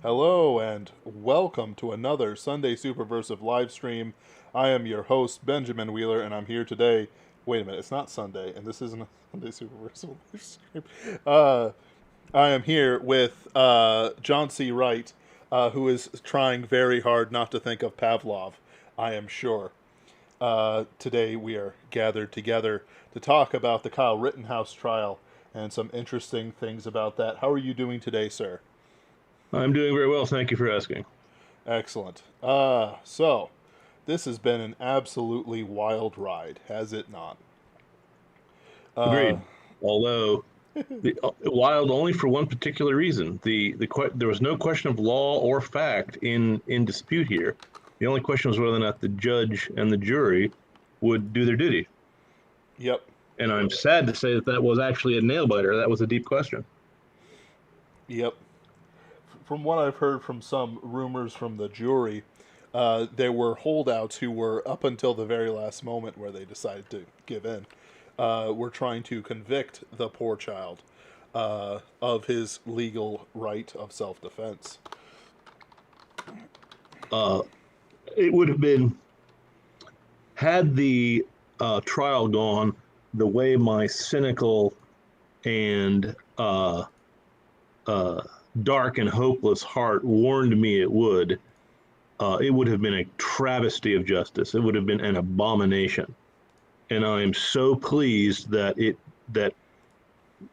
Hello and welcome to another Sunday Superversive live stream. I am your host, Benjamin Wheeler, and I'm here today. Wait a minute, it's not Sunday, and this isn't a Sunday Superversive live stream. I am here with John C. Wright, who is trying very hard not to think of Pavlov, I am sure. Today we are gathered together to talk about the Kyle Rittenhouse trial and some interesting things about that. How are you doing today, sir? I'm doing very well. Thank you for asking. Excellent. So this has been an absolutely wild ride, has it not? Uh, Agreed. Although wild only for one particular reason. There was no question of law or fact in dispute here. The only question was whether or not the judge and the jury would do their duty. yep, And I'm sad to say that that was actually a nail biter. That was a deep question. yep. From what I've heard from some rumors from the jury, there were holdouts who were up until the very last moment where they decided to give in. Were trying to convict the poor child of his legal right of self-defense. Uh, it would have been had the trial gone the way my cynical and dark and hopeless heart warned me it would have been a travesty of justice. It would have been an abomination. And I am so pleased that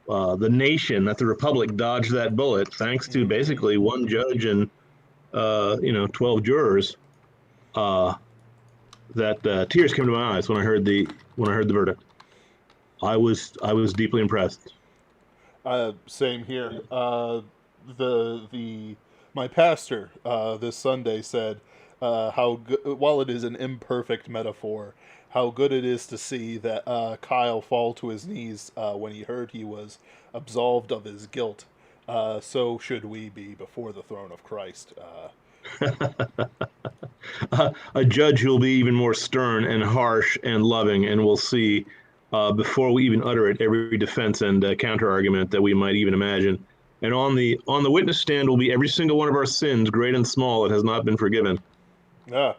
the nation, that the republic dodged that bullet, thanks to basically one judge and 12 jurors. That tears came to my eyes when I heard the verdict. I was deeply impressed. Same here. The my pastor this Sunday said how while it is an imperfect metaphor, how good it is to see that Kyle fall to his knees when he heard he was absolved of his guilt. So should we be before the throne of Christ. A judge who will be even more stern and harsh and loving, and we'll see before we even utter it every defense and counter argument that we might even imagine. And on the witness stand will be every single one of our sins, great and small, that has not been forgiven. Ah,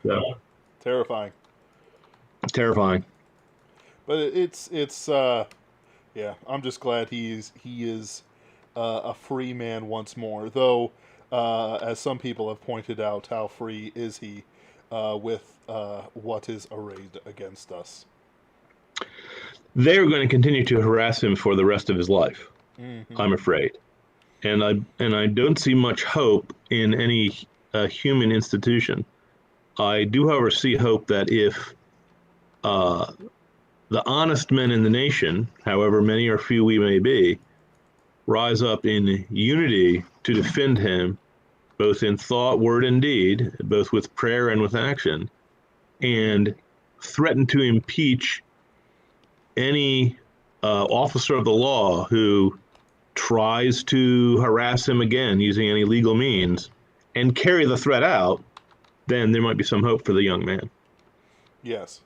So, terrifying. terrifying. But it's yeah. I'm just glad he is a free man once more. Though, as some people have pointed out, how free is he with what is arrayed against us? They're going to continue to harass him for the rest of his life, Mm-hmm. I'm afraid. And I don't see much hope in any human institution. I do, however, see hope that if uh, the honest men in the nation, however many or few we may be, rise up in unity to defend him, both in thought, word, and deed, both with prayer and with action, and threaten to impeach any officer of the law who tries to harass him again using any legal means and carry the threat out, then there might be some hope for the young man. Yes.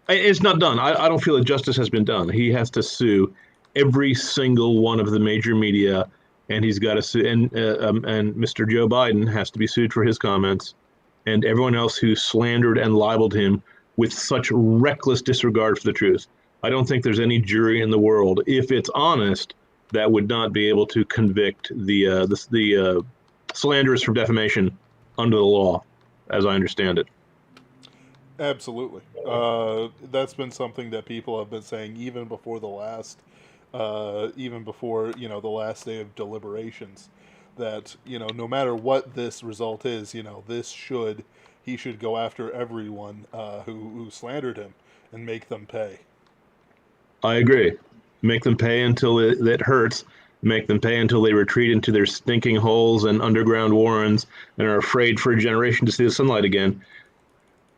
It's not done. I don't feel that justice has been done. He has to sue every single one of the major media, and he's got to sue, and Mr. Joe Biden has to be sued for his comments, and everyone else who slandered and libeled him with such reckless disregard for the truth. I don't think there's any jury in the world, if it's honest, that would not be able to convict the slanderers from defamation under the law, as I understand it. Absolutely. That's been something that people have been saying even before the last day of deliberations. That no matter what this result is, he should go after everyone who slandered him and make them pay. I agree. Make them pay until it hurts. Make them pay until they retreat into their stinking holes and underground warrens and are afraid for a generation to see the sunlight again.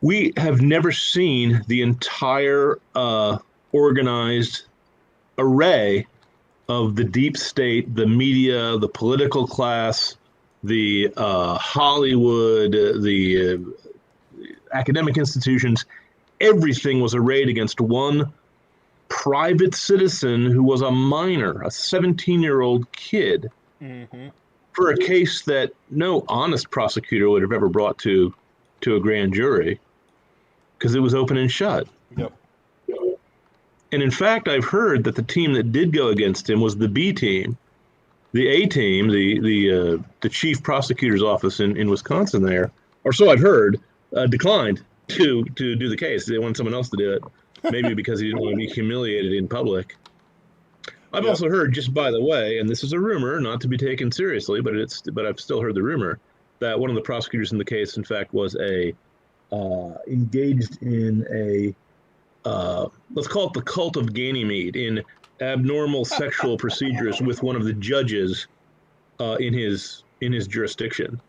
We have never seen the entire organized array of the deep state, the media, the political class, the Hollywood, the academic institutions. Everything was arrayed against one private citizen who was a minor, a 17-year-old kid, Mm-hmm. for a case that no honest prosecutor would have ever brought to a grand jury because it was open and shut. Yep. And in fact, I've heard that the team that did go against him was the B team. The A team, the chief prosecutor's office in Wisconsin there, or so I've heard, declined to do the case. They wanted someone else to do it, maybe because he didn't want to be humiliated in public. I've Yep. also heard, just by the way, and this is a rumor, not to be taken seriously, but I've still heard the rumor that one of the prosecutors in the case, in fact, was engaged in a let's call it the cult of Ganymede, in abnormal sexual procedures with one of the judges in his jurisdiction,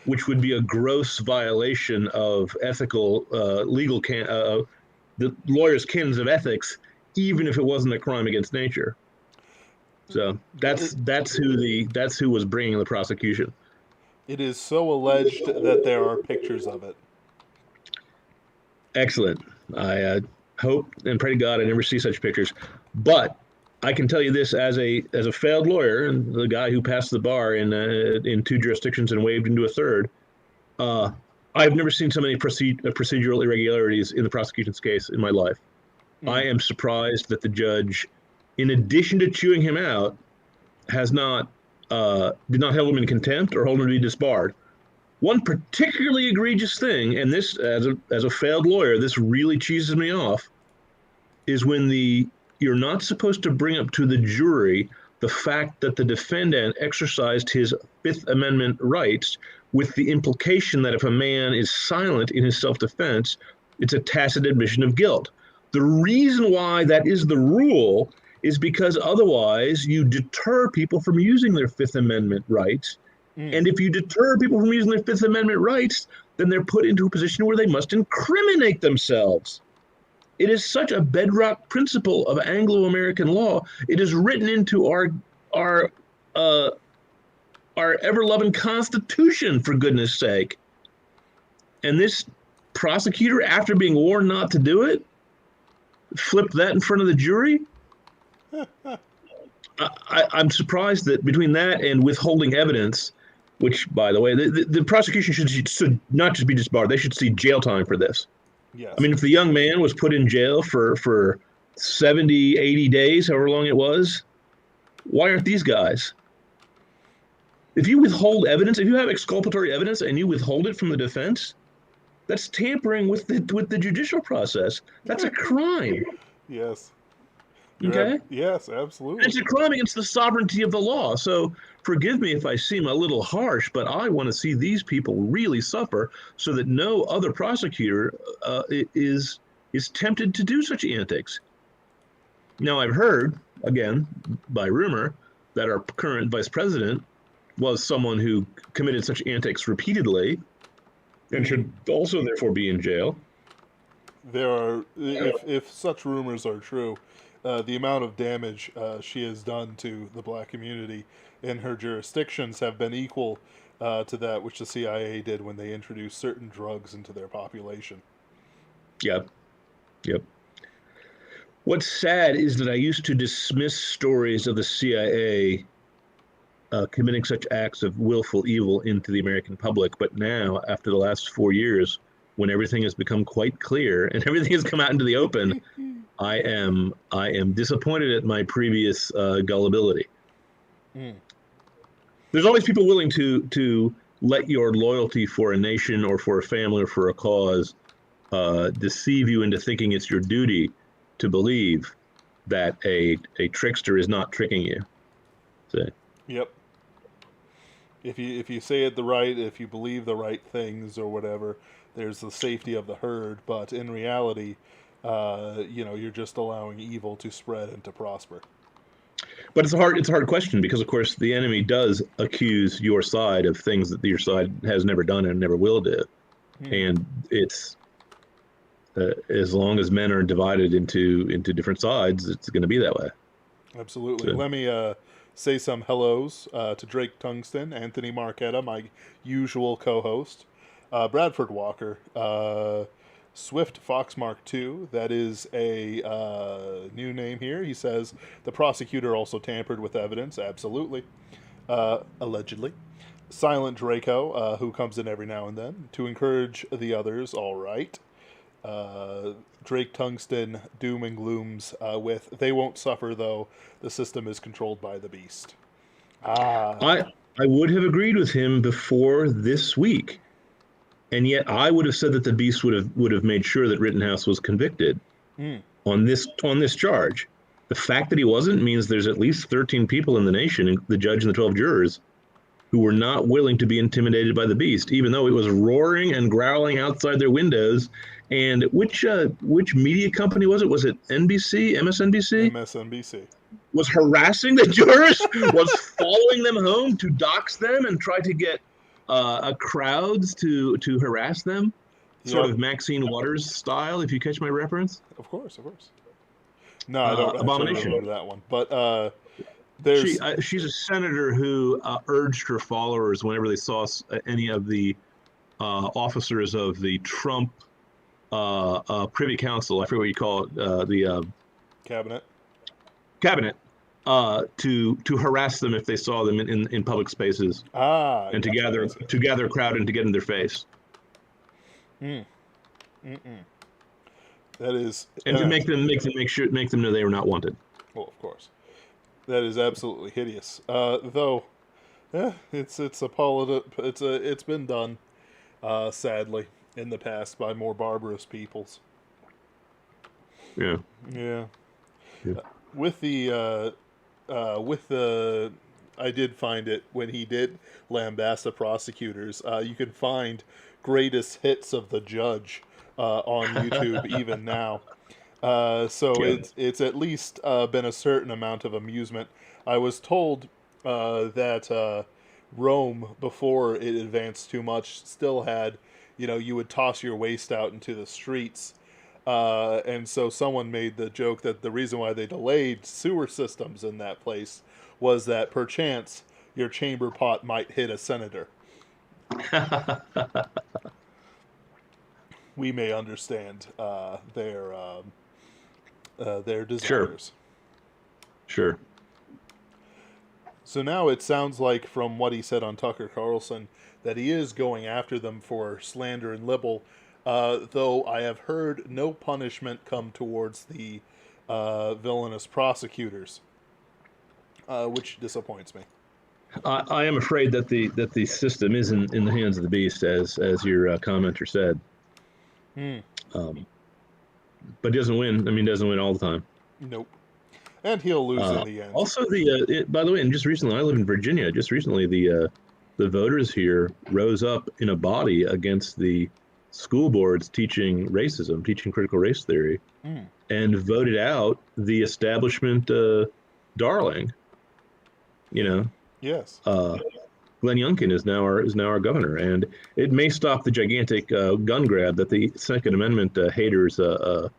which would be a gross violation of ethical the lawyer's canons of ethics, even if it wasn't a crime against nature. So that's who was bringing the prosecution. It is so alleged that there are pictures of it. Excellent. I hope and pray to God I never see such pictures. But I can tell you this, as a failed lawyer and the guy who passed the bar in two jurisdictions and waived into a third, I've never seen so many procedural irregularities in the prosecution's case in my life. I am surprised that the judge, in addition to chewing him out, did not hold him in contempt or hold him to be disbarred. One particularly egregious thing, and this, as a failed lawyer, this really cheeses me off, is when you're not supposed to bring up to the jury the fact that the defendant exercised his Fifth Amendment rights, with the implication that if a man is silent in his self-defense, it's a tacit admission of guilt. The reason why that is the rule is because otherwise you deter people from using their Fifth Amendment rights. And if you deter people from using their Fifth Amendment rights, then they're put into a position where they must incriminate themselves. It is such a bedrock principle of Anglo-American law. It is written into our ever-loving Constitution, for goodness sake. And this prosecutor, after being warned not to do it, flipped that in front of the jury. I'm surprised that between that and withholding evidence, which, by the way, the prosecution should not just be disbarred. They should see jail time for this. Yes. I mean, if the young man was put in jail for 70, 80 days, however long it was, why aren't these guys? If you withhold evidence, if you have exculpatory evidence and you withhold it from the defense, that's tampering with the judicial process. That's a crime. Yes. Okay? Yes, absolutely. It's a crime against the sovereignty of the law. So forgive me if I seem a little harsh, but I want to see these people really suffer so that no other prosecutor is tempted to do such antics. Now, I've heard, again, by rumor, that our current vice president was someone who committed such antics repeatedly and should also therefore be in jail. There are, if such rumors are true, the amount of damage she has done to the black community in her jurisdictions have been equal to that which the CIA did when they introduced certain drugs into their population. Yep. What's sad is that I used to dismiss stories of the CIA committing such acts of willful evil into the American public, but now, after the last 4 years, when everything has become quite clear and everything has come out into the open, I am disappointed at my previous gullibility. There's always people willing to let your loyalty for a nation or for a family or for a cause deceive you into thinking it's your duty to believe that a trickster is not tricking you. So. Yep. If you say it if you believe the right things or whatever, there's the safety of the herd. But in reality, you're just allowing evil to spread and to prosper. But it's a hard question because, of course, the enemy does accuse your side of things that your side has never done and never will do. And it's as long as men are divided into different sides, it's going to be that way. Absolutely. So. Let me say some hellos to Drake Tungsten, Anthony Marquetta, my usual co-host, Bradford Walker, Swift Foxmark 2, that is a new name here. He says, the prosecutor also tampered with evidence. Absolutely. allegedly. Silent Draco, who comes in every now and then to encourage the others. All right. Drake Tungsten doom and glooms with they won't suffer though the system is controlled by the beast. Ah, I would have agreed with him before this week, and yet I would have said that the beast would have made sure that Rittenhouse was convicted mm, on this charge. The fact that he wasn't means there's at least 13 people in the nation, the judge and the 12 jurors, who were not willing to be intimidated by the beast, even though it was roaring and growling outside their windows. And which media company was it? Was it NBC, MSNBC? MSNBC. Was harassing the jurors, was following them home to dox them and try to get crowds to harass them, sort Yep. of Maxine Waters style, if you catch my reference. Of course, of course. No, I don't actually Abomination. remember that one, but there's She's a senator who urged her followers whenever they saw any of the officers of the Trump Privy Council, I forget what you call it, the cabinet. cabinet, to harass them if they saw them in public spaces, and to gather a crowd and to get in their face. Mm. Mm-mm. That is, and to make them know they were not wanted. well, of course, that is absolutely hideous. Though, it's it's been done, sadly, in the past by more barbarous peoples. Yeah. Yeah. With the I did find it when he did lambast the prosecutors. You can find greatest hits of the judge on YouTube even now. So Yeah. it's at least been a certain amount of amusement. I was told that Rome, before it advanced too much, still had, you would toss your waste out into the streets. And so someone made the joke that the reason why they delayed sewer systems in that place was that perchance your chamber pot might hit a senator. We may understand their desires. Sure. So now it sounds like, from what he said on Tucker Carlson, that he is going after them for slander and libel. Though I have heard no punishment come towards the villainous prosecutors, which disappoints me. I am afraid that the system is in the hands of the beast, as your commenter said. But he doesn't win. I mean, doesn't win all the time. Nope. And he'll lose in the end. Also, by the way, and just recently, I live in Virginia. Just recently, the voters here rose up in a body against the school boards teaching racism, teaching critical race theory, and voted out the establishment darling. Yes. Glenn Youngkin is now our governor, and it may stop the gigantic gun grab that the Second Amendment haters were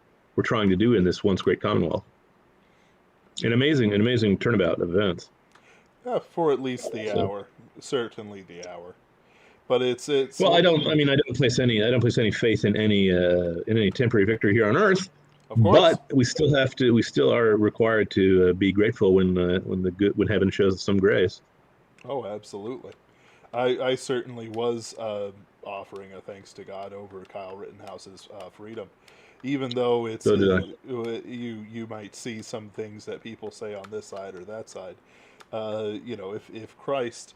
trying to do in this once great Commonwealth. An amazing turnabout of events. Yeah, for at least the hour, certainly the hour. But it's well. I don't place any faith in any temporary victory here on Earth. Of course. But we still are required to be grateful when heaven shows some grace. Oh, absolutely. I certainly was offering a thanks to God over Kyle Rittenhouse's freedom, even though it's So did I. You might see some things that people say on this side or that side. If Christ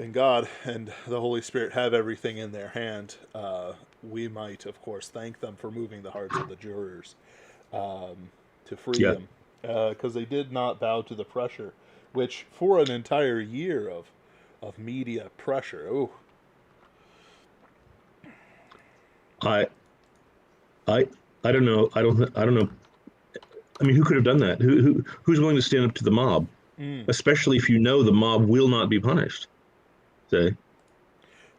and God and the Holy Spirit have everything in their hand, we might, of course, thank them for moving the hearts of the jurors to free them, because they did not bow to the pressure, which for an entire year of media pressure. Oh, I don't know. I don't know. I mean, who could have done that? Who's willing to stand up to the mob, especially if you know the mob will not be punished? Say.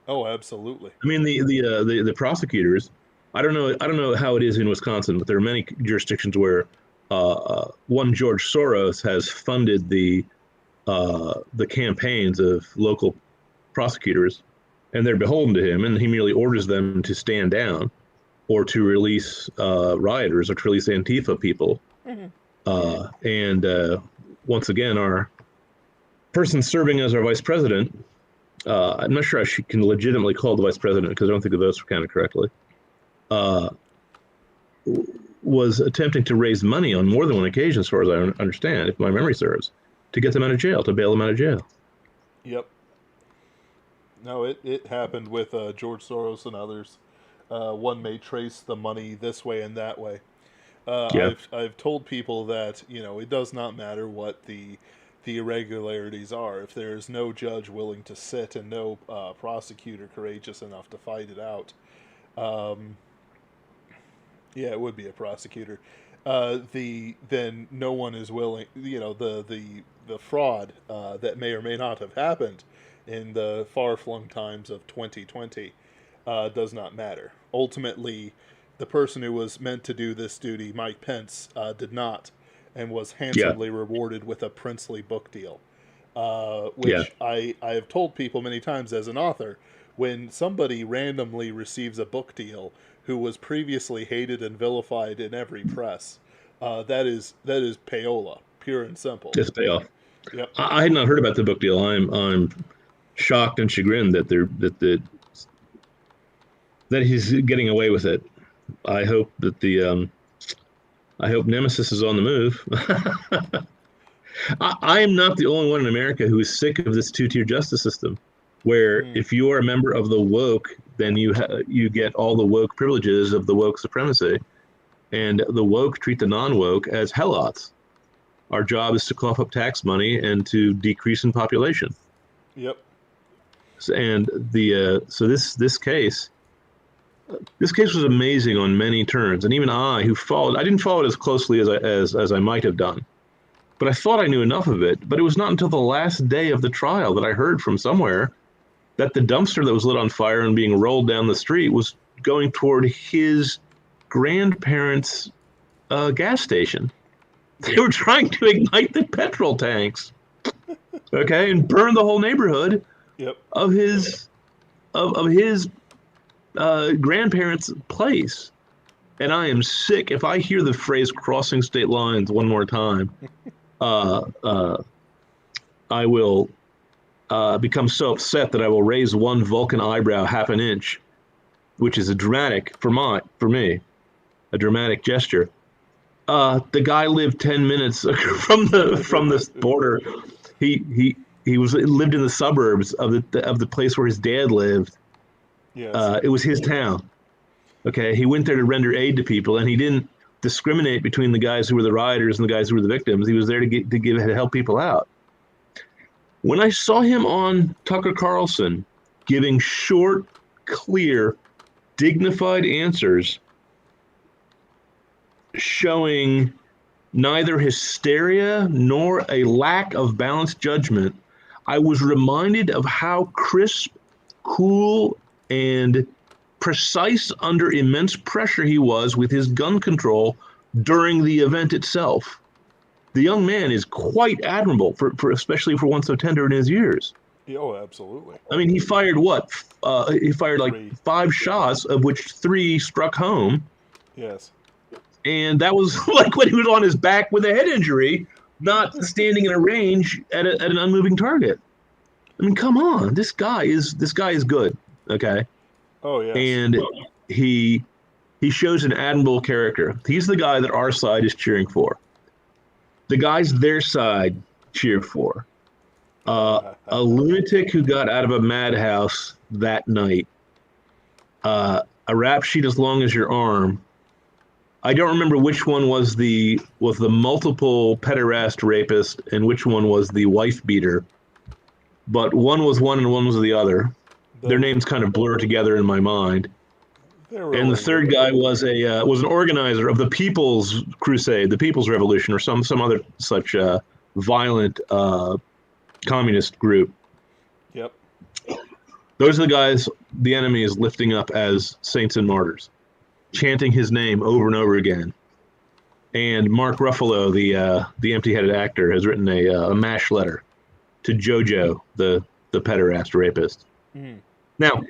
Oh, absolutely. I mean, the prosecutors. I don't know how it is in Wisconsin, but there are many jurisdictions where one George Soros has funded the campaigns of local prosecutors, and they're beholden to him, and he merely orders them to stand down, or to release rioters, or to release Antifa people. And once again, person serving as our vice president, I'm not sure I can legitimately call the vice president because I don't think the votes were counted correctly, uh, was attempting to raise money on more than one occasion, as far as I understand, if my memory serves, to get them out of jail, to bail them out of jail. Yep. No, it happened with George Soros and others. One may trace the money this way and that way. Yeah, I've told people that it does not matter what the irregularities are. If there is no judge willing to sit and no prosecutor courageous enough to fight it out, um, yeah, it would be a prosecutor. Then no one is willing. The fraud that may or may not have happened in the far flung times of 2020 does not matter. Ultimately, the person who was meant to do this duty, Mike Pence, did not, and was yeah, handsomely rewarded with a princely book deal. yeah, Which I have told people many times as an author, when somebody randomly receives a book deal who was previously hated and vilified in every press, that is payola, pure and simple. it's a payoff. Yep. I had not heard about the book deal. I'm shocked and chagrined that that he's getting away with it. I hope that I hope Nemesis is on the move. I am not the only one in America who is sick of this two-tier justice system, where Mm. if you are a member of the woke, then you get all the woke privileges of the woke supremacy, and the woke treat the non-woke as helots. Our job is to cough up tax money and to decrease in population. Yep. And so this case was amazing on many turns, and even I didn't follow it as closely as I might have done. But I thought I knew enough of it. But it was not until the last day of the trial that I heard from somewhere that the dumpster that was lit on fire and being rolled down the street was going toward his grandparents' gas station. They were trying to ignite the petrol tanks, okay, and burn the whole neighborhood Yep. of his grandparents' place. And I am sick. If I hear the phrase "crossing state lines" one more time, uh, uh, I will become so upset that I will raise one Vulcan eyebrow half an inch, which is a dramatic for me, a dramatic gesture. The guy lived 10 minutes from the border. He lived in the suburbs of the place where his dad lived. Yes. It was his town. Okay, he went there to render aid to people, and he didn't discriminate between the guys who were the rioters and the guys who were the victims. He was there to help people out. When I saw him on Tucker Carlson giving short, clear, dignified answers, showing neither hysteria nor a lack of balanced judgment, I was reminded of how crisp, cool, and precise under immense pressure he was with his gun control during the event itself. The young man is quite admirable, especially for one so tender in his years. Oh, absolutely. I mean, he fired what? He fired like 3. 5 shots, of which 3 struck home. Yes. And that was like when he was on his back with a head injury, not standing in a range at an unmoving target. I mean, come on, this guy is good, okay? Oh, yes. And he shows an admirable character. He's the guy that our side is cheering for. The guys their side cheer for. A lunatic who got out of a madhouse that night. A rap sheet as long as your arm. I don't remember which one was the multiple pederast rapist and which one was the wife beater, but one was one and one was the other. Their names kind of blur together in my mind. And the third guy was an organizer of the People's Crusade, the People's Revolution, or some other such violent communist group. Yep. Those are the guys the enemy is lifting up as saints and martyrs, chanting his name over and over again. And Mark Ruffalo, the empty-headed actor, has written a MASH letter to JoJo, the pederast rapist. Mm. Now,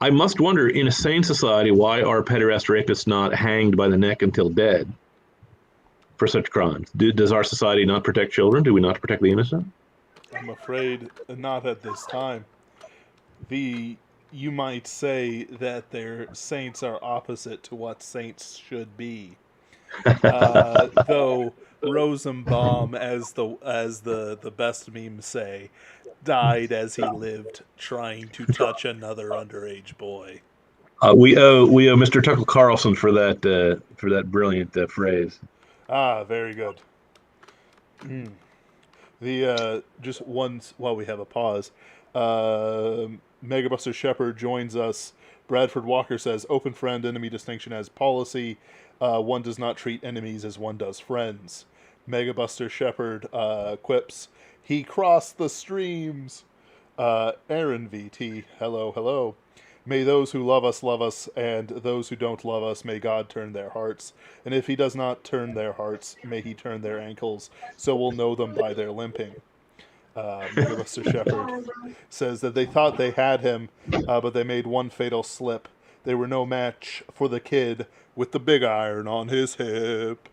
I must wonder, in a sane society, why are pederast rapists not hanged by the neck until dead for such crimes? Does our society not protect children? Do we not protect the innocent? I'm afraid not at this time. You might say that their saints are opposite to what saints should be. Though Rosenbaum, as the best memes say, died as he lived, trying to touch another underage boy. We owe Mr. Tucker Carlson for that brilliant phrase. Ah, very good. The just once while we have a pause, Megabuster Shepard joins us. Bradford Walker says, "Open friend enemy distinction as policy. One does not treat enemies as one does friends." Megabuster Shepard quips, "He crossed the streams." Aaron VT, hello, hello. May those who love us, and those who don't love us, may God turn their hearts. And if he does not turn their hearts, may he turn their ankles, so we'll know them by their limping. Megabuster Shepard says that they thought they had him, but they made one fatal slip. They were no match for the kid with the big iron on his hip.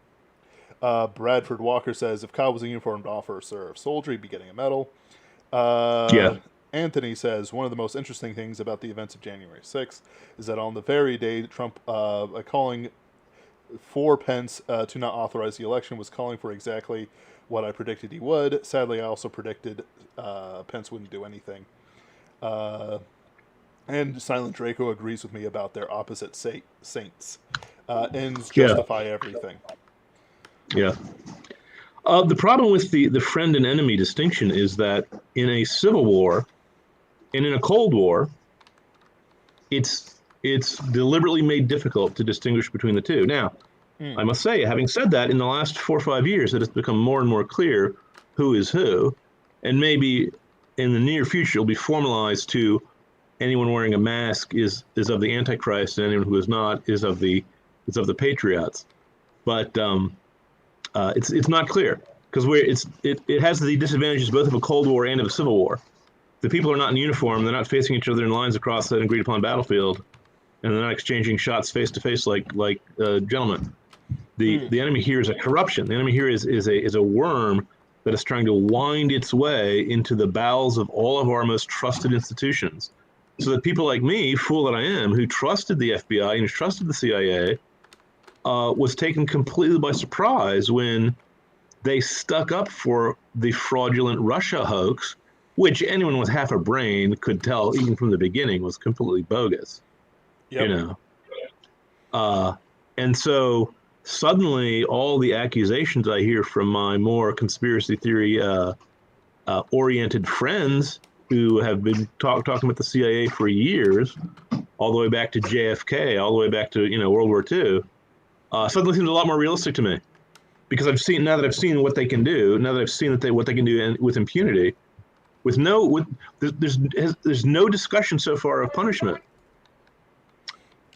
Bradford Walker says, if Kyle was a uniformed officer of soldier, he'd be getting a medal. Yeah. Anthony says, one of the most interesting things about the events of January 6th is that on the very day Trump calling for Pence to not authorize the election was calling for exactly what I predicted he would. Sadly, I also predicted Pence wouldn't do anything. And Silent Draco agrees with me about their opposite saints. Ends justify everything. Yeah. The problem with the friend and enemy distinction is that in a civil war and in a Cold War, it's deliberately made difficult to distinguish between the two. Now, I must say, having said that, in the last 4 or 5 years, it has become more and more clear who is who, and maybe in the near future it'll be formalized to anyone wearing a mask is of the Antichrist, and anyone who is not is of the patriots. But it's not clear because it has the disadvantages both of a Cold War and of a Civil War. The people are not in uniform; they're not facing each other in lines across an agreed upon battlefield, and they're not exchanging shots face to face like gentlemen. The enemy here is a corruption. The enemy here is a worm that is trying to wind its way into the bowels of all of our most trusted institutions, so that people like me, fool that I am, who trusted the FBI and trusted the CIA, was taken completely by surprise when they stuck up for the fraudulent Russia hoax, which anyone with half a brain could tell even from the beginning was completely bogus. Yep. You know, and so suddenly all the accusations I hear from my more conspiracy theory oriented friends who have been talking about the CIA for years, all the way back to JFK, all the way back to World War II, suddenly seems a lot more realistic to me, because now that I've seen what they can do, now that I've seen what they can do with impunity, there's no discussion so far of punishment.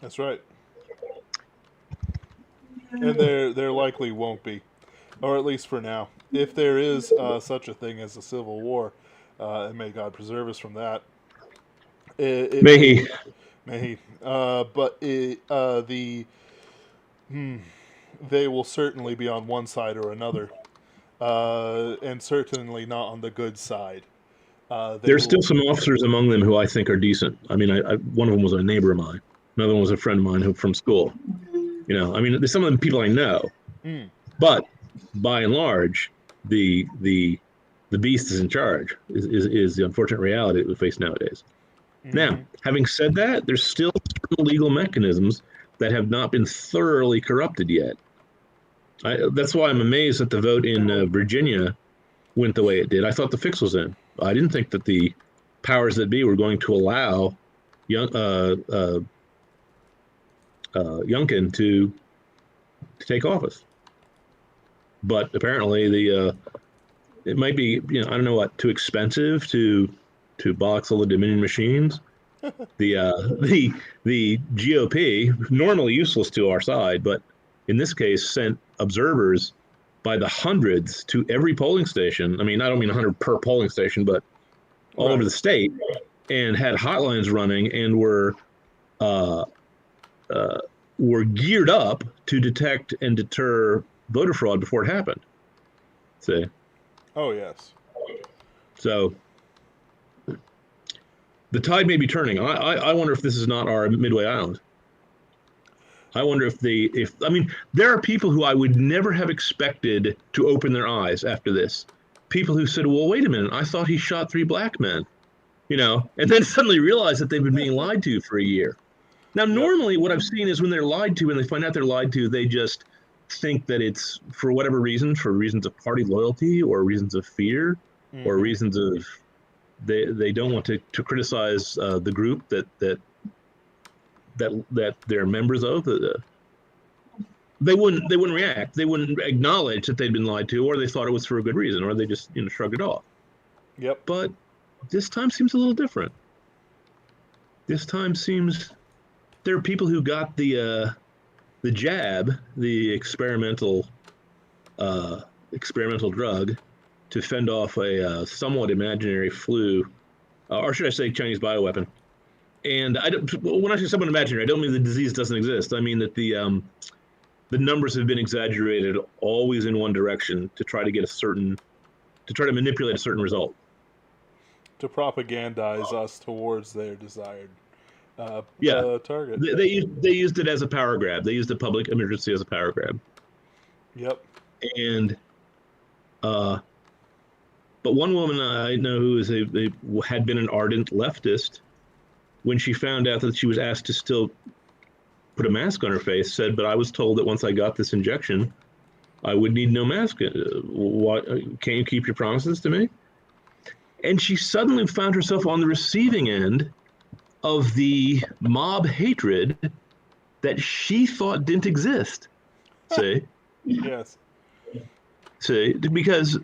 That's right. And there likely won't be, or at least for now. If there is such a thing as a civil war, and may God preserve us from that. May he. But they will certainly be on one side or another, and certainly not on the good side. There's still some officers among them who I think are decent. I mean, one of them was a neighbor of mine. Another one was a friend of mine from school. I mean, there's some of them people I know, but by and large, the beast is in charge. Is the unfortunate reality that we face nowadays. Now, having said that, there's still certain legal mechanisms that have not been thoroughly corrupted yet. That's why I'm amazed that the vote in Virginia went the way it did. I thought the fix was in. I didn't think that the powers that be were going to allow Youngkin to take office. But apparently it might be, I don't know what, too expensive to box all the Dominion machines. The GOP, normally useless to our side, but in this case sent observers by the hundreds to every polling station. I mean, I don't mean 100 per polling station, but all over the state, and had hotlines running and were geared up to detect and deter voter fraud before it happened. See? Oh yes. So the tide may be turning. I wonder if this is not our Midway Island. I wonder if I mean, there are people who I would never have expected to open their eyes after this. People who said, well, wait a minute, I thought he shot 3 black men, and then suddenly realize that they've been being lied to for a year. Now, Yep. normally what I've seen is when they're lied to and they find out they're lied to, they just think that it's for whatever reason, for reasons of party loyalty or reasons of fear or Mm-hmm. reasons of they don't want to criticize the group that they're members of. They wouldn't react. They wouldn't acknowledge that they'd been lied to, or they thought it was for a good reason, or they just shrugged it off. Yep. But this time seems a little different. This time seems there are people who got the jab, the experimental drug to fend off a somewhat imaginary flu, or should I say Chinese bioweapon. And when I say somewhat imaginary, I don't mean the disease doesn't exist. I mean that the numbers have been exaggerated always in one direction to try to manipulate a certain result. To propagandize us towards their desired Yeah, target. they used it as a power grab. They used the public emergency as a power grab. Yep. And but one woman I know who had been an ardent leftist, when she found out that she was asked to still put a mask on her face, said, "But I was told that once I got this injection, I would need no mask. What? Can't you keep your promises to me?" And she suddenly found herself on the receiving end of the mob hatred that she thought didn't exist. See? Yes. See? Because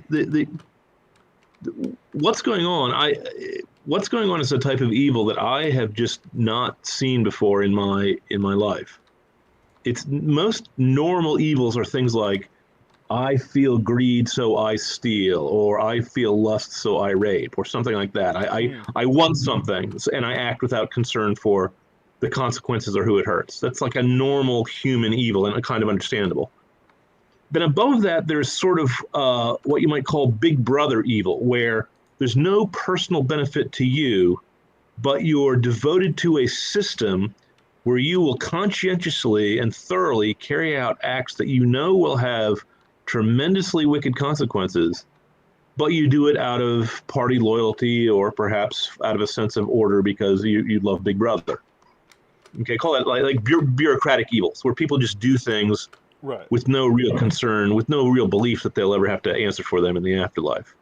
what's going on? What's going on is a type of evil that I have just not seen before in my life. It's most normal evils are things like, I feel greed, so I steal, or I feel lust, so I rape, or something like that. I want something, and I act without concern for the consequences or who it hurts. That's like a normal human evil and a kind of understandable. Then above that, there's sort of what you might call big brother evil, where there's no personal benefit to you, but you're devoted to a system where you will conscientiously and thoroughly carry out acts that you know will have tremendously wicked consequences, but you do it out of party loyalty or perhaps out of a sense of order because you love Big Brother. Okay, call that like bureaucratic evils, where people just do things Right. with no real concern, with no real belief that they'll ever have to answer for them in the afterlife.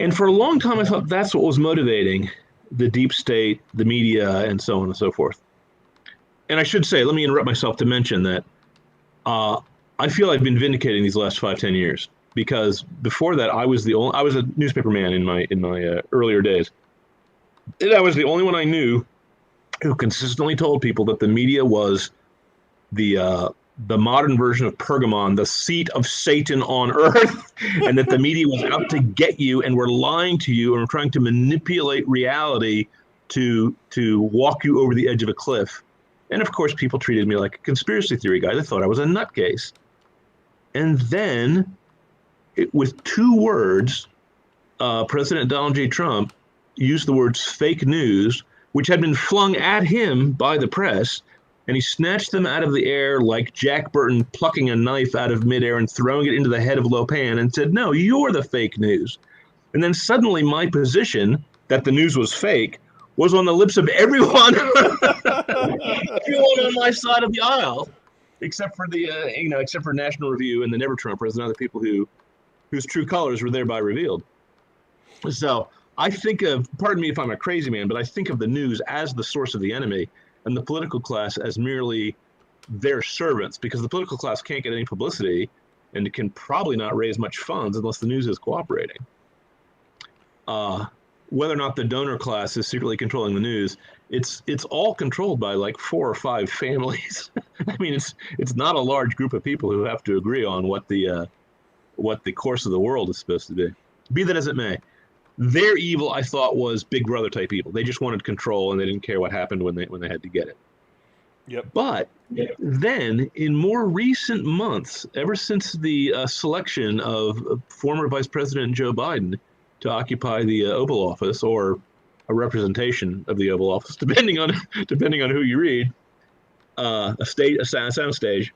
And for a long time, I thought that's what was motivating the deep state, the media, and so on and so forth. And I should say, let me interrupt myself to mention that I feel I've been vindicating these last 5-10 years, because before that I was a newspaper man in my earlier days. And I was the only one I knew who consistently told people that the media was the modern version of Pergamon, the seat of Satan on earth, and that the media was out to get you and were lying to you and were trying to manipulate reality to walk you over the edge of a cliff. And of course, people treated me like a conspiracy theory guy. They thought I was a nutcase. And then, with 2 words, President Donald J. Trump used the words fake news, which had been flung at him by the press, and he snatched them out of the air like Jack Burton plucking a knife out of midair and throwing it into the head of Lopan and said, "No, you're the fake news." And then suddenly my position that the news was fake was on the lips of everyone, everyone on my side of the aisle, except for except for National Review and the Never Trumpers and other people whose true colors were thereby revealed. So I think of, pardon me if I'm a crazy man, but I think of the news as the source of the enemy and the political class as merely their servants, because the political class can't get any publicity and it can probably not raise much funds unless the news is cooperating. Whether or not the donor class is secretly controlling the news, it's all controlled by like 4 or 5 families. I mean, it's not a large group of people who have to agree on what the course of the world is supposed to be. Be that as it may, their evil, I thought, was Big Brother type evil. They just wanted control and they didn't care what happened when they had to get it. Yep. But then, in more recent months, ever since the selection of former Vice President Joe Biden to occupy the Oval Office, or a representation of the Oval Office, depending on who you read, a sound stage,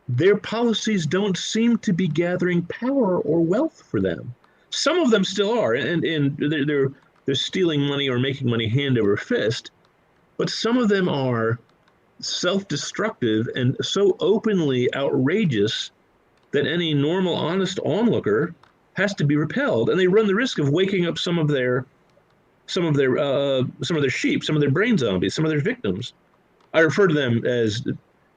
their policies don't seem to be gathering power or wealth for them. Some of them still are, and they're stealing money or making money hand over fist. But some of them are self-destructive and so openly outrageous that any normal, honest onlooker has to be repelled, and they run the risk of waking up some of their sheep, some of their brain zombies, some of their victims. I refer to them as,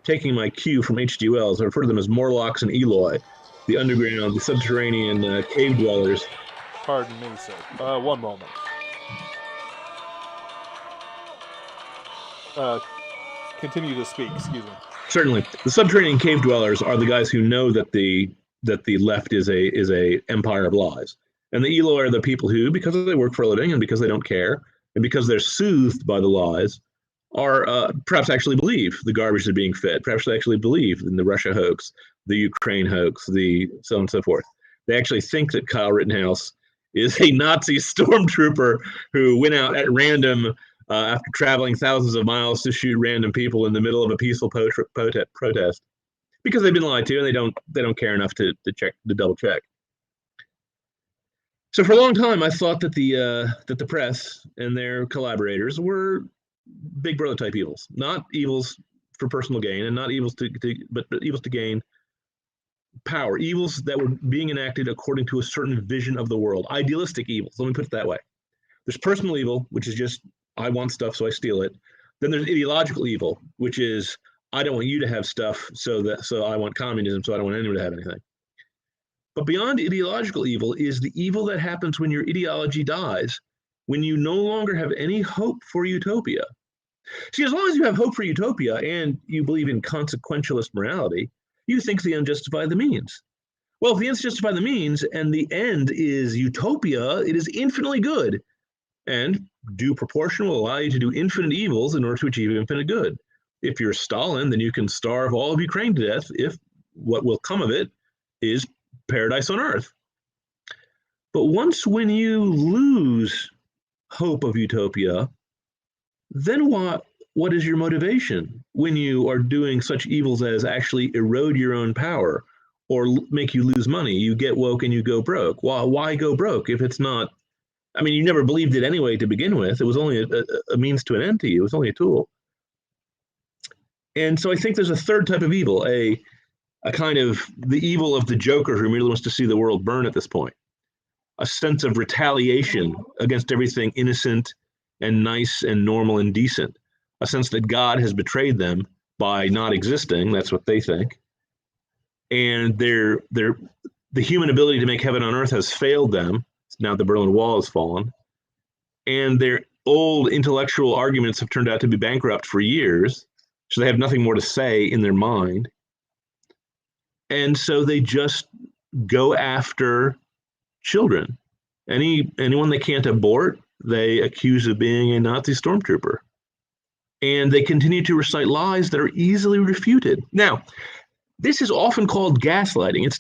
taking my cue from H.G. Wells, I refer to them as Morlocks and Eloi, the underground, the subterranean cave dwellers. Pardon me, sir. One moment. Continue to speak. Excuse me. Certainly, the subterranean cave dwellers are the guys who know that the left is a empire of lies, and the Eloi are the people who, because they work for a living and because they don't care and because they're soothed by the lies, are perhaps actually believe the garbage they're being fed. Perhaps they actually believe in the Russia hoax, the Ukraine hoax, the so on and so forth. They actually think that Kyle Rittenhouse is a Nazi stormtrooper who went out at random after traveling thousands of miles to shoot random people in the middle of a peaceful protest, because they've been lied to and they don't care enough to double check. So for a long time, I thought that the press and their collaborators were Big Brother type evils, not evils for personal gain, and not evils but evils to gain power, evils that were being enacted according to a certain vision of the world, idealistic evils. Let me put it that way. There's personal evil, which is just, I want stuff, so I steal it. Then there's ideological evil, which is, I don't want you to have stuff, so I want communism, so I don't want anyone to have anything. But beyond ideological evil is the evil that happens when your ideology dies, when you no longer have any hope for utopia. See, as long as you have hope for utopia and you believe in consequentialist morality, you think the end justifies the means. Well, if the ends justify the means and the end is utopia, it is infinitely good. And due proportion will allow you to do infinite evils in order to achieve infinite good. If you're Stalin, then you can starve all of Ukraine to death if what will come of it is paradise on earth. But when you lose hope of utopia, then what is your motivation when you are doing such evils as actually erode your own power or make you lose money? You get woke and you go broke. Why go broke if it's not? I mean, you never believed it anyway to begin with. It was only a means to an end to you. It was only a tool. And so I think there's a third type of evil, a kind of the evil of the Joker who merely wants to see the world burn at this point. A sense of retaliation against everything innocent and nice and normal and decent. A sense that God has betrayed them by not existing. That's what they think. And the human ability to make heaven on earth has failed them. Now the Berlin Wall has fallen. And their old intellectual arguments have turned out to be bankrupt for years. So they have nothing more to say in their mind. And so they just go after children. Anyone they can't abort, they accuse of being a Nazi stormtrooper. And they continue to recite lies that are easily refuted. Now, this is often called gaslighting.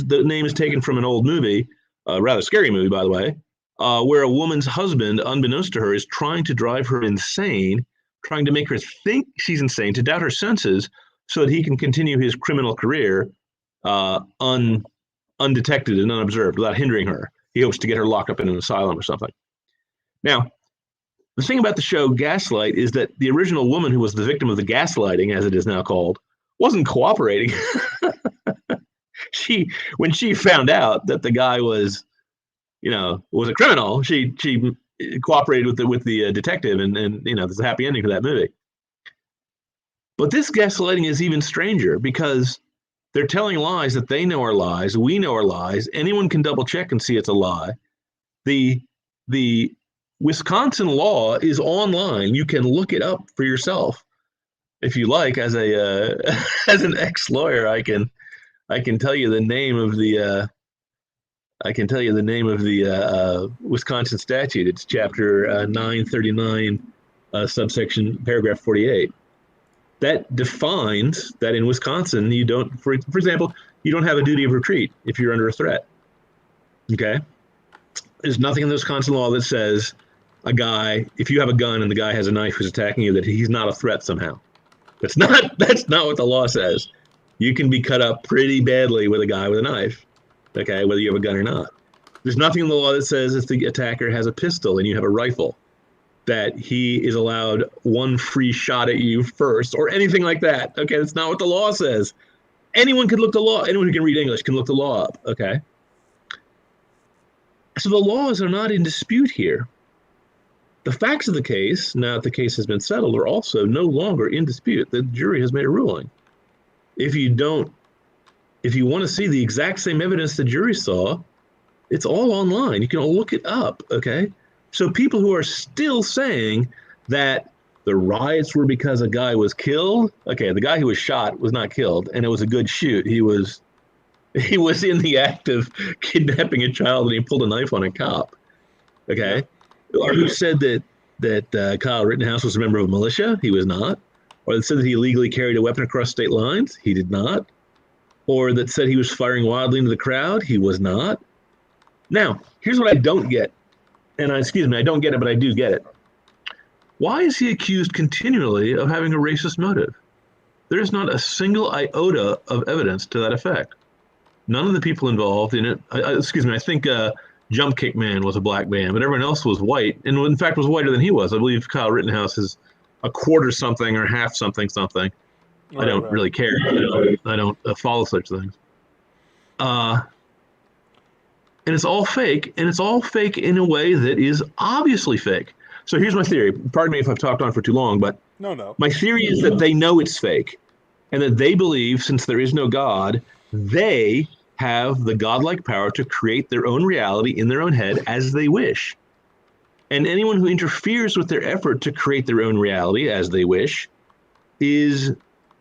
The name is taken from an old movie, a rather scary movie, by the way, where a woman's husband, unbeknownst to her, is trying to drive her insane, trying to make her think she's insane, to doubt her senses, so that he can continue his criminal career undetected and unobserved without hindering her. He hopes to get her locked up in an asylum or something. Now, the thing about the show Gaslight is that the original woman who was the victim of the gaslighting, as it is now called, wasn't cooperating. When she found out that the guy was a criminal, she cooperated with the detective, and there's a happy ending to that movie. But this gaslighting is even stranger because they're telling lies that they know are lies. We know are lies. Anyone can double check and see it's a lie. The Wisconsin law is online. You can look it up for yourself if you like. As an ex-lawyer, I can tell you the name of the Wisconsin statute. It's chapter 939, subsection paragraph 48. that defines that in Wisconsin, you don't, for example, you don't have a duty of retreat if you're under a threat. Okay? There's nothing in the Wisconsin law that says a guy, if you have a gun and the guy has a knife who's attacking you, that he's not a threat somehow. That's not what the law says. You can be cut up pretty badly with a guy with a knife, okay, whether you have a gun or not. There's nothing in the law that says if the attacker has a pistol and you have a rifle, that he is allowed one free shot at you first or anything like that. Okay, that's not what the law says. Anyone can look the law, anyone who can read English can look the law up, okay? So the laws are not in dispute here. The facts of the case, now that the case has been settled, are also no longer in dispute. The jury has made a ruling. If you want to see the exact same evidence the jury saw, it's all online. You can all look it up, okay? So people who are still saying that the riots were because a guy was killed, okay, the guy who was shot was not killed, and it was a good shoot. He was in the act of kidnapping a child and he pulled a knife on a cop, okay? Or who said that Kyle Rittenhouse was a member of a militia? He was not. Or that said that he illegally carried a weapon across state lines? He did not. Or that said he was firing wildly into the crowd? He was not. Now, here's what I don't get. And I don't get it, but I do get it. Why is he accused continually of having a racist motive? There's not a single iota of evidence to that effect. None of the people involved in it, I think Jump Kick Man was a black man, but everyone else was white, and in fact was whiter than he was. I believe Kyle Rittenhouse is a quarter something or half something. I don't really care. I don't follow such things. And it's all fake, and it's all fake in a way that is obviously fake. So here's my theory. Pardon me if I've talked on for too long, but No. My theory is that they know it's fake, and that they believe, since there is no God, they have the godlike power to create their own reality in their own head as they wish. And anyone who interferes with their effort to create their own reality as they wish is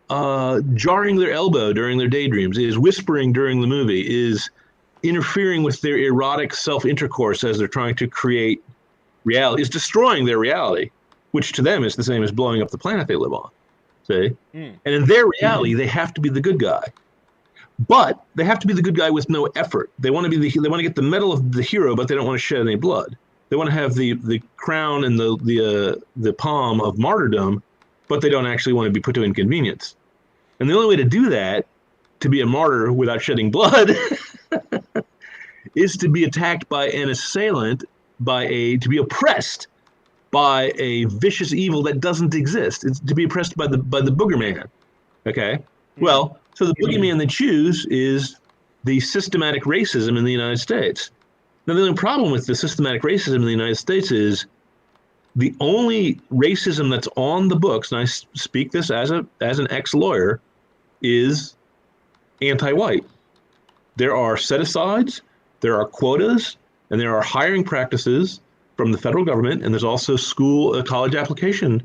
jarring their elbow during their daydreams, is whispering during the movie, is interfering with their erotic self-intercourse as they're trying to create reality, is destroying their reality, which to them is the same as blowing up the planet they live on. See? And in their reality, they have to be the good guy. But they have to be the good guy with no effort. They want to get the medal of the hero, but they don't want to shed any blood. They want to have the crown and the palm of martyrdom, but they don't actually want to be put to inconvenience. And the only way to do that, to be a martyr without shedding blood, is to be attacked by an assailant, to be oppressed by a vicious evil that doesn't exist. It's to be oppressed by the booger man. Okay? Well, so the boogeyman they choose is the systematic racism in the United States. Now, the only problem with the systematic racism in the United States is the only racism that's on the books, and I speak this as an ex-lawyer, is anti-white. There are set-asides, there are quotas, and there are hiring practices from the federal government, and there's also college application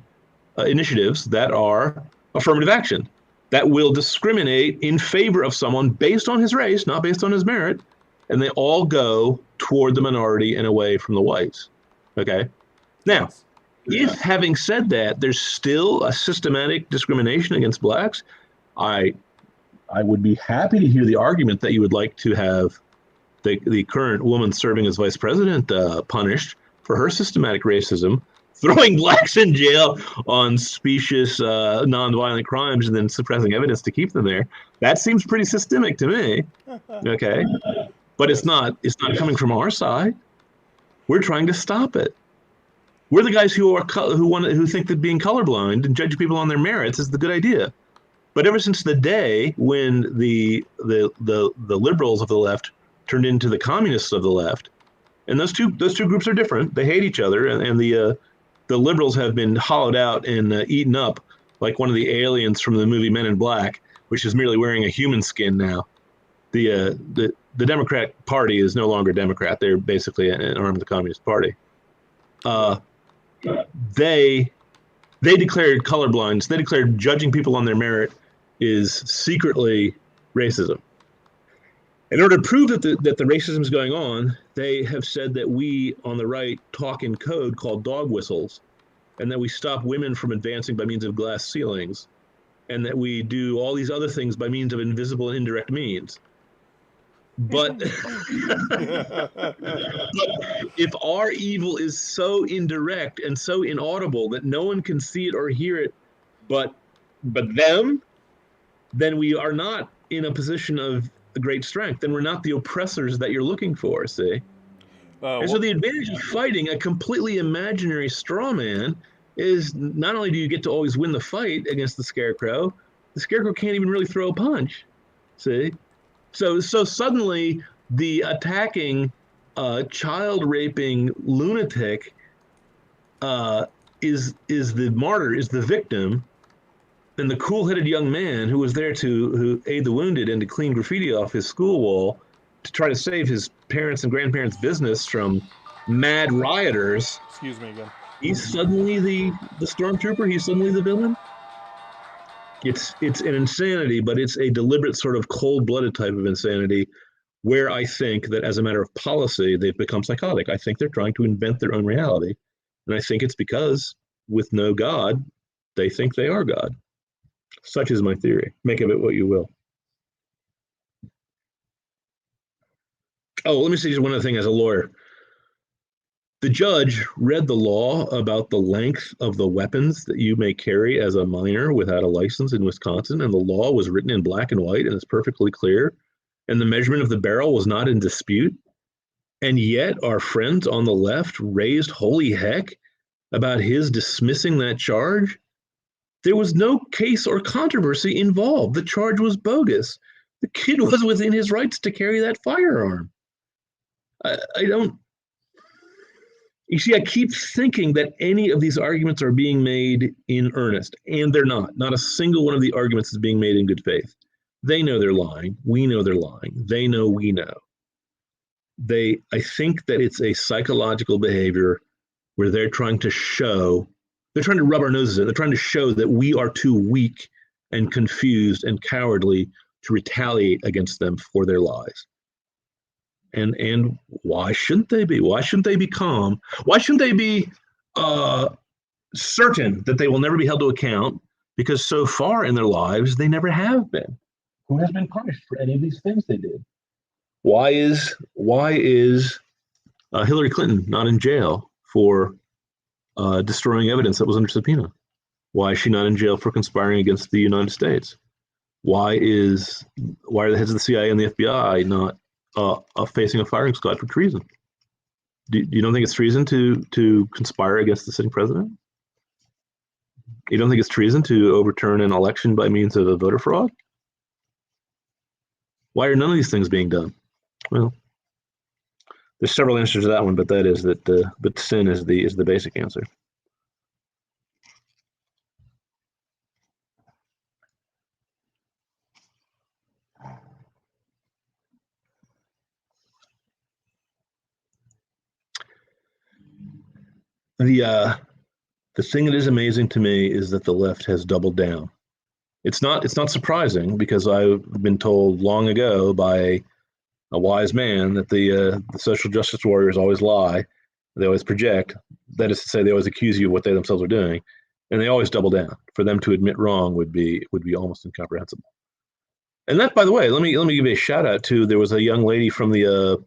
initiatives that are affirmative action that will discriminate in favor of someone based on his race, not based on his merit, and they all go toward the minority and away from the whites. Okay? Now, if having said that, there's still a systematic discrimination against blacks, I would be happy to hear the argument that you would like to have the current woman serving as vice president punished for her systematic racism, throwing blacks in jail on specious, nonviolent crimes and then suppressing evidence to keep them there. That seems pretty systemic to me. Okay, but it's not coming from our side. We're trying to stop it. We're the guys who think that being colorblind and judge people on their merits is the good idea. But ever since the day when the liberals of the left turned into the communists of the left, and those two groups are different. They hate each other, and the liberals have been hollowed out and eaten up like one of the aliens from the movie Men in Black, which is merely wearing a human skin now. The Democrat Party is no longer Democrat. They're basically an arm of the Communist Party. They declared colorblindness. They declared judging people on their merit is secretly racism. In order to prove that the racism is going on, they have said that we on the right talk in code called dog whistles, and that we stop women from advancing by means of glass ceilings, and that we do all these other things by means of invisible and indirect means. But if our evil is so indirect and so inaudible that no one can see it or hear it but them, then we are not in a position of great strength. Then we're not the oppressors that you're looking for, see? And so the advantage of fighting a completely imaginary straw man is not only do you get to always win the fight against the Scarecrow can't even really throw a punch, see? So suddenly the attacking, child raping lunatic is the martyr, is the victim, and the cool-headed young man who was there to aid the wounded and to clean graffiti off his school wall to try to save his parents' and grandparents' business from mad rioters. Excuse me again. He's suddenly the stormtrooper. He's suddenly the villain. It's an insanity, but it's a deliberate sort of cold-blooded type of insanity where I think that as a matter of policy, they've become psychotic. I think they're trying to invent their own reality. And I think it's because with no God, they think they are God. Such is my theory. Make of it what you will. Oh, let me say just one other thing as a lawyer. The judge read the law about the length of the weapons that you may carry as a minor without a license in Wisconsin, and the law was written in black and white, and it's perfectly clear. And the measurement of the barrel was not in dispute. And yet our friends on the left raised holy heck about his dismissing that charge. There was no case or controversy involved. The charge was bogus. The kid was within his rights to carry that firearm. I don't. You see, I keep thinking that any of these arguments are being made in earnest, and they're not. Not a single one of the arguments is being made in good faith. They know they're lying. We know they're lying. They know we know. I think that it's a psychological behavior where they're trying to rub our noses in. They're trying to show that we are too weak and confused and cowardly to retaliate against them for their lies. And why shouldn't they be? Why shouldn't they be calm? Why shouldn't they be certain that they will never be held to account? Because so far in their lives, they never have been. Who has been punished for any of these things they did? Why is Hillary Clinton not in jail for destroying evidence that was under subpoena? Why is she not in jail for conspiring against the United States? Why are the heads of the CIA and the FBI not facing a firing squad for treason? You don't think it's treason to conspire against the sitting president? You don't think it's treason to overturn an election by means of a voter fraud? Why are none of these things being done? Well, there's several answers to that one, but that is that but sin is the basic answer. The thing that is amazing to me is that the left has doubled down. It's not surprising because I've been told long ago by a wise man that the social justice warriors always lie. They always project. That is to say, they always accuse you of what they themselves are doing, and they always double down. For them to admit wrong would be almost incomprehensible. And that, by the way, let me give you a shout out to. There was a young lady from an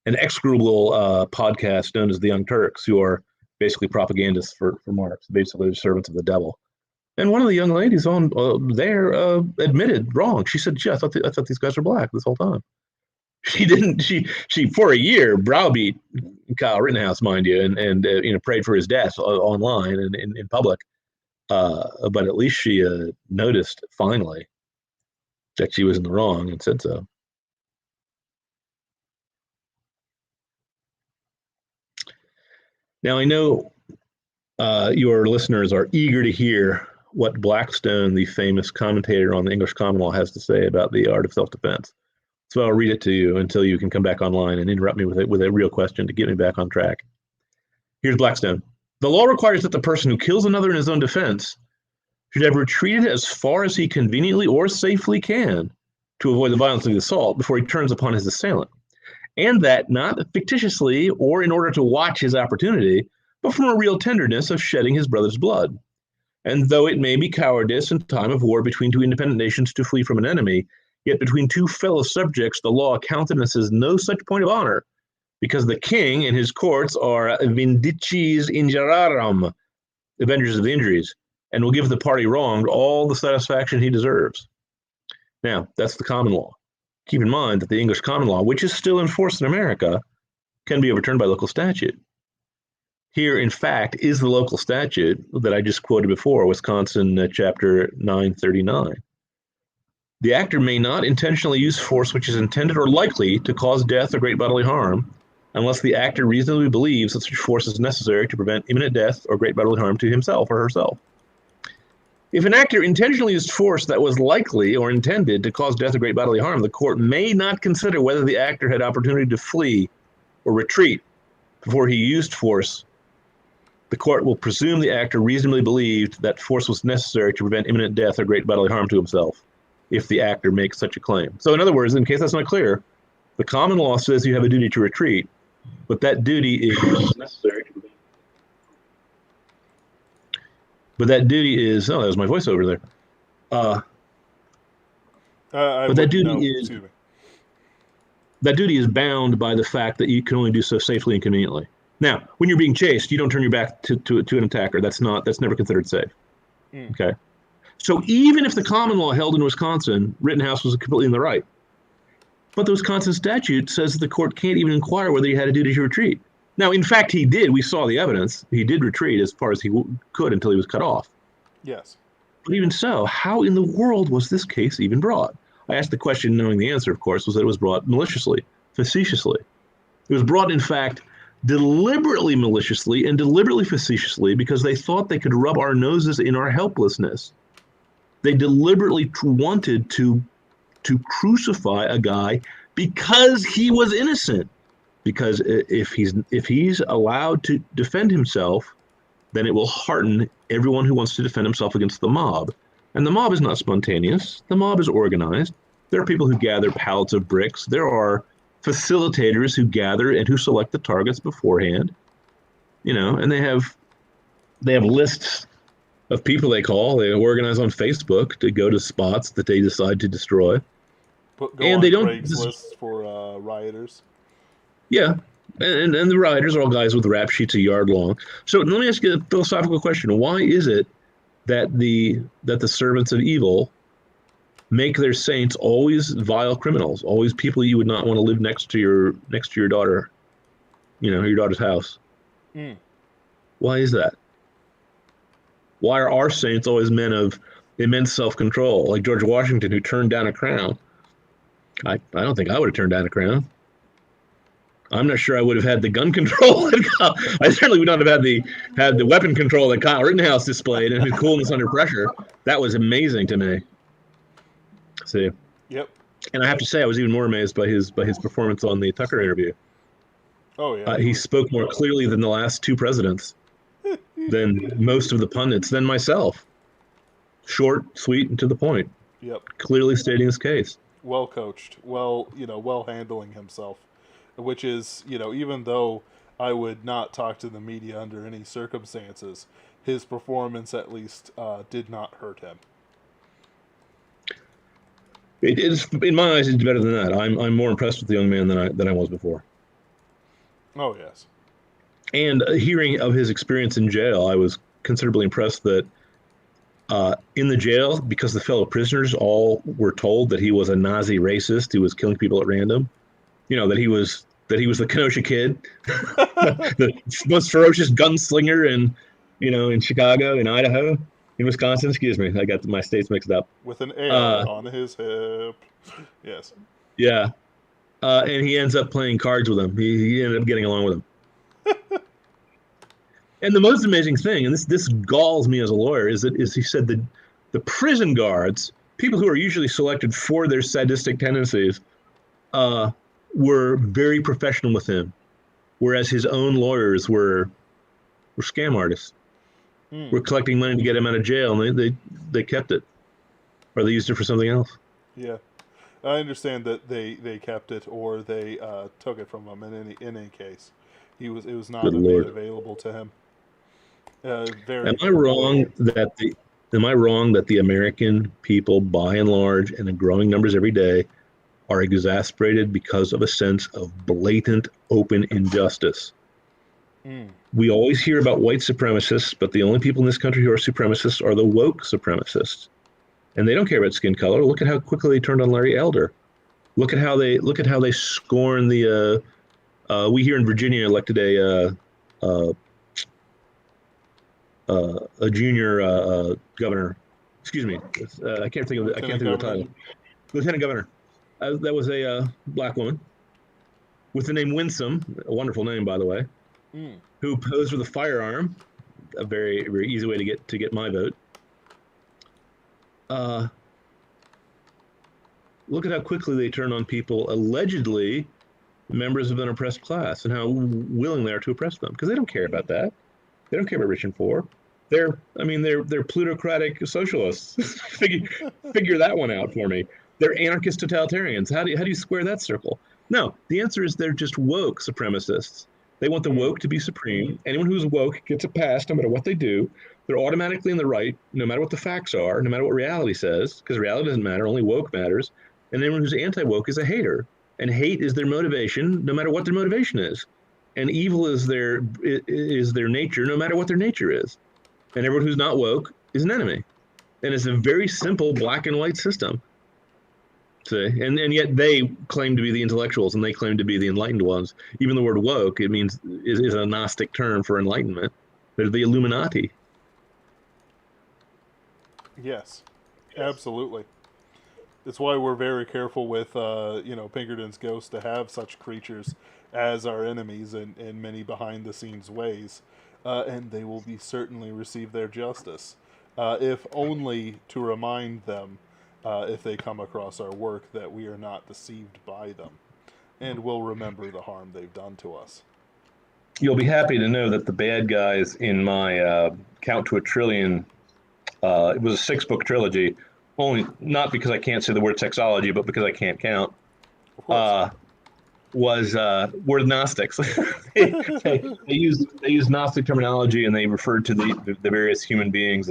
execrable podcast known as the Young Turks, who are basically propagandists for Marx, basically the servants of the devil. And one of the young ladies on there admitted wrong. She said, "Yeah, I thought these guys were black this whole time." She didn't. She for a year browbeat Kyle Rittenhouse, mind you, and prayed for his death online and in public. But at least she noticed finally that she was in the wrong and said so. Now I know your listeners are eager to hear what Blackstone, the famous commentator on the English common law, has to say about the art of self-defense. So I'll read it to you until you can come back online and interrupt me with a real question to get me back on track. Here's Blackstone. The law requires that the person who kills another in his own defense should have retreated as far as he conveniently or safely can to avoid the violence of the assault before he turns upon his assailant, and that not fictitiously or in order to watch his opportunity, but from a real tenderness of shedding his brother's blood. And though it may be cowardice in time of war between two independent nations to flee from an enemy, yet between two fellow subjects the law countenances no such point of honor, because the king and his courts are vindices injuriarum, avengers of the injuries, and will give the party wronged all the satisfaction he deserves. Now, that's the common law. Keep in mind that the English common law, which is still enforced in America, can be overturned by local statute. Here, in fact, is the local statute that I just quoted before, Wisconsin chapter 939. The actor may not intentionally use force which is intended or likely to cause death or great bodily harm, unless the actor reasonably believes that such force is necessary to prevent imminent death or great bodily harm to himself or herself. If an actor intentionally used force that was likely or intended to cause death or great bodily harm, the court may not consider whether the actor had opportunity to flee or retreat before he used force. The court will presume the actor reasonably believed that force was necessary to prevent imminent death or great bodily harm to himself, if the actor makes such a claim. So in other words, in case that's not clear, the common law says you have a duty to retreat, but that duty is necessary to prevent. But that duty is, oh, that was my voice over there. But that duty is bound by the fact that you can only do so safely and conveniently. Now, when you're being chased, you don't turn your back to an attacker. That's never considered safe. Okay. So even if the common law held in Wisconsin, Rittenhouse was completely in the right. But the Wisconsin statute says that the court can't even inquire whether he had a duty to retreat. Now, in fact, he did. We saw the evidence. He did retreat as far as he could until he was cut off. Yes. But even so, how in the world was this case even brought? I asked the question knowing the answer, of course, was that it was brought maliciously, facetiously. It was brought, in fact, deliberately maliciously and deliberately facetiously because they thought they could rub our noses in our helplessness. They deliberately wanted to crucify a guy because he was innocent. Because if he's allowed to defend himself, then it will hearten everyone who wants to defend himself against the mob. And the mob is not spontaneous. The mob is organized. There are people who gather pallets of bricks. There are facilitators who gather and who select the targets beforehand. And they have lists of people they organize on Facebook to go to spots that they decide to destroy. Go and on they don't Craigslist for rioters. Yeah, and the rioters are all guys with rap sheets a yard long. So let me ask you a philosophical question: why is it that the servants of evil make their saints always vile criminals, always people you would not want to live next to your daughter, your daughter's house? Why is that? Why are our saints always men of immense self-control, like George Washington, who turned down a crown? I don't think I would have turned down a crown. I'm not sure I would have had the gun control. I certainly would not have had the weapon control that Kyle Rittenhouse displayed and his coolness under pressure. That was amazing to me. See. Yep. And I have to say, I was even more amazed by his performance on the Tucker interview. Oh yeah. He spoke more clearly than the last two presidents, than most of the pundits, than myself. Short, sweet, and to the point. Yep. Clearly stating his case. Well coached. Well handling himself. Which is, even though I would not talk to the media under any circumstances, his performance at least did not hurt him. It is, in my eyes, it's better than that. I'm more impressed with the young man than I was before. Oh yes. And hearing of his experience in jail, I was considerably impressed that in the jail, because the fellow prisoners all were told that he was a Nazi racist who was killing people at random. That he was the Kenosha Kid, the most ferocious gunslinger in Chicago, in Idaho, in Wisconsin. Excuse me, I got my states mixed up. With an L on his hip. Yes. Yeah, and he ends up playing cards with him. He ended up getting along with him. And the most amazing thing, and this galls me as a lawyer, is he said that the prison guards, people who are usually selected for their sadistic tendencies, were very professional with him, whereas his own lawyers were scam artists. Were collecting money to get him out of jail, and they kept it, or they used it for something else. Yeah, I understand that they kept it or they took it from him. In any case, it was not made available to him. Very, Am I very wrong poorly. that the Am I wrong that the American people, by and large, and in growing numbers every day, are exasperated because of a sense of blatant, open injustice? Mm. We always hear about white supremacists, but the only people in this country who are supremacists are the woke supremacists, and they don't care about skin color. Look at how quickly they turned on Larry Elder. Look at how they scorn the. We here in Virginia elected uh, a junior governor. Excuse me, I can't think of I can't Lieutenant think of the Governor. title. Lieutenant governor. That was a black woman with the name Winsome, a wonderful name by the way, Mm. who posed with a firearm. A very very easy way to get my vote. Uh, Look at how quickly they turn on people allegedly members of an oppressed class and how willing they are to oppress them because they don't care about that. They don't care about rich and poor. They're plutocratic socialists. figure that one out for me. They're anarchist totalitarians. How do you square that circle? No, the answer is they're just woke supremacists. They want the Mm. woke to be supreme. Anyone who's woke gets a pass no matter what they do. They're automatically in the right, no matter what the facts are, no matter what reality says, because reality doesn't matter, only woke matters. And anyone who's anti-woke is a hater. And hate is their motivation, no matter what their motivation is. And evil is their nature, no matter what their nature is. And everyone who's not woke is an enemy. And it's a very simple black and white system. See? And yet they claim to be the intellectuals and they claim to be the enlightened ones. Even the word woke, it means is a Gnostic term for enlightenment. They're the Illuminati. Yes, absolutely. It's why we're very careful with, Pinkerton's ghost to have such creatures as our enemies in many behind the scenes ways, and they will be certainly receive their justice, if only to remind them, if they come across our work, that we are not deceived by them, and will remember the harm they've done to us. You'll be happy to know that the bad guys in my Count to a Trillion, it was a 6-book trilogy, only not because I can't say the word sexology, but because I can't count. Of course. Uh, were Gnostics. They used Gnostic terminology and they referred to the various human beings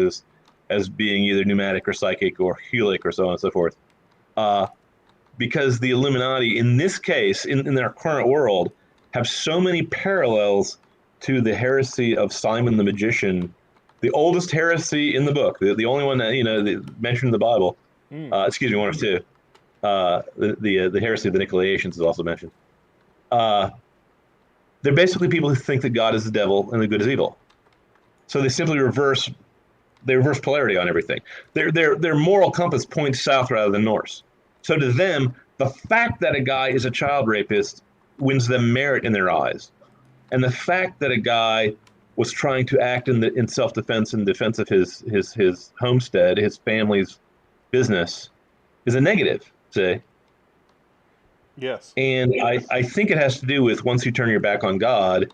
as being either pneumatic or psychic or helic or so on and so forth. Uh, because the Illuminati, in this case, in their current world, have so many parallels to the heresy of Simon the Magician, the oldest heresy in the book, the only one that mentioned in the Bible. Mm. Excuse me, one of two. The heresy of the Nicolaitans is also mentioned. Uh, they're basically people who think that God is the devil and the good is evil. So they simply reverse polarity on everything. Their moral compass points south rather than north. So to them, the fact that a guy is a child rapist wins them merit in their eyes, and the fact that a guy was trying to act in self defense in defense of his homestead, his family's business, is a negative. Say, Yes. and I think it has to do with once you turn your back on God,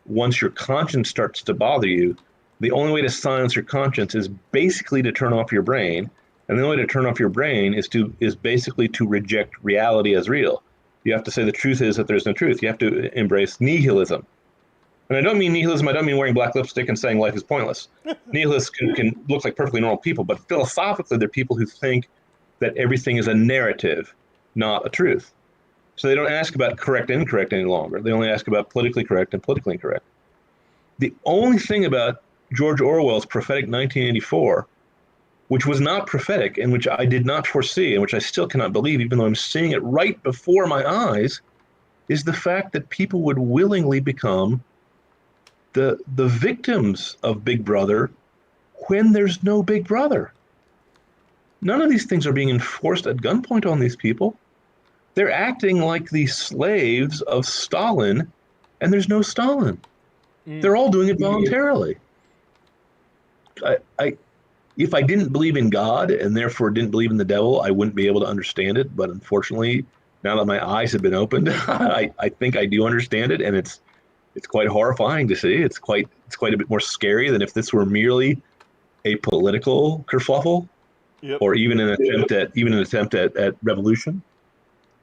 once your conscience starts to bother you, the only way to silence your conscience is basically to turn off your brain. And the only way to turn off your brain is basically to reject reality as real. You have to say the truth is that there's no truth. You have to embrace nihilism. And I don't mean nihilism, I don't mean wearing black lipstick and saying life is pointless. Nihilists can look like perfectly normal people, but philosophically, they're people who think that everything is a narrative, not a truth. So they don't ask about correct and incorrect any longer. They only ask about politically correct and politically incorrect. The only thing about George Orwell's prophetic 1984, which was not prophetic and which I did not foresee and which I still cannot believe, even though I'm seeing it right before my eyes, is the fact that people would willingly become the victims of Big Brother when there's no Big Brother. None of these things are being enforced at gunpoint on these people. They're acting like the slaves of Stalin, and there's no Stalin. Mm. They're all doing it voluntarily. I if I didn't believe in God and therefore didn't believe in the devil, I wouldn't be able to understand it. But unfortunately, now that my eyes have been opened, I think I do understand it, and it's quite horrifying to see. It's quite a bit more scary than if this were merely a political kerfuffle Yep. or even an attempt at revolution.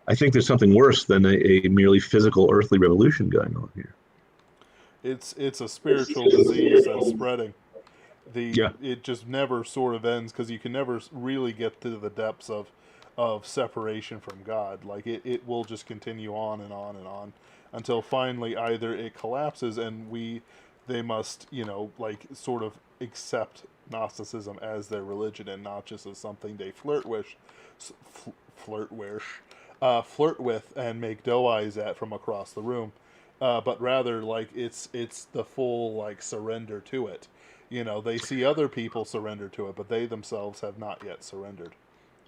I think there's something worse than a merely physical earthly revolution going on here. It's a spiritual disease that's spreading. Yeah, It just never sort of ends because you can never really get to the depths of separation from God. Like it will just continue on and on and on until finally either it collapses and they must, like sort of accept Gnosticism as their religion and not just as something they flirt with, flirt with and make doe eyes at from across the room, but rather like it's the full like surrender to it. They see other people surrender to it, but they themselves have not yet surrendered.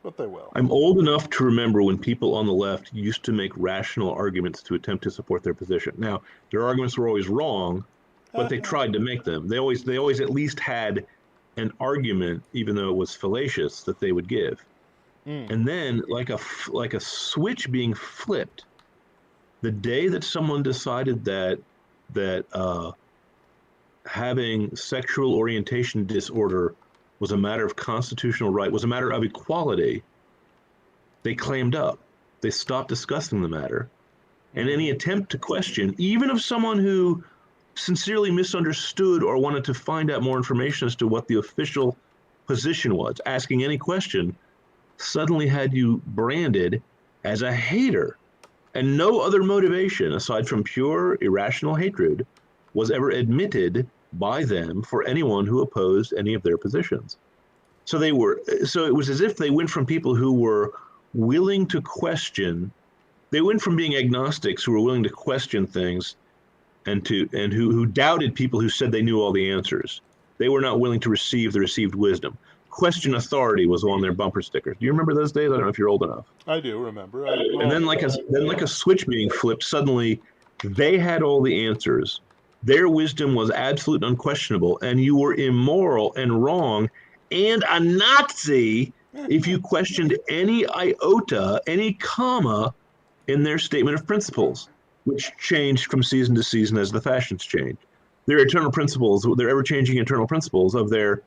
But they will. I'm old enough to remember when people on the left used to make rational arguments to attempt to support their position. Now, their arguments were always wrong, but they tried to make them. They always at least had an argument, even though it was fallacious, that they would give. Mm. And then, like a switch being flipped, the day that someone decided that having sexual orientation disorder was a matter of constitutional right, was a matter of equality, they clammed up. They stopped discussing the matter. And any attempt to question, even of someone who sincerely misunderstood or wanted to find out more information as to what the official position was, asking any question, suddenly had you branded as a hater. And no other motivation, aside from pure irrational hatred, was ever admitted by them for anyone who opposed any of their positions. So it was as if they went from people who were willing to question, they went from being agnostics who were willing to question things and who doubted people who said they knew all the answers. They were not willing to receive the received wisdom. Question authority was on their bumper stickers. Do you remember those days? I don't know if you're old enough. I do remember. And then like a switch being flipped, suddenly they had all the answers. Their wisdom was absolute and unquestionable, and you were immoral and wrong and a Nazi if you questioned any iota, any comma in their statement of principles, which changed from season to season as the fashions changed. Their eternal principles, their ever-changing eternal principles of their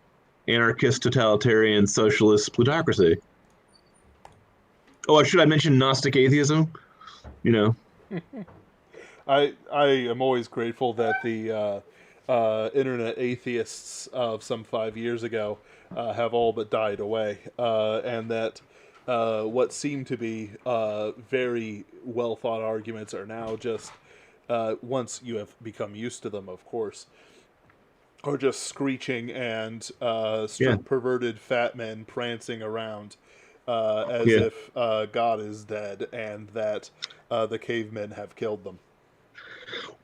anarchist, totalitarian, socialist plutocracy. Oh, should I mention Gnostic atheism? You know, I am always grateful that the internet atheists of some 5 years ago have all but died away, and that what seem to be very well thought arguments are now just, once you have become used to them, of course, are just screeching and yeah, perverted fat men prancing around as yeah. if God is dead and that the cavemen have killed them.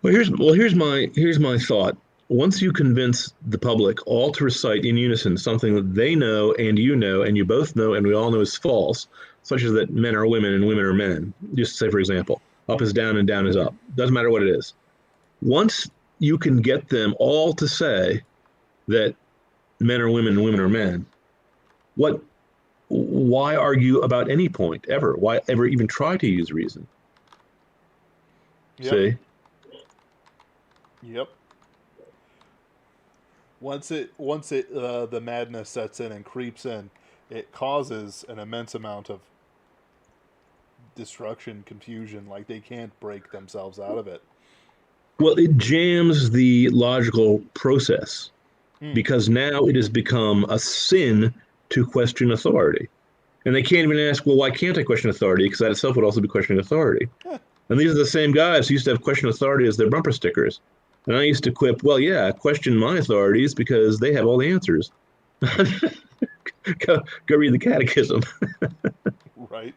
Here's my thought. Once you convince the public all to recite in unison something that they know and you both know and we all know is false, such as that men are women and women are men, just say for example, up is down and down is up. Doesn't matter what it is. Once you can get them all to say that men are women and women are men, what why argue about any point ever? Why ever even try to use reason? Yep. See? Yep. Once it the madness sets in and creeps in, it causes an immense amount of destruction, confusion. Like they can't break themselves out of it. Well, it jams the logical process Hmm. because now it has become a sin to question authority. And they can't even ask, well, why can't I question authority? Because that itself would also be questioning authority. Eh, And these are the same guys who used to have question authority as their bumper stickers. And I used to quip, well, yeah, question my authorities because they have all the answers. Go read the catechism. right.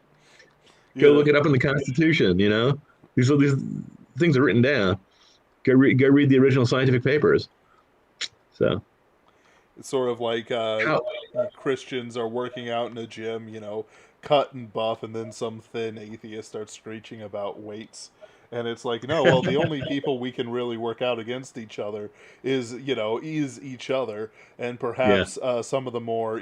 You Go look know, it up in the Constitution, you know? These things are written down. Go read the original scientific papers. So, it's sort of like how, Christians are working out in a gym, cut and buff, and then some thin atheist starts screeching about weights. And it's like, no, well, the only people we can really work out against each other is each other, and yeah. perhaps some of the more,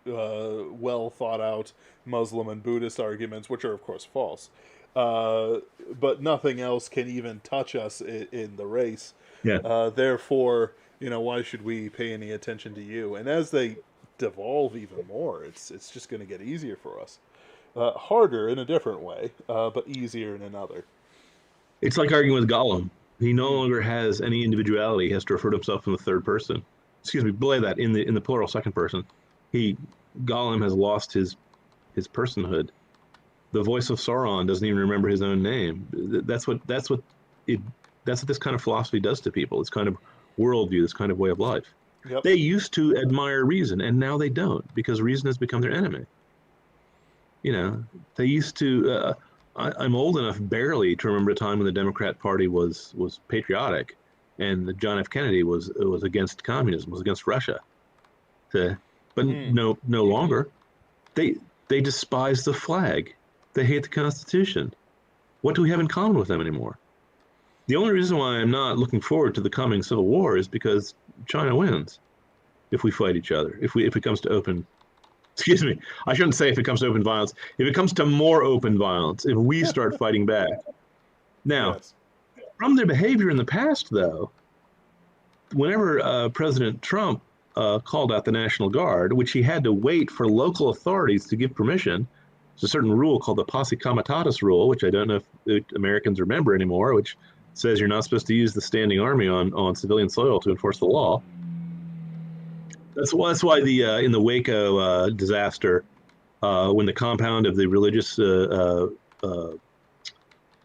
well thought out Muslim and Buddhist arguments, which are of course false. Uh, but nothing else can even touch us in the race. Yeah. Therefore, why should we pay any attention to you? And as they devolve even more, it's just going to get easier for us. Harder in a different way, but easier in another. It's like arguing with Gollum. He no longer has any individuality. He has to refer to himself in the third person. Excuse me, belay that in the plural second person. He Gollum has lost his personhood. The voice of Sauron doesn't even remember his own name. It that's what this kind of philosophy does to people. This kind of worldview, this kind of way of life. Yep. They used to admire reason, and now they don't because reason has become their enemy. You know, they used to. I'm old enough barely to remember a time when the Democrat Party was patriotic, and John F. Kennedy was against communism, was against Russia. But no longer. They despise the flag. They hate the Constitution. What do we have in common with them anymore? The only reason why I'm not looking forward to the coming civil war is because China wins if we fight each other. If it comes to open, excuse me, I shouldn't say if it comes to open violence. If it comes to more open violence, if we start fighting back. Now, Yes. from their behavior in the past, though, whenever President Trump called out the National Guard, which he had to wait for local authorities to give permission. There's a certain rule called the Posse Comitatus rule, which I don't know if Americans remember anymore, which says you're not supposed to use the standing army on civilian soil to enforce the law. That's why the in the Waco disaster, when the compound of the religious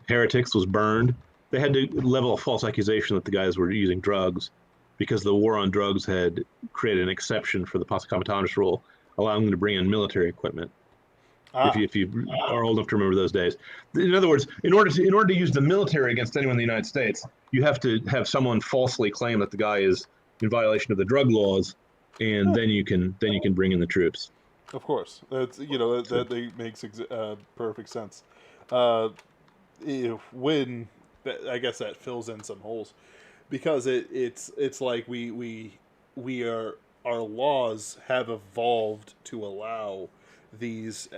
heretics was burned, they had to level a false accusation that the guys were using drugs because the war on drugs had created an exception for the Posse Comitatus rule, allowing them to bring in military equipment. If you are old enough to remember those days. In other words, in order to use the military against anyone in the United States, you have to have someone falsely claim that the guy is in violation of the drug laws, and then you can bring in the troops. Of course, that's that makes perfect sense. When I guess that fills in some holes because it's like we are our laws have evolved to allow these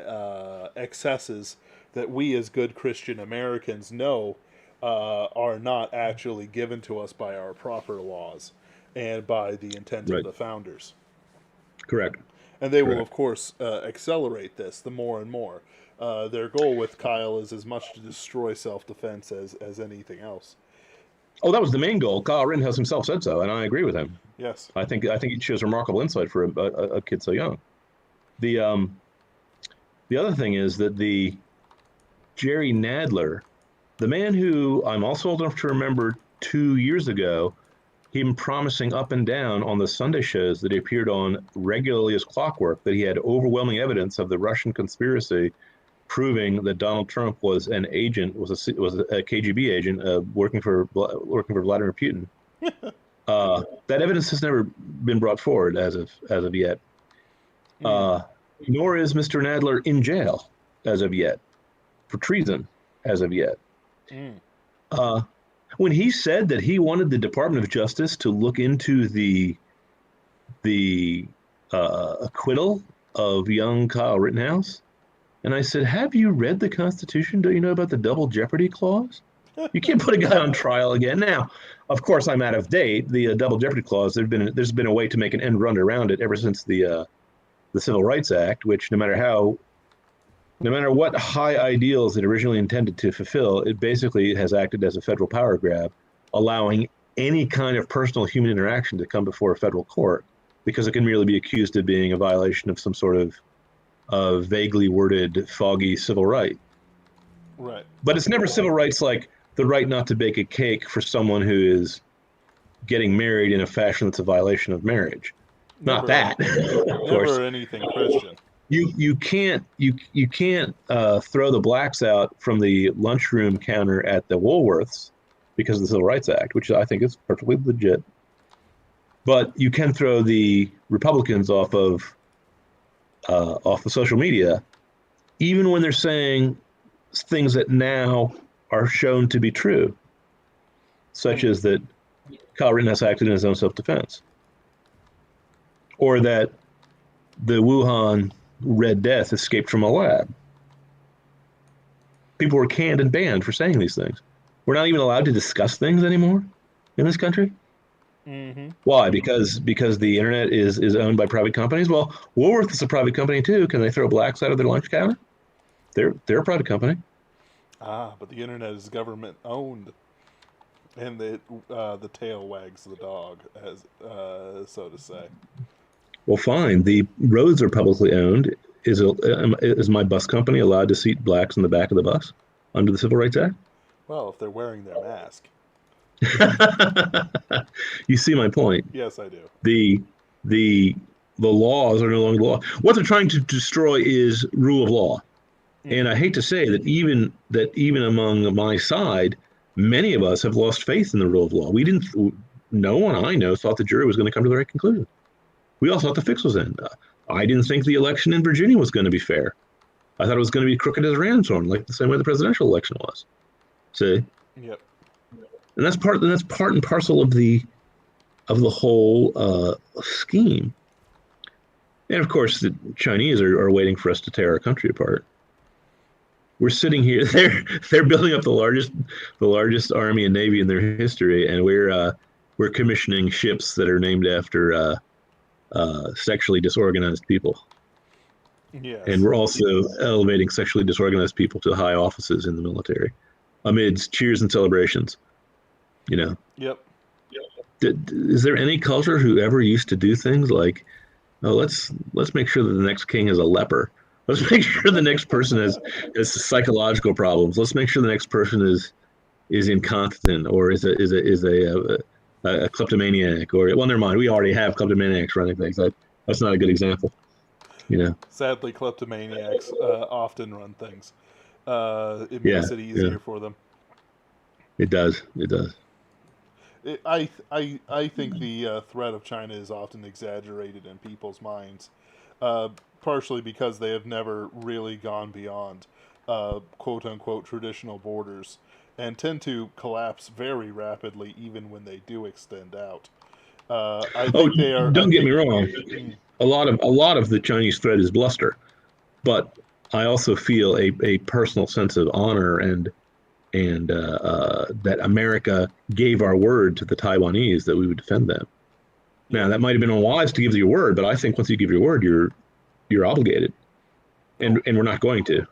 excesses that we as good Christian Americans know are not actually given to us by our proper laws and by the intent of the founders. Correct. And they will, of course, accelerate this the more and more. Their goal with Kyle is as much to destroy self-defense as anything else. Oh, that was the main goal. Kyle Rittenhouse himself said so, and I agree with him. Yes. I think it shows remarkable insight for a kid so young. The other thing is that the Jerry Nadler, the man who I'm also old enough to remember 2 years ago, him promising up and down on the Sunday shows that he appeared on regularly as clockwork that he had overwhelming evidence of the Russian conspiracy, proving that Donald Trump was an agent, was a KGB agent working for Vladimir Putin. That evidence has never been brought forward as of yet. Nor is Mr. Nadler in jail as of yet for treason as of yet. When he said that he wanted the Department of Justice to look into the acquittal of young Kyle Rittenhouse, and I said, "Have you read the Constitution? Don't you know about the double jeopardy clause? You can't put a guy on trial again." Now, of course, I'm out of date. The double jeopardy clause. There's been a way to make an end run around it ever since the Civil Rights Act, which no matter what high ideals it originally intended to fulfill, it basically has acted as a federal power grab, allowing any kind of personal human interaction to come before a federal court because it can merely be accused of being a violation of some sort of vaguely worded, foggy civil right. Right. But it's never civil rights like the right not to bake a cake for someone who is getting married in a fashion that's a violation of marriage. Not that, of course. Never anything Christian. You can't throw the blacks out from the lunchroom counter at the Woolworths because of the Civil Rights Act, which I think is perfectly legit. But you can throw the Republicans off of social media, even when they're saying things that now are shown to be true, such as that Kyle Rittenhouse acted in his own self-defense, or that the Wuhan Red Death escaped from a lab. People were canned and banned for saying these things. We're not even allowed to discuss things anymore in this country. Mm-hmm. Why? Because the internet is owned by private companies. Well, Woolworth is a private company too. Can they throw blacks out of their lunch counter? They're a private company. But the internet is government owned. And the tail wags the dog, as so to say. Well, fine. The roads are publicly owned. Is my bus company allowed to seat blacks in the back of the bus under the Civil Rights Act? Well, if they're wearing their mask. You see my point. Yes, I do. The the the laws are no longer the law. What they're trying to destroy is rule of law. And Mm-hmm. I hate to say that even among my side, many of us have lost faith in the rule of law. We didn't. No one I know thought the jury was going to come to the right conclusion. We all thought the fix was in. I didn't think the election in Virginia was going to be fair. I thought it was going to be crooked as a ram's horn, like the same way the presidential election was. See, Yep. and that's part and parcel of the whole scheme. And of course, the Chinese are waiting for us to tear our country apart. We're sitting here; they're building up the largest army and navy in their history, and we're commissioning ships that are named after sexually disorganized people. And Yes. we're also elevating sexually disorganized people to high offices in the military amidst cheers and celebrations. You know, Yep. is there any culture who ever used to do things like, oh, let's make sure that the next king is a leper. Let's make sure the next person has psychological problems. Let's make sure the next person is incontinent or is a kleptomaniac or, well, never mind. We already have kleptomaniacs running things. That's not a good example. You know. Sadly, kleptomaniacs often run things. It Yeah, makes it yeah. easier for them. It does. It does. I think the threat of China is often exaggerated in people's minds, uh, partially because they have never really gone beyond quote unquote traditional borders and tend to collapse very rapidly even when they do extend out. I Oh, think they are. I don't get me think. wrong. Mm, A lot of the Chinese threat is bluster, but I also feel a personal sense of honor and that America gave our word to the Taiwanese that we would defend them. Now yep. that might have been unwise to give your word, but I think once you give your word, you're obligated, and Oh. and we're not going to.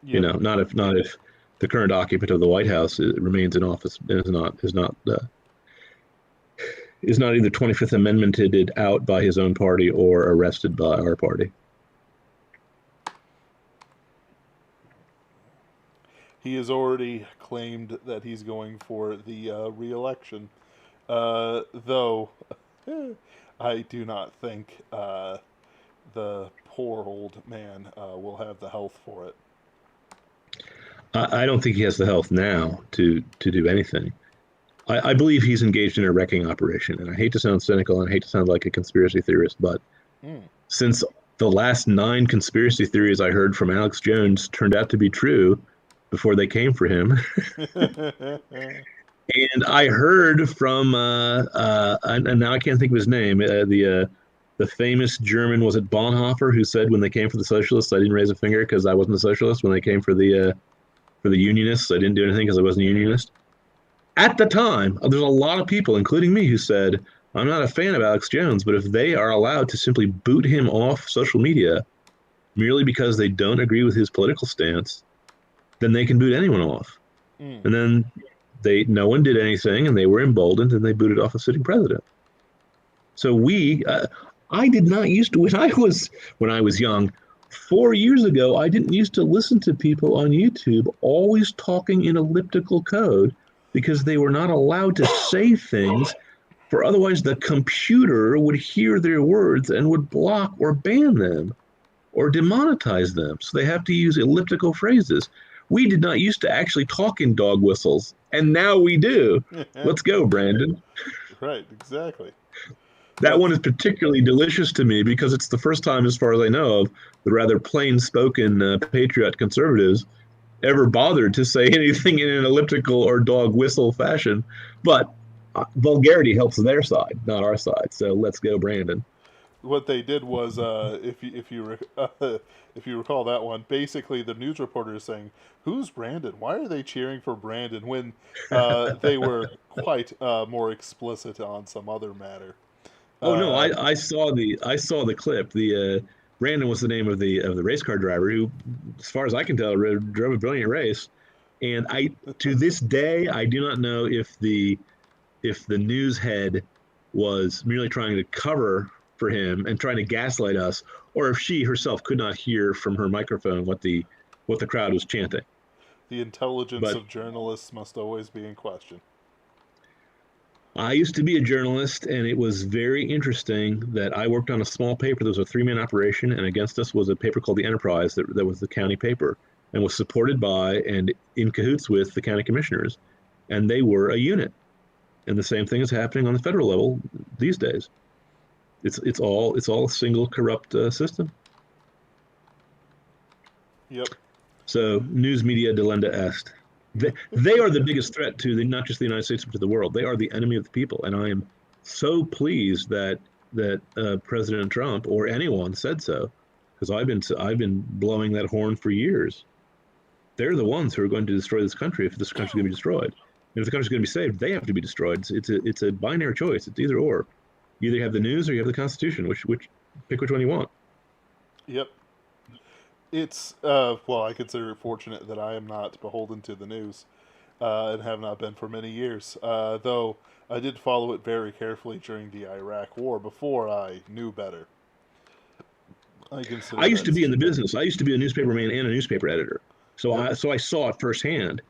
Yep. Not if the current occupant of the White House remains in office and is not either 25th Amendmented out by his own party or arrested by our party. He has already claimed that he's going for the re-election, though I do not think the poor old man will have the health for it. I don't think he has the health now to do anything. I believe he's engaged in a wrecking operation, and I hate to sound cynical and I hate to sound like a conspiracy theorist, but Mm. since the last 9 conspiracy theories I heard from Alex Jones turned out to be true before they came for him, and I heard from and now I can't think of his name, the famous German, was it Bonhoeffer, who said when they came for the socialists, I didn't raise a finger because I wasn't a socialist. When they came for the unionists, I didn't do anything because I wasn't a unionist. At the time, there's a lot of people, including me, who said, I'm not a fan of Alex Jones, but if they are allowed to simply boot him off social media merely because they don't agree with his political stance, then they can boot anyone off. Mm. And then no one did anything, and they were emboldened, and they booted off a sitting president. So I did not used to, when I was young, 4 years ago, I didn't used to listen to people on YouTube always talking in elliptical code because they were not allowed to say things, for otherwise the computer would hear their words and would block or ban them or demonetize them. So they have to use elliptical phrases. We did not used to actually talk in dog whistles, and now we do. Let's go, Brandon. Right, exactly. That one That's is particularly delicious to me because it's the first time, as far as I know of, the rather plain spoken patriot conservatives ever bothered to say anything in an elliptical or dog whistle fashion. But vulgarity helps their side, not our side. So let's go, Brandon. what they did was, if you recall that one, basically the news reporter is saying, "Who's Brandon? Why are they cheering for Brandon?" When they were quite more explicit on some other matter. Oh no, Uh, I saw the clip. The Brandon was the name of the race car driver who, as far as I can tell, drove a brilliant race. And to this day, I do not know if the news head was merely trying to cover for him and trying to gaslight us, or if she herself could not hear from her microphone what the crowd was chanting. The intelligence But of journalists must always be in question. I used to be a journalist, and it was very interesting that I worked on a small paper. There was a three-man operation, and against us was a paper called the Enterprise that was the county paper and was supported by and in cahoots with the county commissioners, and they were a unit. And the same thing is happening on the federal level these days. It's all a single corrupt system. Yep. So news media delenda est. They are the biggest threat to not just the United States but to the world. They are the enemy of the people, and I am so pleased that President Trump or anyone said so, because I've been blowing that horn for years. They're the ones who are going to destroy this country if this country is going to be destroyed. And if the country's going to be saved, they have to be destroyed. It's a binary choice. It's either or. You either have the news or you have the Constitution. Which pick which one you want. Yep. It's well, I consider it fortunate that I am not beholden to the news, and have not been for many years. Though I did follow it very carefully during the Iraq War before I knew better. I used to be in the business. I used to be a newspaper man and a newspaper editor, so yep. I saw it firsthand,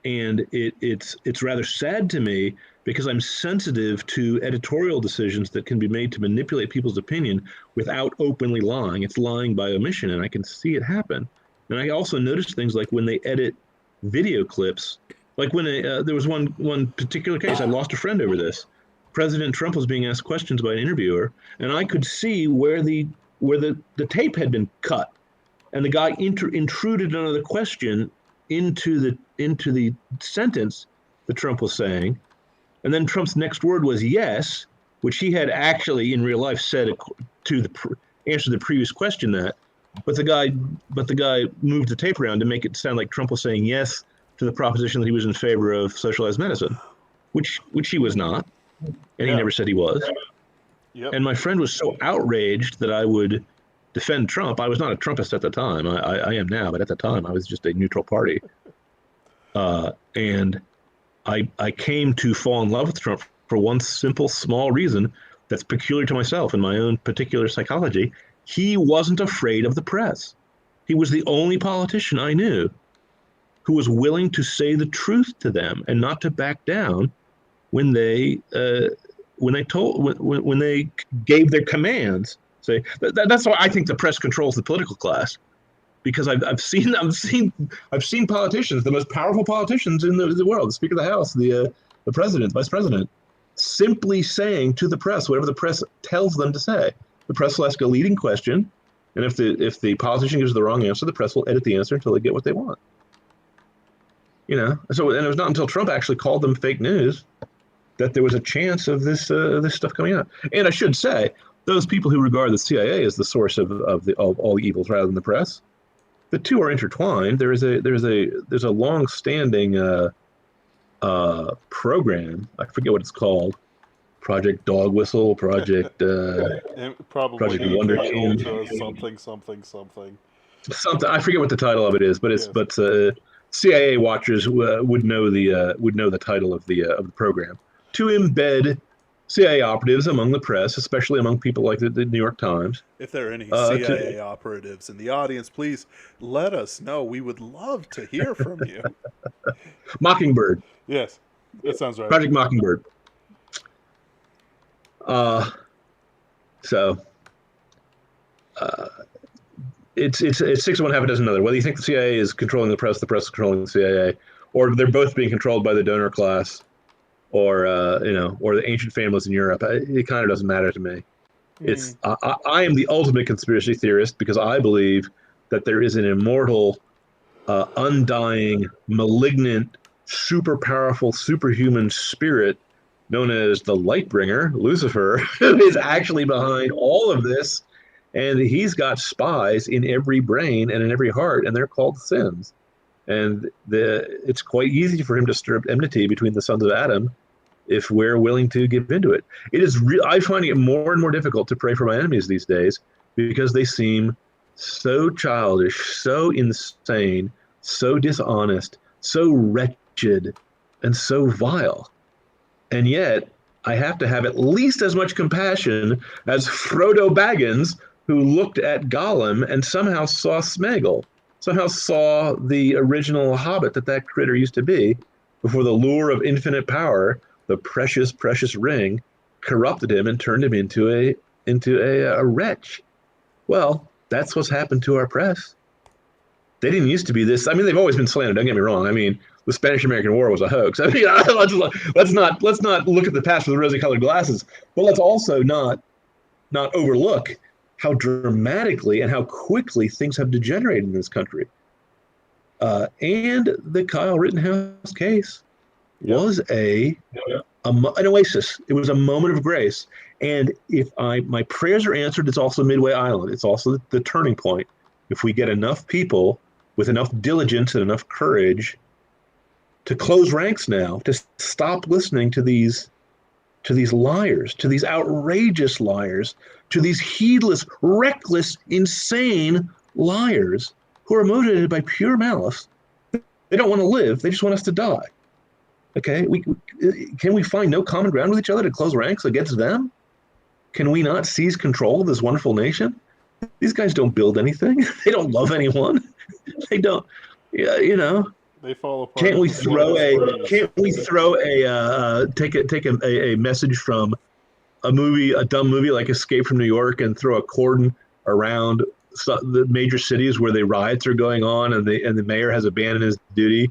and it's rather sad to me because I'm sensitive to editorial decisions that can be made to manipulate people's opinion without openly lying. It's lying by omission, and I can see it happen. And I also noticed things like when they edit video clips, like when there was one particular case, I lost a friend over this. President Trump was being asked questions by an interviewer, and I could see where the tape had been cut, and the guy intruded another question into the sentence that Trump was saying. And then Trump's next word was yes, which he had actually in real life said to answer the previous question that, but the guy moved the tape around to make it sound like Trump was saying yes to the proposition that he was in favor of socialized medicine, which he was not, and he never said he was. Yep. And my friend was so outraged that I would defend Trump. I was not a Trumpist at the time. I am now, but at the time I was just a neutral party. And I came to fall in love with Trump for one simple, small reason that's peculiar to myself and my own particular psychology. He wasn't afraid of the press. He was the only politician I knew who was willing to say the truth to them and not to back down when they gave their commands. Say that's why I think the press controls the political class. Because I've seen politicians, the most powerful politicians in the world, the Speaker of the House, the President, Vice President, simply saying to the press whatever the press tells them to say. The press will ask a leading question, and if the politician gives the wrong answer, the press will edit the answer until they get what they want. So and it was not until Trump actually called them fake news that there was a chance of this stuff coming out. And I should say, those people who regard the CIA as the source of all evils rather than the press, the two are intertwined. There's a long-standing program. I forget what it's called. Project Dog Whistle. Project Project Wonder King. Something. I forget what the title of it is, but CIA watchers would know the title of the program, to embed CIA operatives among the press, especially among people like the New York Times. If there are any CIA operatives in the audience, please let us know. We would love to hear from you. Mockingbird. Yes, that sounds right. Project Mockingbird. It's 6 of one, half a dozen another. Whether you think the CIA is controlling the press is controlling the CIA, or they're both being controlled by the donor class, or the ancient families in Europe, it kind of doesn't matter to me. It's I am the ultimate conspiracy theorist because I believe that there is an immortal, undying, malignant, super powerful, superhuman spirit known as the Lightbringer, Lucifer, who is actually behind all of this, and he's got spies in every brain and in every heart, and they're called sins. And it's quite easy for him to stir up enmity between the sons of Adam if we're willing to give into it. It is I'm finding it more and more difficult to pray for my enemies these days because they seem so childish, so insane, so dishonest, so wretched and so vile. And yet, I have to have at least as much compassion as Frodo Baggins, who looked at Gollum and somehow saw Smeagol, somehow saw the original Hobbit that critter used to be, before the lure of infinite power, the precious, precious ring, corrupted him and turned him into a wretch. Well, that's what's happened to our press. They didn't used to be this. I mean, they've always been slandered. Don't get me wrong. I mean, the Spanish-American War was a hoax. I mean, let's not look at the past with rosy-colored glasses, but let's also not overlook how dramatically and how quickly things have degenerated in this country. And the Kyle Rittenhouse case was an oasis. It was a moment of grace. And if my prayers are answered, it's also Midway Island. It's also the turning point. If we get enough people with enough diligence and enough courage to close ranks now, to stop listening to these liars, to these outrageous liars, to these heedless, reckless, insane liars who are motivated by pure malice. They don't want to live. They just want us to die. Okay, can we find no common ground with each other to close ranks against them? Can we not seize control of this wonderful nation? These guys don't build anything. They don't love anyone. They don't, They fall apart. Can't we throw a message from a dumb movie like Escape from New York, and throw a cordon around the major cities where the riots are going on, and the mayor has abandoned his duty,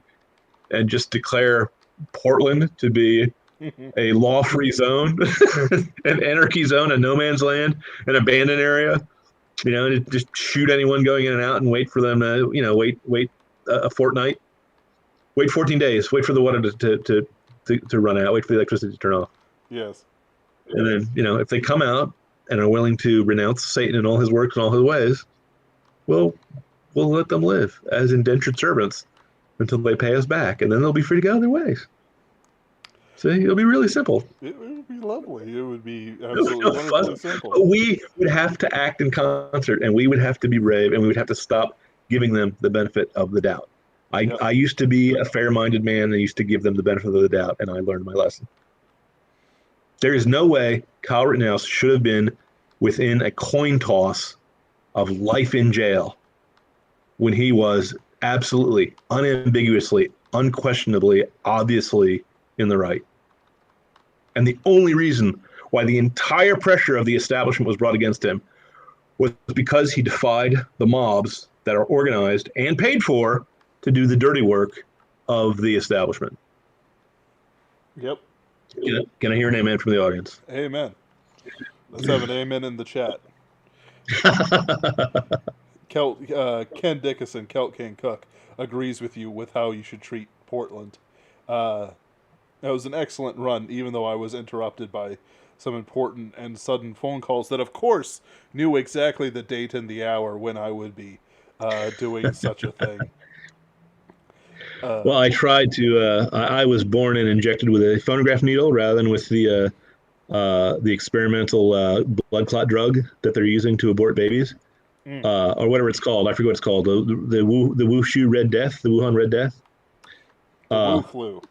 and just declare Portland to be a law-free zone, an anarchy zone, a no man's land, an abandoned area, to just shoot anyone going in and out, and wait for them to, wait a fortnight, wait 14 days, wait for the water to run out, wait for the electricity to turn off. Yes. And then, if they come out and are willing to renounce Satan and all his works and all his ways, we'll let them live as indentured servants until they pay us back, and then they'll be free to go their ways. See, it'll be really simple. It would be lovely. It would be absolutely wonderfully simple. We would have to act in concert, and we would have to be brave, and we would have to stop giving them the benefit of the doubt. I used to be a fair-minded man, and I used to give them the benefit of the doubt, and I learned my lesson. There is no way Kyle Rittenhouse should have been within a coin toss of life in jail when he was absolutely, unambiguously, unquestionably, obviously in the right. And the only reason why the entire pressure of the establishment was brought against him was because he defied the mobs that are organized and paid for to do the dirty work of the establishment. Yep. Can I hear an amen from the audience? Amen. Let's have an amen in the chat. Ken Dickinson, Kelt King Cook, agrees with you with how you should treat Portland. That was an excellent run, even though I was interrupted by some important and sudden phone calls that, of course, knew exactly the date and the hour when I would be doing such a thing. Well, I tried to. I was born and injected with a phonograph needle rather than with the experimental blood clot drug that they're using to abort babies, or whatever it's called. I forget what it's called. The Wushu Red Death, the Wuhan Red Death. Wu flu.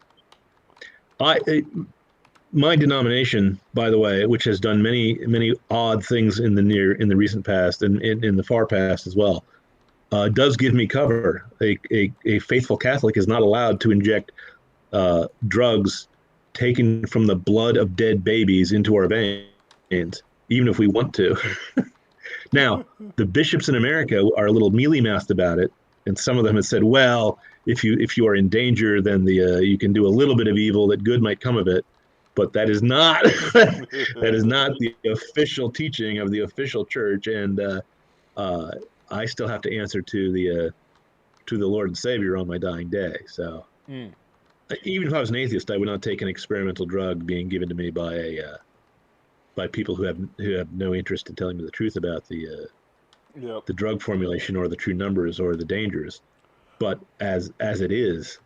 My denomination, by the way, which has done many odd things in the recent past and in the far past as well, does give me cover. A faithful Catholic is not allowed to inject drugs taken from the blood of dead babies into our veins, even if we want to. Now, the bishops in America are a little mealy-mouthed about it, and some of them have said, well, if you are in danger, then you can do a little bit of evil, that good might come of it. But that is not the official teaching of the official church, and I still have to answer to the Lord and Savior on my dying day. So even if I was an atheist, I would not take an experimental drug being given to me by people who have no interest in telling me the truth about the drug formulation or the true numbers or the dangers. But as it is,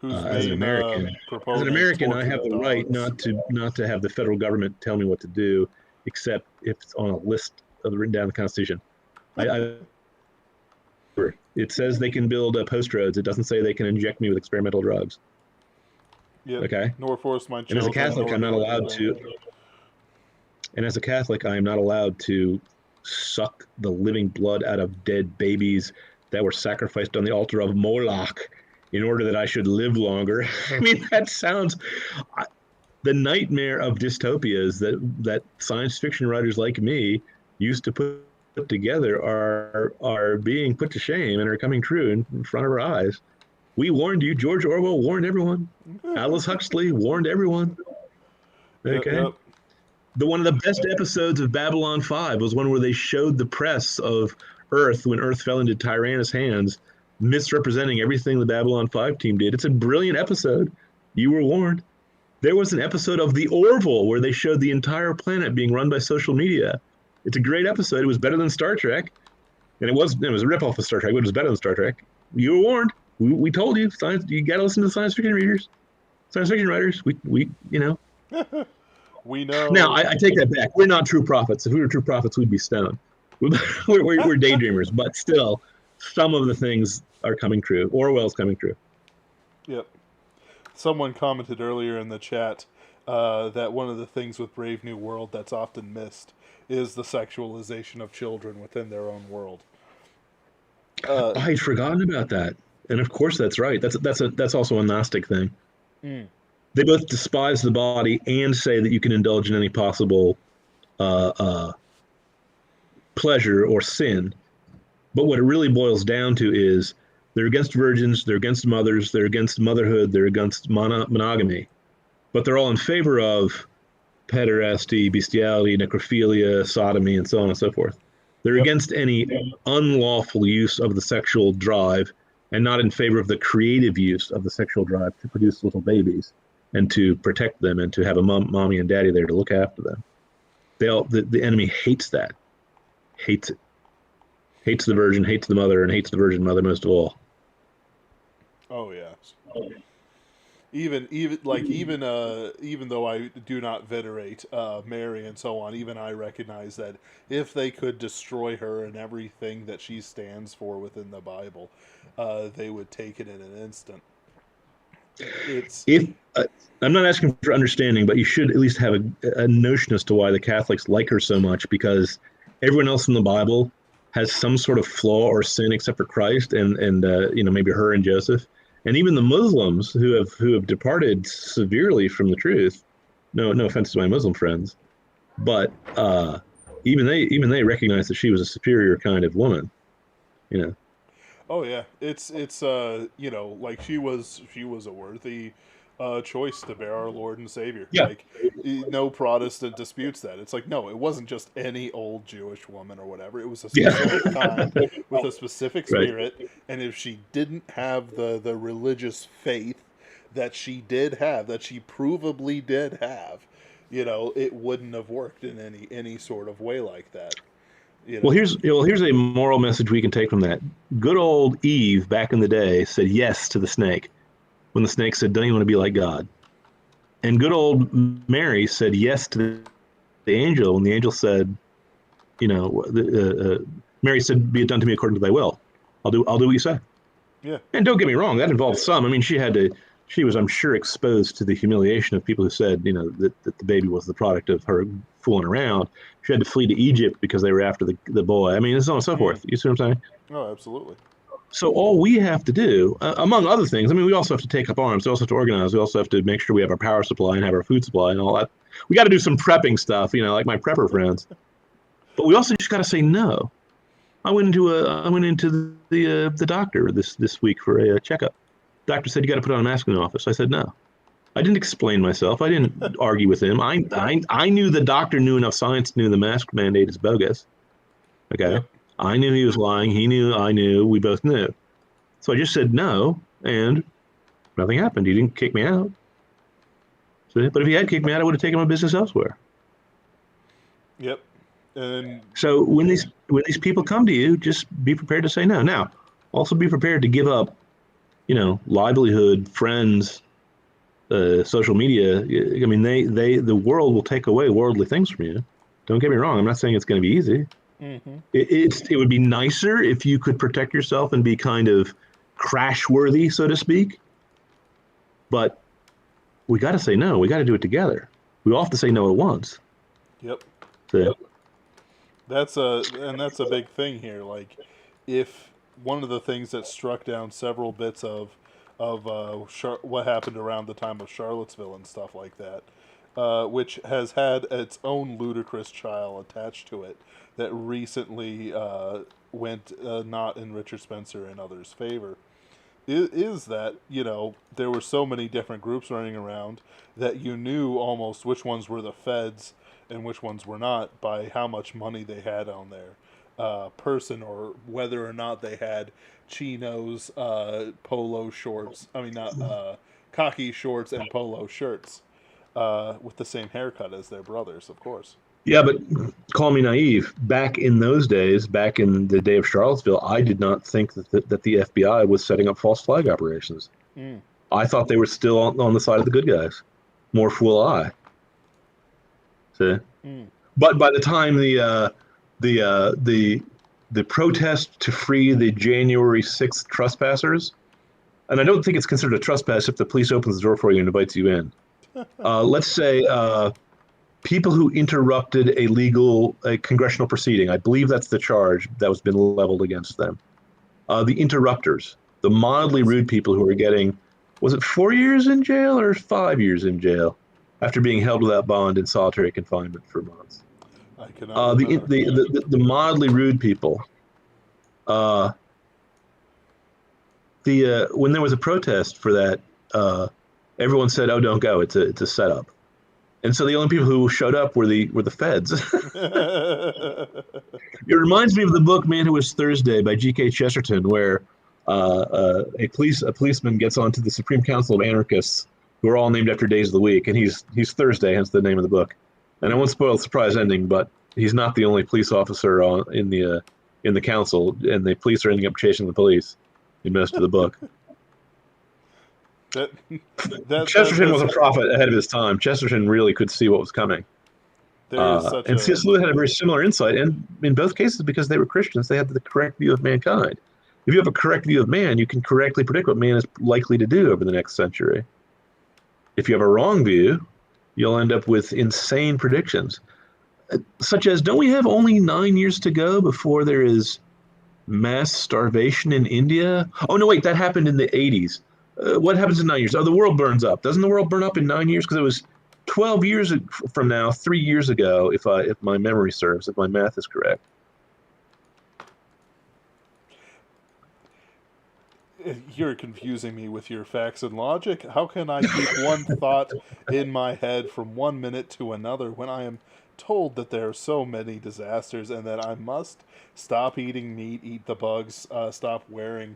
as an American, I have the right not to have the federal government tell me what to do, except if it's on a list written down in the Constitution. I It says they can build post roads. It doesn't say they can inject me with experimental drugs. Yep. Okay. Nor force my And as a children. Catholic, Nor I'm not do allowed anything. to. And as a Catholic, I am not allowed to suck the living blood out of dead babies that were sacrificed on the altar of Moloch in order that I should live longer. I mean, that sounds the nightmare of dystopias that science fiction writers like me used to put together are being put to shame and are coming true in front of our eyes. We warned you. George Orwell warned everyone. Aldous Huxley warned everyone. Yep. Okay. Yep. One of the best episodes of Babylon 5 was one where they showed the press of Earth when Earth fell into Tyrannus' hands, misrepresenting everything the Babylon 5 team did. It's a brilliant episode. You were warned. There was an episode of The Orville where they showed the entire planet being run by social media. It's a great episode. It was better than Star Trek. And it was a ripoff of Star Trek, but it was better than Star Trek. You were warned. We told you. Science, you got to listen to science fiction readers, science fiction writers. We We Now, know. I take that back. We're not true prophets. If we were true prophets, we'd be stoned. We're daydreamers, but still, some of the things are coming true. Orwell's coming true. Yep. Someone commented earlier in the chat that one of the things with Brave New World that's often missed is the sexualization of children within their own world. I'd forgotten about that, and of course that's right. That's also a Gnostic thing. Mm. They both despise the body and say that you can indulge in any possible pleasure or sin. But what it really boils down to is they're against virgins, they're against mothers, they're against motherhood, they're against monogamy. But they're all in favor of pederasty, bestiality, necrophilia, sodomy, and so on and so forth. They're Yep. against any unlawful use of the sexual drive and not in favor of the creative use of the sexual drive to produce little babies and to protect them and to have a mommy and daddy there to look after them. The enemy hates that, hates it, hates the virgin, hates the mother, and hates the virgin mother most of all. Oh yes. Even though I do not venerate Mary and so on, even I recognize that if they could destroy her and everything that she stands for within the Bible, they would take it in an instant. If I'm not asking for understanding, but you should at least have a notion as to why the Catholics like her so much, because everyone else in the Bible has some sort of flaw or sin except for Christ and maybe her and Joseph. And even the Muslims who have departed severely from the truth, no offense to my Muslim friends, but even they recognize that she was a superior kind of woman, you know. Oh yeah, it's like she was a worthy choice to bear our Lord and Savior. Yeah. Like no Protestant disputes that. It's like no, it wasn't just any old Jewish woman or whatever. It was a specific kind with a specific spirit, right. And if she didn't have the religious faith that she did have, that she provably did have, it wouldn't have worked in any sort of way like that. Well, here's a moral message we can take from that. Good old Eve back in the day said yes to the snake when the snake said, "Don't you want to be like God?" And good old Mary said yes to the angel when the angel said, Mary said, "Be it done to me according to thy will." I'll do what you say. Yeah. And don't get me wrong, that involved some. I mean, she was, I'm sure, exposed to the humiliation of people who said, that the baby was the product of her fooling around. She had to flee to Egypt because they were after the boy. I mean, and so on and so forth. You see what I'm saying? Oh, absolutely. So all we have to do, among other things, I mean, we also have to take up arms. We also have to organize. We also have to make sure we have our power supply and have our food supply and all that. We got to do some prepping stuff, like my prepper friends. But we also just got to say no. I went into the doctor this week for a checkup. Doctor said you got to put on a mask in the office. I said no. I didn't explain myself. I didn't argue with him. I knew the doctor knew enough science knew the mask mandate is bogus. Okay. Yep. I knew he was lying. He knew. I knew. We both knew. So I just said no, and nothing happened. He didn't kick me out. So, but if he had kicked me out, I would have taken my business elsewhere. Yep. And so when these people come to you, just be prepared to say no. Now, also be prepared to give up, livelihood, friends, social media. I mean, the world will take away worldly things from you. Don't get me wrong. I'm not saying it's going to be easy. Mm-hmm. It would be nicer if you could protect yourself and be kind of crash worthy, so to speak. But we got to say no. We got to do it together. We all have to say no at once. Yep. So, That's a big thing here. Like, if one of the things that struck down several bits of what happened around the time of Charlottesville and stuff like that, which has had its own ludicrous trial attached to it that recently went not in Richard Spencer and others' favor, is that, there were so many different groups running around that you knew almost which ones were the feds and which ones were not by how much money they had on their person, or whether or not they had chinos, polo shorts. I mean, not khaki shorts and polo shirts with the same haircut as their brothers, of course. yeah, but call me naive. Back in those days, back in the day of Charlottesville, I did not think that the FBI was setting up false flag operations. Mm. I thought they were still on the side of the good guys. More fool I. See? Mm. But by the time the the protest to free the January 6th trespassers, and I don't think it's considered a trespass if the police opens the door for you and invites you in. Let's say people who interrupted a congressional proceeding. I believe that's the charge that was been leveled against them. The interrupters, the mildly Yes. rude people who are getting, was it 4 years in jail or 5 years in jail after being held without bond in solitary confinement for months? I cannot remember. The mildly rude people. Uh, when there was a protest for that, everyone said, "Oh, don't go. It's a setup." And so the only people who showed up were the feds. It reminds me of the book "Man Who Was Thursday" by G.K. Chesterton, where a policeman gets onto the Supreme Council of Anarchists, who are all named after days of the week, and he's Thursday, hence the name of the book. And I won't spoil the surprise ending, but he's not the only police officer in the council, and the police are ending up chasing the police in most of the book. that Chesterton was that's a prophet ahead of his time. Chesterton really could see what was coming. there is such And a C.S. Lewis had a very similar insight, and in both cases, because they were Christians, they had the correct view of mankind. If you have a correct view of man, you can correctly predict what man is likely to do over the next century. If you have a wrong view, you'll end up with insane predictions, such as, don't we have only 9 years to go before there is mass starvation in India? Oh, no, wait, that happened in the 80s. What happens in 9 years? Oh, the world burns up. Doesn't the world burn up in 9 years? Because it was 12 years from now, 3 years ago, if my memory serves, if my math is correct. You're confusing me with your facts and logic. How can I keep one thought in my head from 1 minute to another when I am told that there are so many disasters and that I must stop eating meat, eat the bugs, stop wearing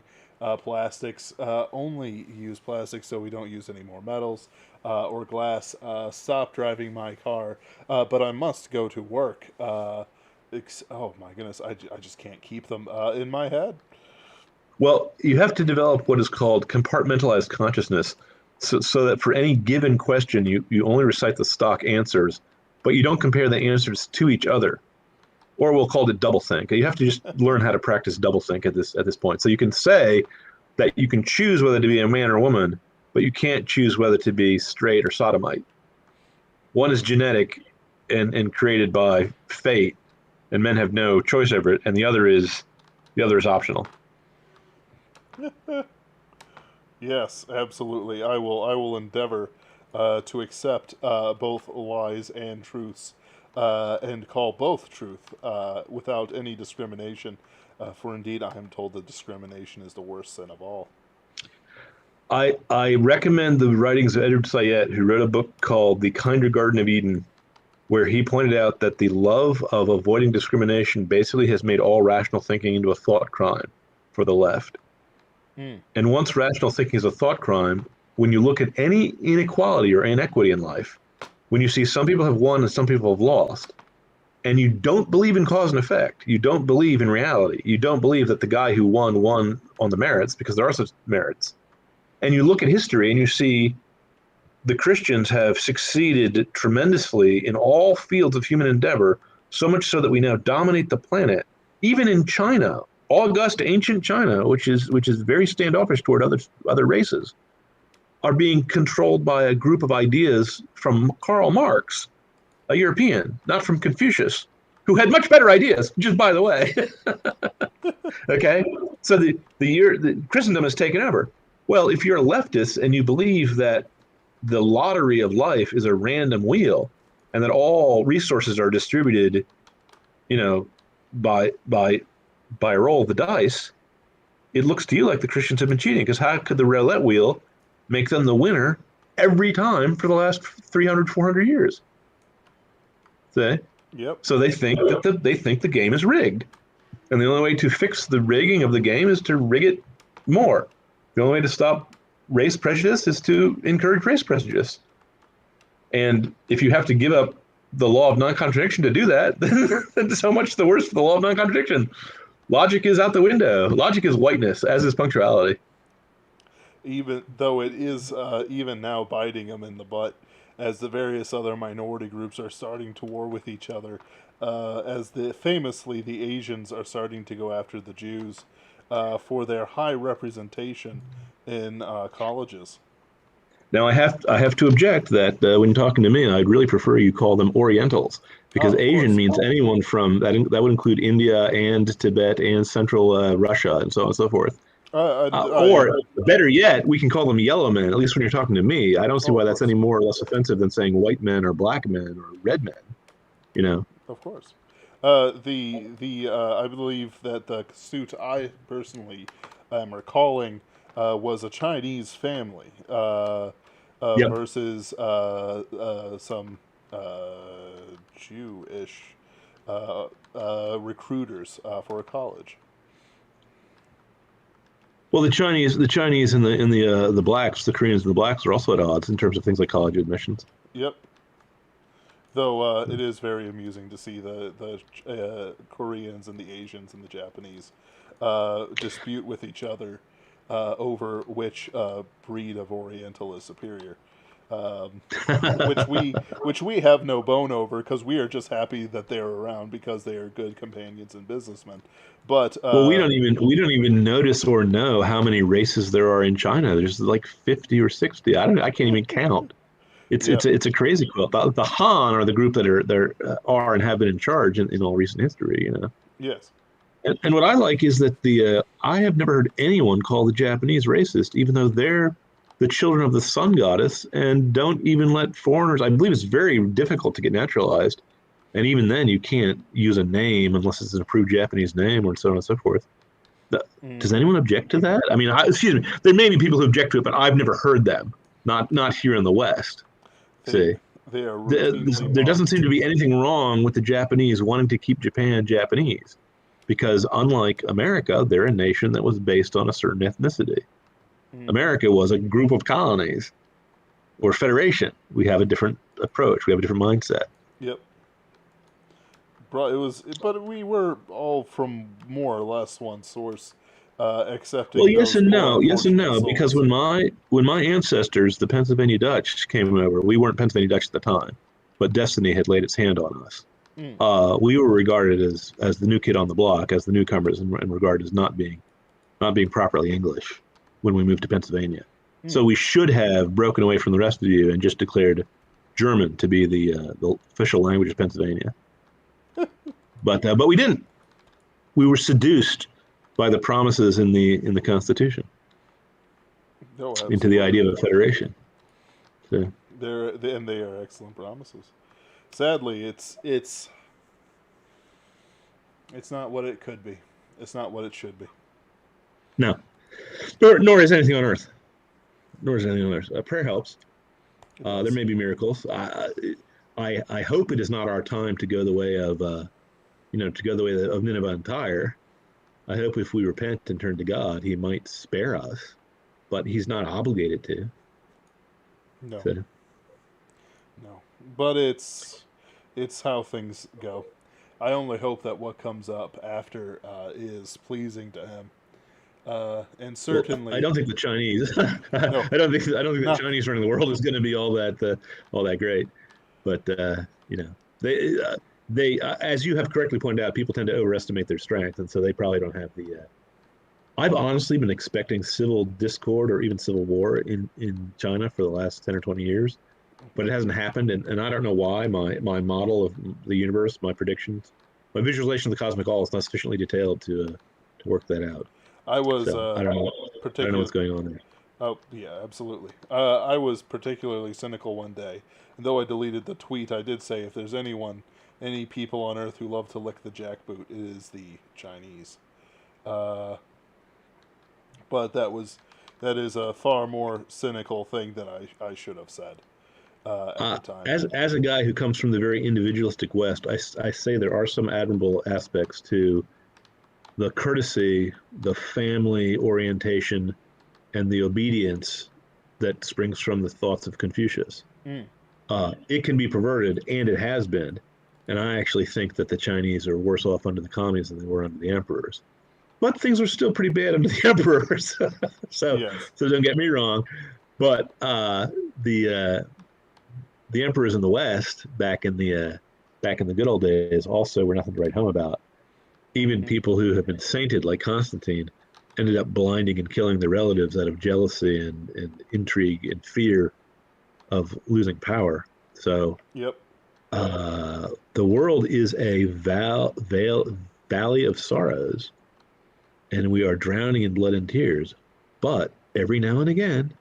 plastics, only use plastic so we don't use any more metals or glass, stop driving my car, but I must go to work. Oh my goodness, I just can't keep them in my head. Well, you have to develop what is called compartmentalized consciousness, so that for any given question, you only recite the stock answers, but you don't compare the answers to each other. Or we'll call it doublethink. You have to just learn how to practice doublethink at this point. So you can say that you can choose whether to be a man or a woman, but you can't choose whether to be straight or sodomite. One is genetic and created by fate, and men have no choice over it, and the other is optional. Yes, absolutely. I will endeavor to accept both lies and truths, and call both truth without any discrimination. For indeed, I am told that discrimination is the worst sin of all. I recommend the writings of Edward Sayet, who wrote a book called The Kinder Garden of Eden, where he pointed out that the love of avoiding discrimination basically has made all rational thinking into a thought crime for the left. Mm. And once rational thinking is a thought crime, when you look at any inequality or inequity in life, when you see some people have won and some people have lost, and you don't believe in cause and effect, you don't believe in reality, you don't believe that the guy who won on the merits, because there are such merits, and you look at history and you see the Christians have succeeded tremendously in all fields of human endeavor so much so that we now dominate the planet, even in China, august ancient China, which is very standoffish toward other races, are being controlled by a group of ideas from Karl Marx, a European, not from Confucius, who had much better ideas, just by the way. Okay, so the Christendom has taken over. Well, if you're a leftist and you believe that the lottery of life is a random wheel, and that all resources are distributed, you know, by a roll of the dice, it looks to you like the Christians have been cheating, because how could the roulette wheel make them the winner every time for the last 300, 400 years? See? Yep. So they think that they think the game is rigged. And the only way to fix the rigging of the game is to rig it more. The only way to stop race prejudice is to encourage race prejudice. And if you have to give up the law of non-contradiction to do that, then so much the worse for the law of non-contradiction. Logic is out the window. Logic is whiteness, as is punctuality. Even though it is even now biting them in the butt, as the various other minority groups are starting to war with each other, famously the Asians are starting to go after the Jews for their high representation in colleges. Now, I have to object that when talking to me, I'd really prefer you call them Orientals, because Of Asian course. means anyone from that would include India and Tibet and Central Russia and so on and so forth. Or better yet, we can call them yellow men. At least when you're talking to me, I don't see Oh, why of that's course. any more or less offensive than saying white men or black men or red men. You know. Of course. I believe that the suit I personally am recalling was a Chinese family Yep. versus some Jewish recruiters for a college. Well, the Chinese and the blacks, the Koreans and the blacks are also at odds in terms of things like college admissions. Yep. Though it is very amusing to see the Koreans and the Asians and the Japanese dispute with each other over which breed of Oriental is superior, um, which we have no bone over because we are just happy that they're around because they are good companions and businessmen. But Well, we don't even notice or know how many races there are in China. There's like 50 or 60. I can't even count. yeah, It's a crazy quilt. The Han are the group that are and have been in charge in all recent history. You know. yes, And what I like is that I have never heard anyone call the Japanese racist, even though they're the children of the sun goddess and don't even let foreigners. I believe it's very difficult to get naturalized, and even then, you can't use a name unless it's an approved Japanese name or so on and so forth. Does mm-hmm. anyone object to that? I mean, excuse me. There may be people who object to it, but I've never heard them. Not here in the West. they See, they are routinely there doesn't mocked. seem to be anything wrong with the Japanese wanting to keep Japan Japanese, because unlike America, they're a nation that was based on a certain ethnicity. Mm-hmm. America was a group of colonies or federation. We have a different approach. We have a different mindset. Yep. But we were all from more or less one source, Well, accepting those more yes and unfortunate no, because souls. when my ancestors, the Pennsylvania Dutch, came over, we weren't Pennsylvania Dutch at the time, but destiny had laid its hand on us. Mm. We were regarded as the new kid on the block, as the newcomers, and regarded as not being properly English when we moved to Pennsylvania. So Mm. we should have broken away from the rest of you and just declared German to be the official language of Pennsylvania. But we didn't. We were seduced by the promises in the Constitution Oh, into the absolutely. idea of a federation. So, And they are excellent promises. Sadly, it's not what it could be. It's not what it should be. no, nor is anything on earth. Nor is anything on earth. Prayer helps. It There does. may be miracles. I hope it is not our time to go the way of to go the way of Nineveh and Tyre. I hope if we repent and turn to God, He might spare us, but He's not obligated to. No, So, no. But it's how things go. I only hope that what comes up after is pleasing to him. And well, I certainly, don't think the Chinese. no, I don't think the no, Chinese running the world is going to be all that great. But they they, as you have correctly pointed out, people tend to overestimate their strength, and so they probably don't have the. I've honestly been expecting civil discord or even civil war in China for the last 10 or 20 years, but it hasn't happened, and I don't know why. My model of the universe, my predictions, my visualization of the cosmic all is not sufficiently detailed to work that out. I was So I don't know. I don't know particular. what's going on there. Oh yeah, absolutely. I was particularly cynical one day, and though I deleted the tweet, I did say if there's any people on Earth who love to lick the jackboot, it is the Chinese. Uh, but that is a far more cynical thing than I should have said at the time. As a guy who comes from the very individualistic West, I say there are some admirable aspects to the courtesy, the family orientation, and the obedience that springs from the thoughts of Confucius. Mm. It can be perverted, and it has been. And I actually think that the Chinese are worse off under the communists than they were under the emperors. But things are still pretty bad under the emperors. so, Yes. so don't get me wrong. But the emperors in the West back in the good old days also were nothing to write home about. Even Mm-hmm. people who have been sainted, like Constantine, ended up blinding and killing their relatives out of jealousy and intrigue and fear of losing power. So Yep. the world is a valley of sorrows, and we are drowning in blood and tears. But every now and again,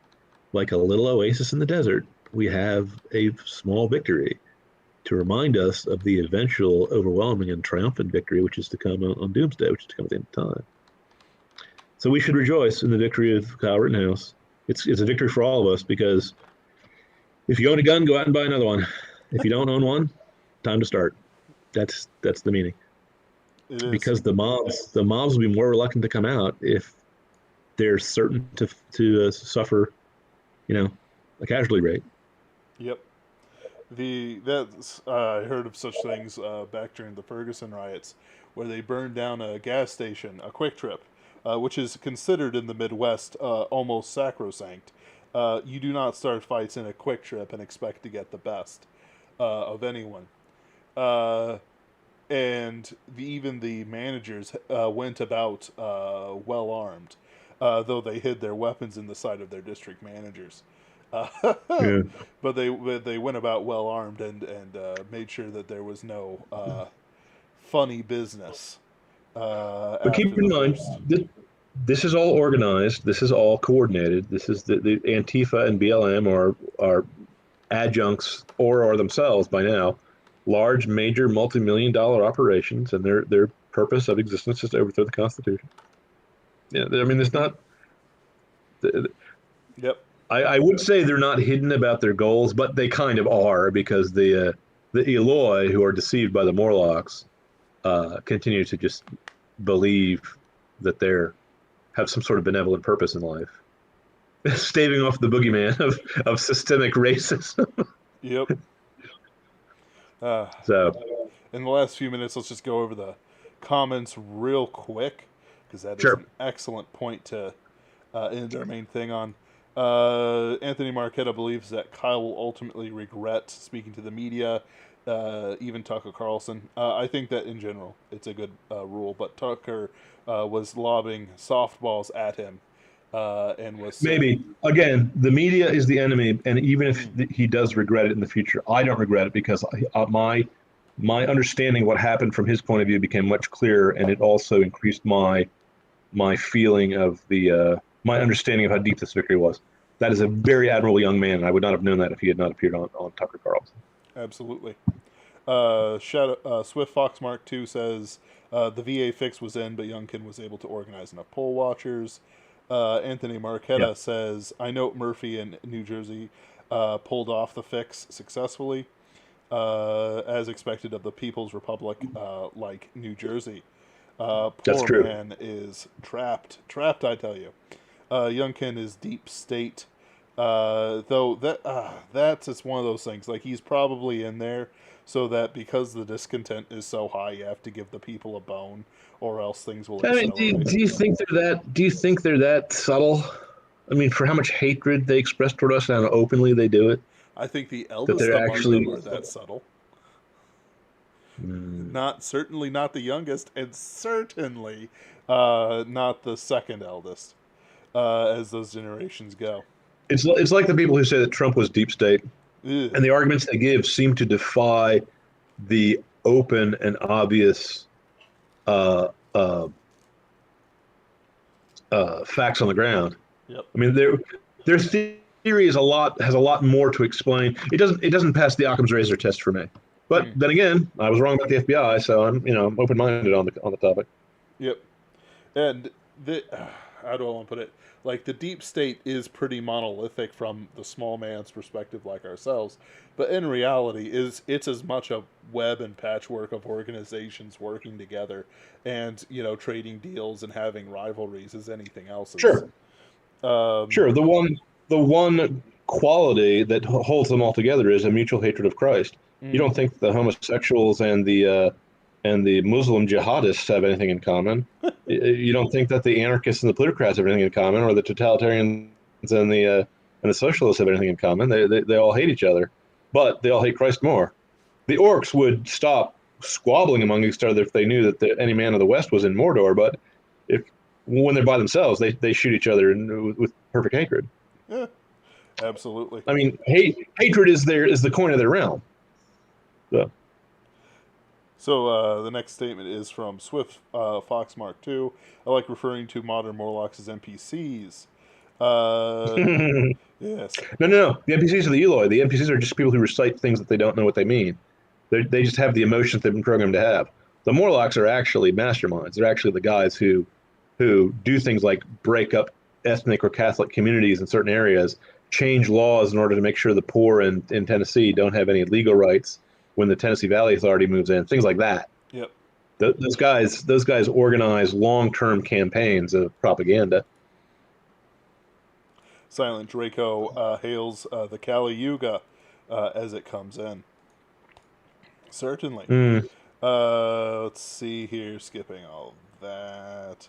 like a little oasis in the desert, we have a small victory to remind us of the eventual overwhelming and triumphant victory which is to come on Doomsday, which is to come at the end of time. So we should rejoice in the victory of Kyle Rittenhouse. It's a victory for all of us because if you own a gun, go out and buy another one. If you don't own one, time to start. That's the meaning. It is. Because the mobs will be more reluctant to come out if they're certain to suffer, a casualty rate. Yep. I heard of such things back during the Ferguson riots, where they burned down a gas station, a Quick Trip, which is considered in the Midwest almost sacrosanct. You do not start fights in a Quick Trip and expect to get the best of anyone. Uh, and even the managers went about well armed, though they hid their weapons in the sight of their district managers. Uh, Yeah. but they went about well armed and made sure that there was no funny business But keep after the in mind, first. this is all organized. This is all coordinated. This is the Antifa and BLM are adjuncts or are themselves by now large, major, multi-million-dollar operations, and their purpose of existence is to overthrow the Constitution. Yeah, I mean, it's Mm-hmm. not. Yep. I would say they're not hidden about their goals, but they kind of are because the Eloi who are deceived by the Morlocks continue to just believe that they're have some sort of benevolent purpose in life, staving off the boogeyman of systemic racism. Yep. Uh, So in the last few minutes, let's just go over the comments real quick because that is sure, an excellent point to end our main thing on. Anthony Marquetta believes that Kyle will ultimately regret speaking to the media, even Tucker Carlson. I think that in general it's a good rule, but Tucker was lobbing softballs at him and was saying, maybe again the media is the enemy, and even if mm, he does regret it in the future, I don't regret it because my understanding of what happened from his point of view became much clearer, and it also increased my feeling of my understanding of how deep this victory was. That is a very admirable young man, and I would not have known that if he had not appeared on Tucker Carlson. absolutely. Swift Fox Mark 2 says the VA fix was in, but Youngkin was able to organize enough poll watchers. Anthony Yeah, Marquetta says, I note Murphy in New Jersey pulled off the fix successfully, as expected of the People's Republic like New Jersey. that's Poor true. man is trapped. Trapped, I tell you. Youngkin is deep state. Though that's just one of those things. Like he's probably in there so that because the discontent is so high, you have to give the people a bone, or else things will I mean, accelerate. do you think they're that? Do you think they're that subtle? I mean, for how much hatred they express toward us and how openly they do it, I think the that eldest they're among actually them are that subtle. Certainly not the youngest, and certainly not the second eldest, as those generations go. It's like the people who say that Trump was deep state, Ugh. and the arguments they give seem to defy the open and obvious uh, uh, facts on the ground. Yep. I mean, their theory is has a lot more to explain. It doesn't pass the Occam's razor test for me. But then again, I was wrong about the FBI, so I'm open minded on the topic. Yep. And how do I want to put it? Like, the deep state is pretty monolithic from the small man's perspective, like ourselves, but in reality, it's as much a web and patchwork of organizations working together, and trading deals and having rivalries as anything else is. Sure. Sure. The one quality that holds them all together is a mutual hatred of Christ. You don't think the homosexuals and the Muslim jihadists have anything in common. You don't think that the anarchists and the plutocrats have anything in common, or the totalitarians and the socialists have anything in common. They all hate each other, but they all hate Christ more. The orcs would stop squabbling among each other if they knew that any man of the West was in Mordor, but when they're by themselves, they shoot each other with perfect hatred. Yeah, absolutely. I mean, hatred is the coin of their realm. So the next statement is from Swift Fox Mark II. I like referring to modern Morlocks as NPCs. Yes. No. The NPCs are the Eloi. The NPCs are just people who recite things that they don't know what they mean. They just have the emotions they've been programmed to have. The Morlocks are actually masterminds. They're actually the guys who do things like break up ethnic or Catholic communities in certain areas, change laws in order to make sure the poor in Tennessee don't have any legal rights when the Tennessee Valley Authority moves in, things like that. Yep. Those guys organize long-term campaigns of propaganda. Silent Draco hails the Kali Yuga as it comes in. Certainly. Let's see here, skipping all that.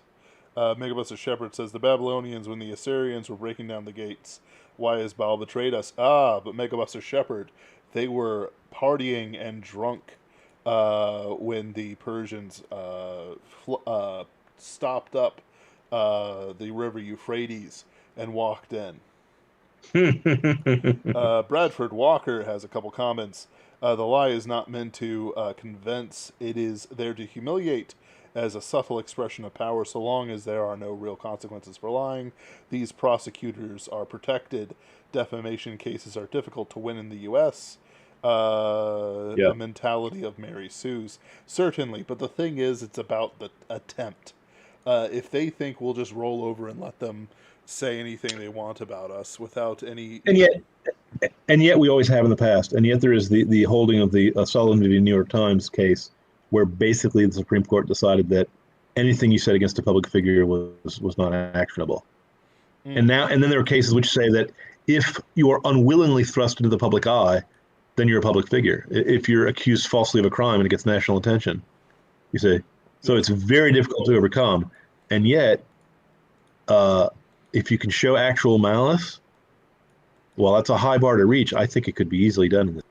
Megabuster Shepherd says, the Babylonians, when the Assyrians were breaking down the gates, why has Baal betrayed us? But Megabuster Shepherd, they were partying and drunk when the Persians stopped up the river Euphrates and walked in. Bradford Walker has a couple comments. The lie is not meant to convince, it is there to humiliate as a subtle expression of power. So long as there are no real consequences for lying, these prosecutors are protected. Defamation cases are difficult to win in the U.S. The mentality of Mary Sue's. Certainly, but the thing is, it's about the attempt. If they think we'll just roll over and let them say anything they want about us without any... And yet we always have in the past. And yet there is the holding of the Sullivan v. New York Times case, where basically the Supreme Court decided that anything you said against a public figure was not actionable. And then there are cases which say that if you are unwillingly thrust into the public eye, then you're a public figure. If you're accused falsely of a crime and it gets national attention, you see. So it's very difficult to overcome. And yet, if you can show actual malice, well, that's a high bar to reach. I think it could be easily done in this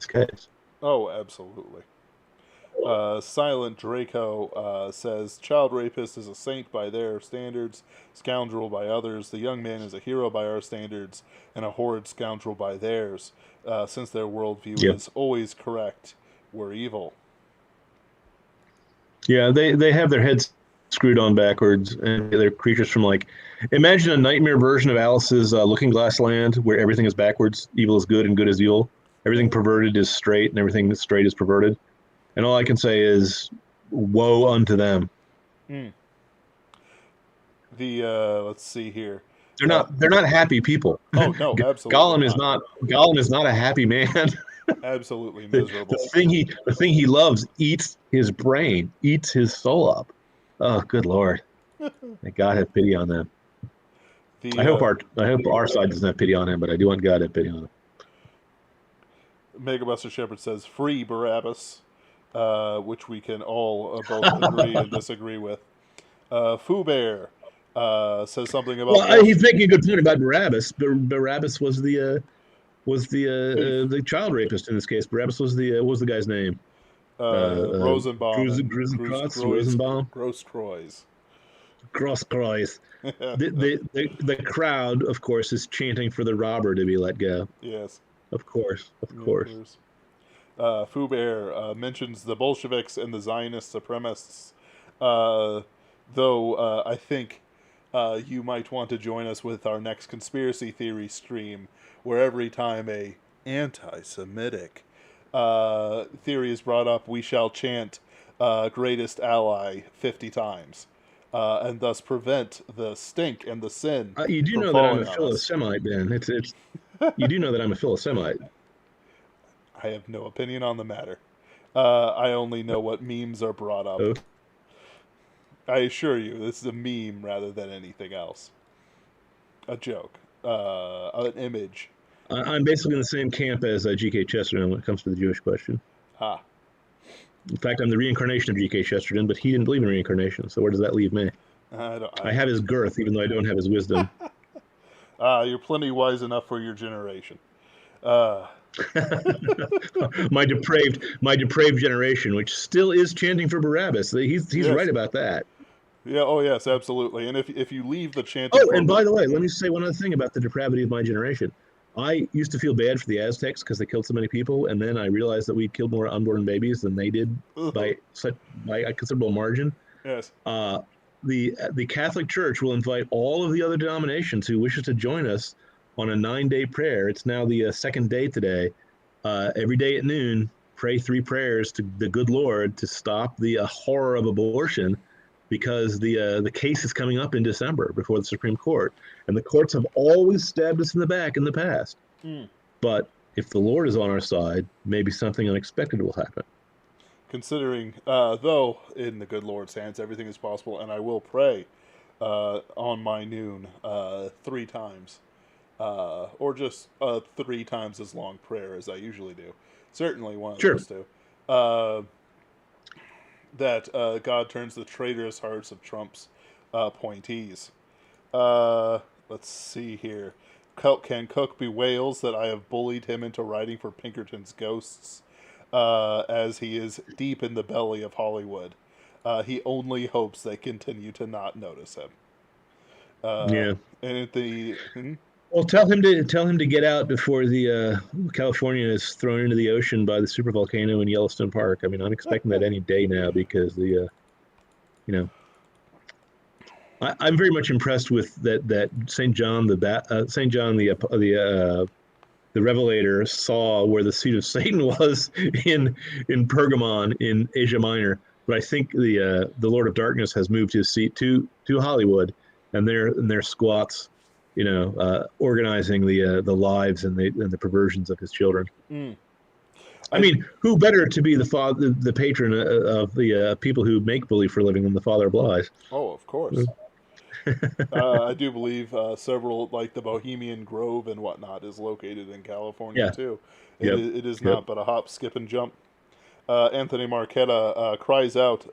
case. Oh, absolutely. Silent Draco says, child rapist is a saint by their standards, scoundrel by others. The young man is a hero by our standards, and a horrid scoundrel by theirs. Since their worldview is always correct, we're evil. Yeah, they have their heads screwed on backwards, and they're creatures from, like, imagine a nightmare version of Alice's Looking Glass Land, where everything is backwards, evil is good and good is evil. Everything perverted is straight, and everything that's straight is perverted. And all I can say is, woe unto them. Let's see here. They're not happy people. Oh no, absolutely. Gollum is not a happy man. Absolutely miserable. The thing he loves eats his brain, eats his soul up. Oh, good Lord! May God have pity on them. I hope our side doesn't have pity on him, but I do want God to have pity on him. Megabuster Shepherd says, "Free Barabbas," which we can all both agree and disagree with. Foo Bear says something about. Well, he's making a good point about Barabbas. Barabbas was the child rapist in this case. Barabbas was the what was the guy's name? Rosenbaum and Rosenbaum, Grosskreuz. Grosskreuz. The crowd, of course, is chanting for the robber to be let go. Yes. Of course, of Yeah, of course. course. Foubert mentions the Bolsheviks and the Zionist supremacists, uh, though I think you might want to join us with our next conspiracy theory stream, where every time a anti-Semitic theory is brought up, we shall chant "greatest ally" 50 times, and thus prevent the stink and the sin You do from know that I'm a falling on us. Philo-Semite, Ben. It's you do know that I'm a Philo-Semite. I have no opinion on the matter. I only know what memes are brought up. Okay. I assure you, this is a meme rather than anything else. A joke. An image. I'm basically in the same camp as G.K. Chesterton when it comes to the Jewish question. Ah. In fact, I'm the reincarnation of G.K. Chesterton, but he didn't believe in reincarnation. So where does that leave me? I have his girth, even though I don't have his wisdom. You're plenty wise enough for your generation. Uh, my depraved generation, which still is chanting for Barabbas. He's right yes. about that. Yeah, oh yes, absolutely. And if you leave the chanting Oh, for and by the way, let me say one other thing about the depravity of my generation. I used to feel bad for the Aztecs because they killed so many people, and then I realized that we killed more unborn babies than they did by a considerable margin. yes. The Catholic Church will invite all of the other denominations who wishes to join us on a 9-day prayer. It's now the second day today. Every day at noon, pray 3 prayers to the good Lord to stop the horror of abortion, because the case is coming up in December before the Supreme Court, and the courts have always stabbed us in the back in the past. Mm. But if the Lord is on our side, maybe something unexpected will happen. Considering, though, in the good Lord's hands, everything is possible, and I will pray on my noon 3 times. Or just 3 times as long prayer as I usually do. Certainly one of Sure. those two. That God turns the traitorous hearts of Trump's appointees. Let's see here. Can Cook bewails that I have bullied him into writing for Pinkerton's Ghosts, as he is deep in the belly of Hollywood. He only hopes they continue to not notice him. Yeah. And at the Well, tell him to get out before the California is thrown into the ocean by the supervolcano in Yellowstone Park. I mean, I'm expecting that any day now, because you know I'm very much impressed with that Saint John Saint John the Revelator saw where the seat of Satan was in Pergamon in Asia Minor. But I think the Lord of Darkness has moved his seat to Hollywood, and they're squats, organizing the lives and the perversions of his children. mm, I mean, who better to be the patron of the people who make believe for a living than the Father of Lies? oh, of course. I do believe several, like the Bohemian Grove and whatnot, is located in California Yeah. too. Yep. It is Yep. not but a hop, skip, and jump. Anthony Marchetta cries out,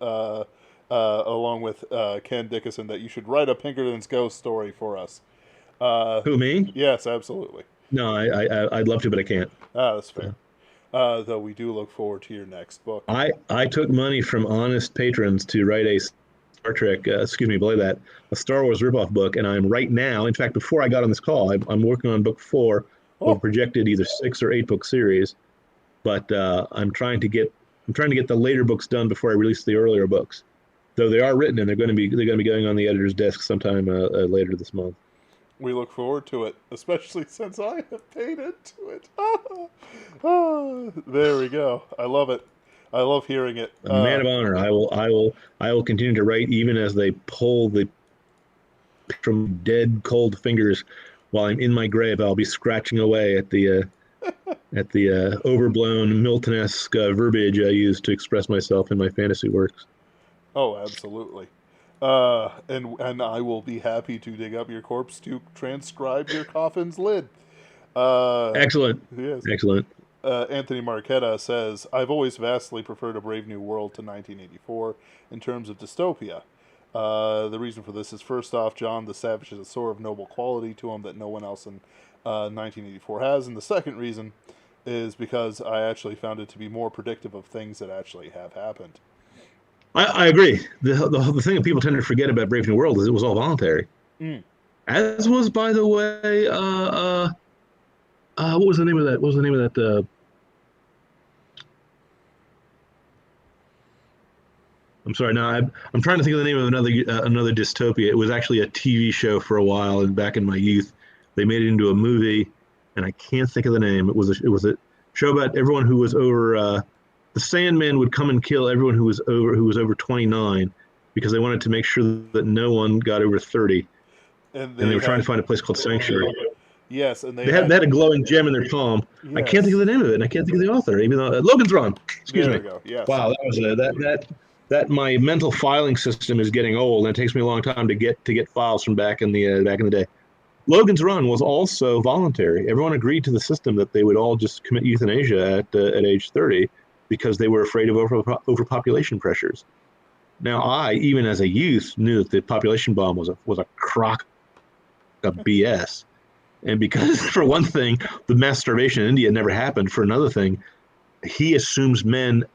along with Ken Dickinson, that you should write a Pinkerton's Ghost story for us. Who, me? Yes, absolutely. No, I'd love to, but I can't. That's fair. So. Though we do look forward to your next book. I took money from honest patrons to write a Star Trek, below that, a Star Wars ripoff book, and I'm right now, in fact, before I got on this call, I'm working on book 4 of a Oh, projected either 6 or 8 book series. But I'm trying to get the later books done before I release the earlier books. Though they are written, and they're going to be going on the editor's desk sometime later this month. we look forward to it, especially since I have paid into it. There we go. I love it. I love hearing it. A man of honor. I will continue to write even as they pull the from dead cold fingers while I'm in my grave. I'll be scratching away at the overblown Milton-esque verbiage I use to express myself in my fantasy works. Oh, absolutely. And I will be happy to dig up your corpse to transcribe your coffin's lid. Excellent. Yes. Excellent. Anthony Marchetta says, I've always vastly preferred A Brave New World to 1984 in terms of dystopia. The reason for this is, first off, John the Savage has a sort of noble quality to him that no one else in 1984 has. And the second reason is because I actually found it to be more predictive of things that actually have happened. I agree. The thing that people tend to forget about Brave New World is it was all voluntary, Mm. as was, by the way, what was the name of that? What was the name of that? I'm sorry. Now I'm trying to think of the name of another dystopia. It was actually a TV show for a while, and back in my youth, they made it into a movie, and I can't think of the name. It was a show about everyone who was over. The Sandman would come and kill everyone who was over 29 because they wanted to make sure that no one got over 30, And and they they were trying had to find a place called Sanctuary. yes, and They had they had a glowing gem in their palm. I can't think of yes. the name of it, and I can't think of the author. Even though Logan's Run. Excuse There me. we go. Yes. Wow, that was that my mental filing system is getting old, and it takes me a long time to get files from back in the day. Logan's Run was also voluntary. Everyone agreed to the system that they would all just commit euthanasia at age 30 because they were afraid of overpopulation pressures. Now, I, even as a youth, knew that the population bomb was a crock of BS. And because, for one thing, the mass starvation in India never happened. For another thing, he assumes men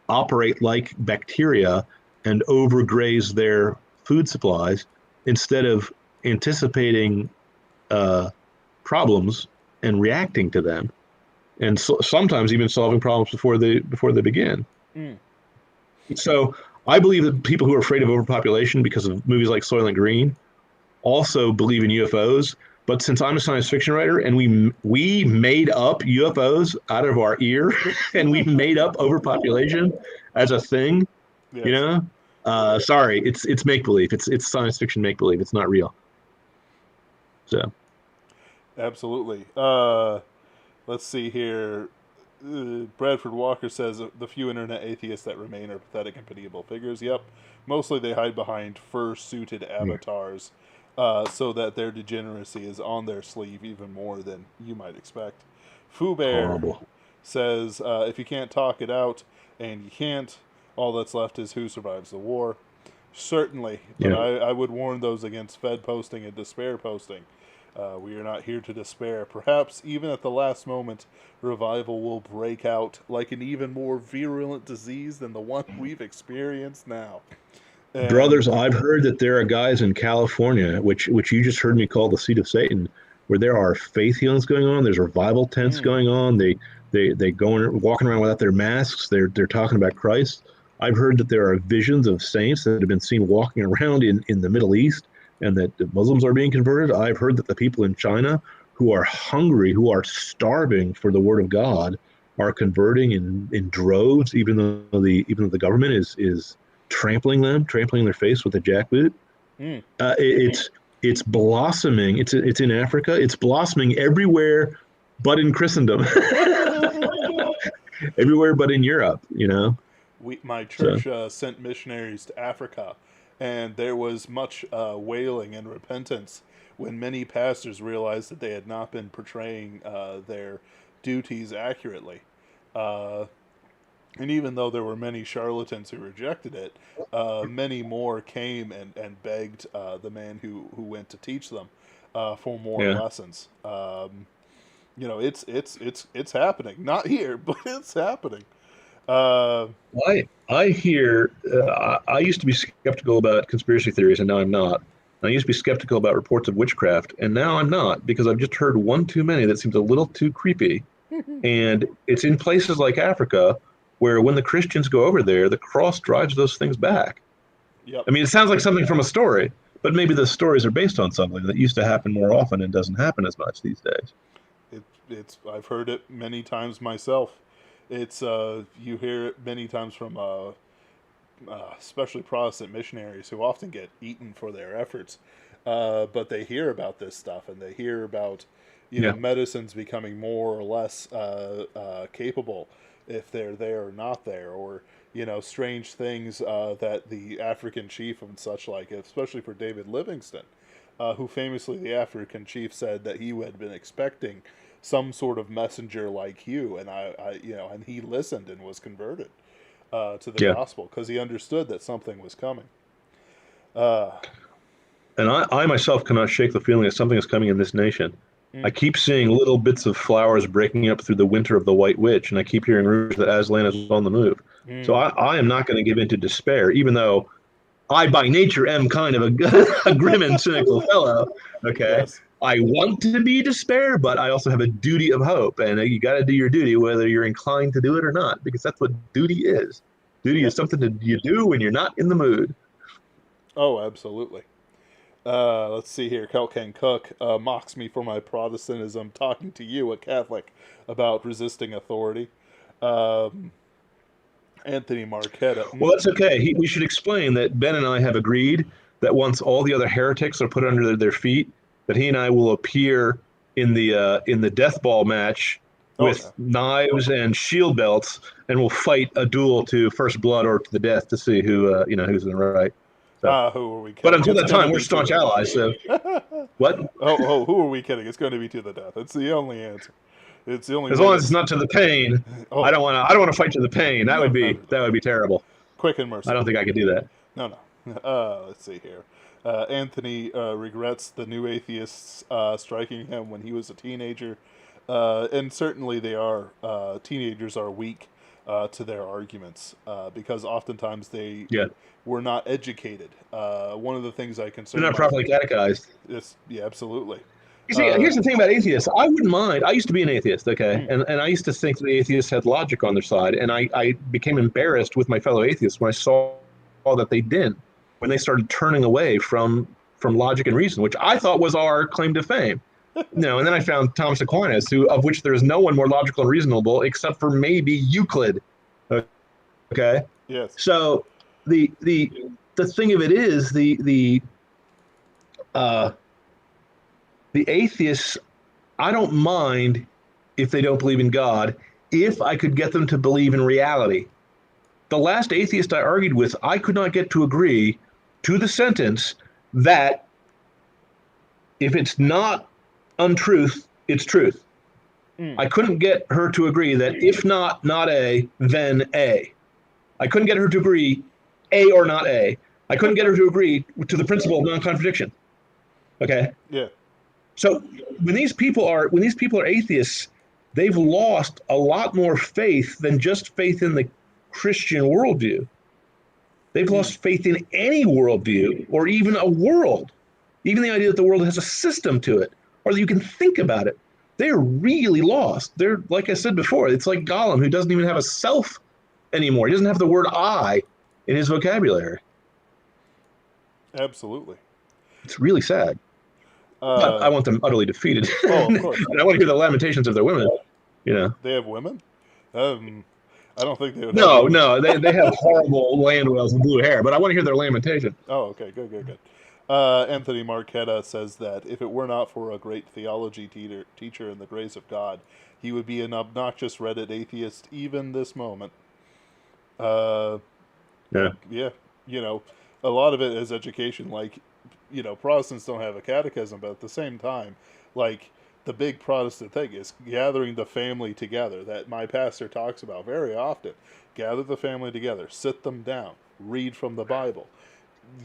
operate like bacteria and overgraze their food supplies instead of anticipating uh, problems and reacting to them, and sometimes even solving problems before they begin. Mm. So I believe that people who are afraid of overpopulation because of movies like Soylent Green also believe in UFOs. But since I'm a science fiction writer and we made up UFOs out of our ear and we made up overpopulation as a thing, you Yes. know, sorry, it's make believe. It's science fiction make believe. It's not real. So Absolutely. Let's see here. Bradford Walker says the few internet atheists that remain are pathetic and pitiable figures. Yep. Mostly they hide behind fur-suited yeah, avatars so that their degeneracy is on their sleeve even more than you might expect. Foo Bear horrible. says if you can't talk it out, and you can't, all that's left is who survives the war. Certainly, but Yeah. I would warn those against Fed posting and despair posting. We are not here to despair. Perhaps even at the last moment, revival will break out like an even more virulent disease than the one we've experienced now. And Brothers, I've heard that there are guys in California, which you just heard me call the seat of Satan, where there are faith healings going on. There's revival tents mm, going on. They going walking around without their masks. They're talking about Christ. I've heard that there are visions of saints that have been seen walking around in the Middle East, and that the Muslims are being converted. I've heard that the people in China who are hungry, who are starving for the Word of God, are converting in droves, even though the government is trampling their face with a jackboot. mm. It's blossoming. It's in Africa. It's blossoming everywhere, but in Christendom, everywhere but in Europe. My So church sent missionaries to Africa, and there was much wailing and repentance when many pastors realized that they had not been portraying their duties accurately. Uh, and even though there were many charlatans who rejected it, many more came and begged the man who went to teach them for more yeah, lessons. It's happening. Not here, but it's happening. Uh, I hear. I used to be skeptical about conspiracy theories, and now I'm not. I used to be skeptical about reports of witchcraft, and now I'm not because I've just heard one too many that seems a little too creepy. And it's in places like Africa where when the Christians go over there, the cross drives those things back. yep. I mean, it sounds like something from a story, but maybe the stories are based on something that used to happen more often and doesn't happen as much these days. It's I've heard it many times myself. It's you hear it many times from especially Protestant missionaries who often get eaten for their efforts. But they hear about this stuff and they hear about Yeah, medicines becoming more or less capable if they're there or not there, or strange things that the African chief and such like, especially for David Livingston, who famously the African chief said that he had been expecting some sort of messenger like you, and and he listened and was converted to the yeah. gospel because he understood that something was coming. Uh, And I myself cannot shake the feeling that something is coming in this nation. I keep seeing little bits of flowers breaking up through the winter of the White Witch, and I keep hearing rumors that Aslan is on the move. So Mm. I am not going to give in to despair, even though I, by nature, am kind of a grim and cynical fellow. Okay. Yes. I want to be despair, but I also have a duty of hope. And you got to do your duty, whether you're inclined to do it or not, because that's what duty is. Duty Yeah. is something that you do when you're not in the mood. Oh, absolutely. Let's see here. Kelcan Cook mocks me for my Protestantism, talking to you, a Catholic, about resisting authority. Um, Anthony Marquetta. Well, that's okay. We should explain that Ben and I have agreed that once all the other heretics are put under their feet, that he and I will appear in the death ball match Oh, with knives and shield belts, and we'll fight a duel to first blood or to the death to see who who's in the right. So, who are we but kidding? until It's that going to time, we're be to staunch the allies. So death. what? Who are we kidding? It's going to be to the death. It's the only answer. It's the only As way long to. as it's not to the pain, I Oh, don't want to. I don't want to fight to the pain. no, never. That would be terrible. Quick and I don't merciful. think I could do that. No, no. Let's see here. Anthony regrets the new atheists striking him when he was a teenager, and certainly they are. Teenagers are weak to their arguments because oftentimes they Yeah, were not educated. One of the things I they're concern not myself properly catechized. is, yeah, absolutely. You see, Uh, here's the thing about atheists. I wouldn't mind. I used to be an atheist, okay? mm, And I used to think the atheists had logic on their side. And I became embarrassed with my fellow atheists when I saw that they didn't, when they started turning away from logic and reason, which I thought was our claim to fame. And then I found Thomas Aquinas, of which there is no one more logical and reasonable except for maybe Euclid. Okay. yes. So the thing of it is uh, the atheists, I don't mind if they don't believe in God, if I could get them to believe in reality. The last atheist I argued with, I could not get to agree to the sentence that if it's not untruth, it's truth. Mm, I couldn't get her to agree that if not A, then A. I couldn't get her to agree A or not A. I couldn't get her to agree to the principle of non-contradiction. Okay. yeah. So when these people are atheists, they've lost a lot more faith than just faith in the Christian worldview. They've Mm, lost faith in any worldview or even a world, even the idea that the world has a system to it or that you can think about it. They're really lost. They're, like I said before, it's like Gollum, who doesn't even have a self anymore. He doesn't have the word I in his vocabulary. absolutely. It's really sad. But I Uh, want them utterly defeated. oh, of And course. I want to hear the lamentations of their women. You know. They have women? Um, I don't think they would have No, women. no, they have horrible land whales and blue hair, but I want to hear their lamentation. Oh, okay, good, good, good. Anthony Marquetta says that if it were not for a great theology teacher in the grace of God, he would be an obnoxious Reddit atheist even this moment. Uh, Yeah. yeah, a lot of it is education. Like, Protestants don't have a catechism, but at the same time, like, the big Protestant thing is gathering the family together that my pastor talks about very often. Gather the family together, sit them down, read from the Bible.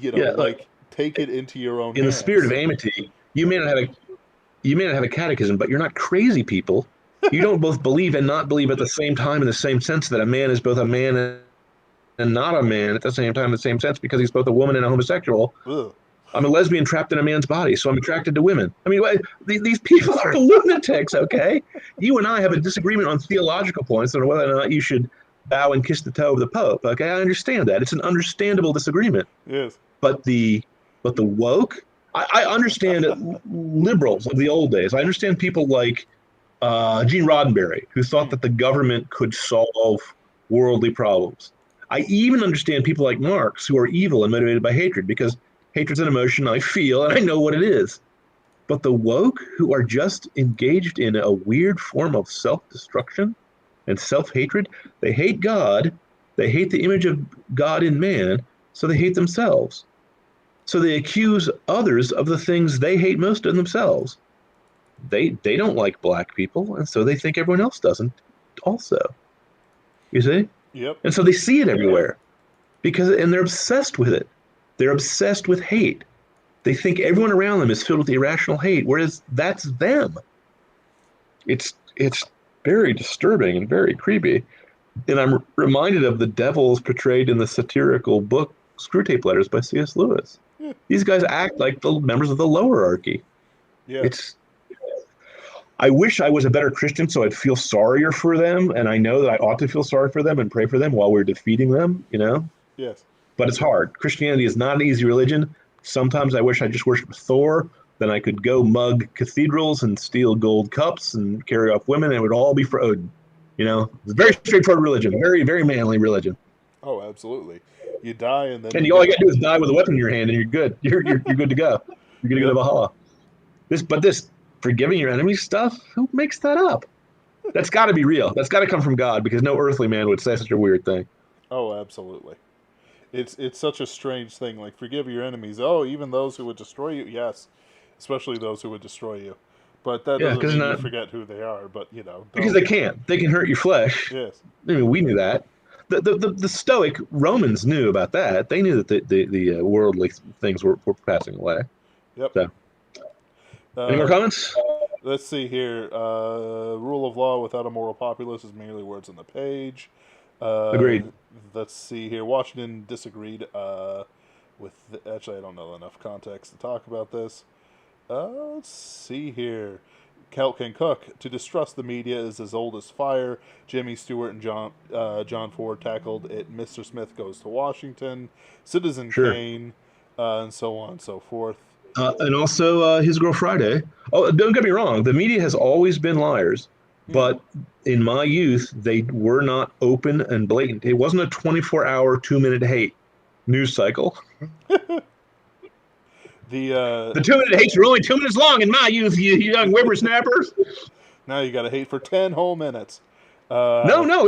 Yeah, Like, take it into your own in the spirit of hands. amity, you may not have a catechism, but you're not crazy people. You don't both believe and not believe at the same time in the same sense that a man is both a man and not a man at the same time in the same sense because he's both a woman and a homosexual. Ugh. I'm a lesbian trapped in a man's body, so I'm attracted to women. I mean, these people are lunatics, okay? You and I have a disagreement on theological points on whether or not you should bow and kiss the toe of the Pope, okay? I understand that. It's an understandable disagreement. Yes. But the woke, I understand liberals of the old days. I understand people like Gene Roddenberry, who thought Mm. that the government could solve worldly problems. I even understand people like Marx, who are evil and motivated by hatred, because hatred's an emotion I feel and I know what it is. But the woke, who are just engaged in a weird form of self-destruction and self-hatred, they hate God, they hate the image of God in man, so they hate themselves. So they accuse others of the things they hate most in themselves. They don't like black people, and so they think everyone else doesn't also. You see? Yep. And so they see it everywhere and they're obsessed with it. They're obsessed with hate. They think everyone around them is filled with irrational hate, whereas that's them. it's very disturbing and very creepy. And I'm reminded of the devils portrayed in the satirical book Screwtape Letters by C.S. Lewis. Yeah. These guys act like the members of the lowerarchy. Yeah. It's I wish I was a better Christian so I'd feel sorrier for them, and I know that I ought to feel sorry for them and pray for them while we're defeating them, you know? Yes. But it's hard. Christianity is not an easy religion. Sometimes I wish I just worshiped Thor. Then I could go mug cathedrals and steal gold cups and carry off women, and it would all be for Odin. You know, it's a very straightforward religion, very, very manly religion. Oh, absolutely. You die and then And you all you get. got to do is die with a weapon in your hand, and you're good. You're good to go. You're going to go to Yep. Valhalla. This forgiving your enemies stuff, who makes that up? That's got to be real. That's got to come from God because no earthly man would say such a weird thing. Oh, absolutely. It's such a strange thing. Like, forgive your enemies. Oh, even those who would destroy you. Yes, especially those who would destroy you. But that Yeah, doesn't because mean you not forget who they are. But because don't. they can't. They can hurt your flesh. Yes. I mean, we knew that. The Stoic Romans knew about that. They knew that the worldly things were passing away. Yep. So, any more Uh, comments? let's see here. Rule of law without a moral populace is merely words on the page. Uh, Agreed. let's see here. Washington disagreed with. Actually, I don't know enough context to talk about this. Let's see here. Kelkin Cook. To distrust the media is as old as fire. Jimmy Stewart and John Ford tackled it. Mr. Smith goes to Washington. Citizen Sure. Kane, and so on and so forth. And also His Girl Friday. Oh, don't get me wrong. The media has always been liars, Hmm. but in my youth, they were not open and blatant. It wasn't a 24-hour, 2-minute hate news cycle. The The 2-minute hates were only 2 minutes long in my youth, you young whippersnappers. now you got to hate for 10 whole minutes. No,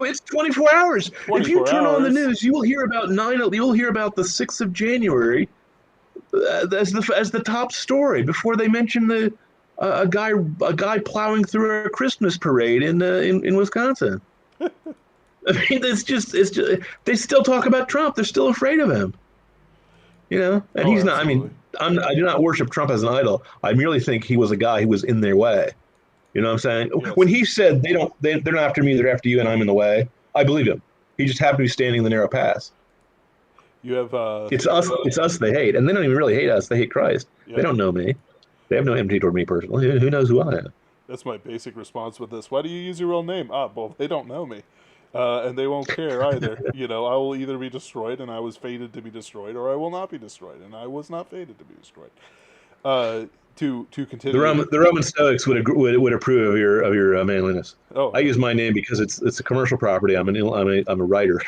it's 24 hours. If you 24 turn on the hours. news, you will hear about You'll hear about the 6th of January as the top story before they mention the a guy plowing through a Christmas parade in Wisconsin. I mean, it's just they still talk about Trump. They're still afraid of him. You know, and Oh, he's not. I absolutely. mean, I do not worship Trump as an idol. I merely think he was a guy who was in their way. You know what I'm saying? Yes. When he said they're not after me, they're after you, and I'm in the way, I believe him. He just happened to be standing in the narrow pass. You have, It's us they hate, and they don't even really hate us. They hate Christ. They yep. don't know me. They have no enmity toward me personally. Who knows who I am? That's my basic response with this. Why do you use your real name? Ah, well, they don't know me. And they won't care either. I will either be destroyed, and I was fated to be destroyed, or I will not be destroyed, and I was not fated to be destroyed. To continue. The Roman Stoics would approve of your manliness. Oh. I use my name because it's a commercial property. I'm a writer.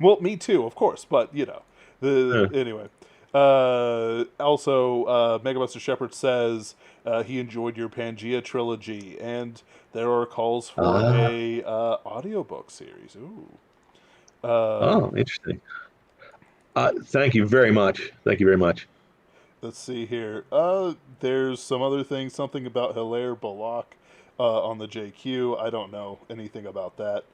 Well, me too, of course, but anyway. Also, Megabuster Shepard says he enjoyed your Pangea trilogy, and there are calls for a audiobook series. Ooh. Interesting. Thank you very much. Thank you very much. Let's see here. There's some other things. Something about Hilaire Balak on the JQ. I don't know anything about that.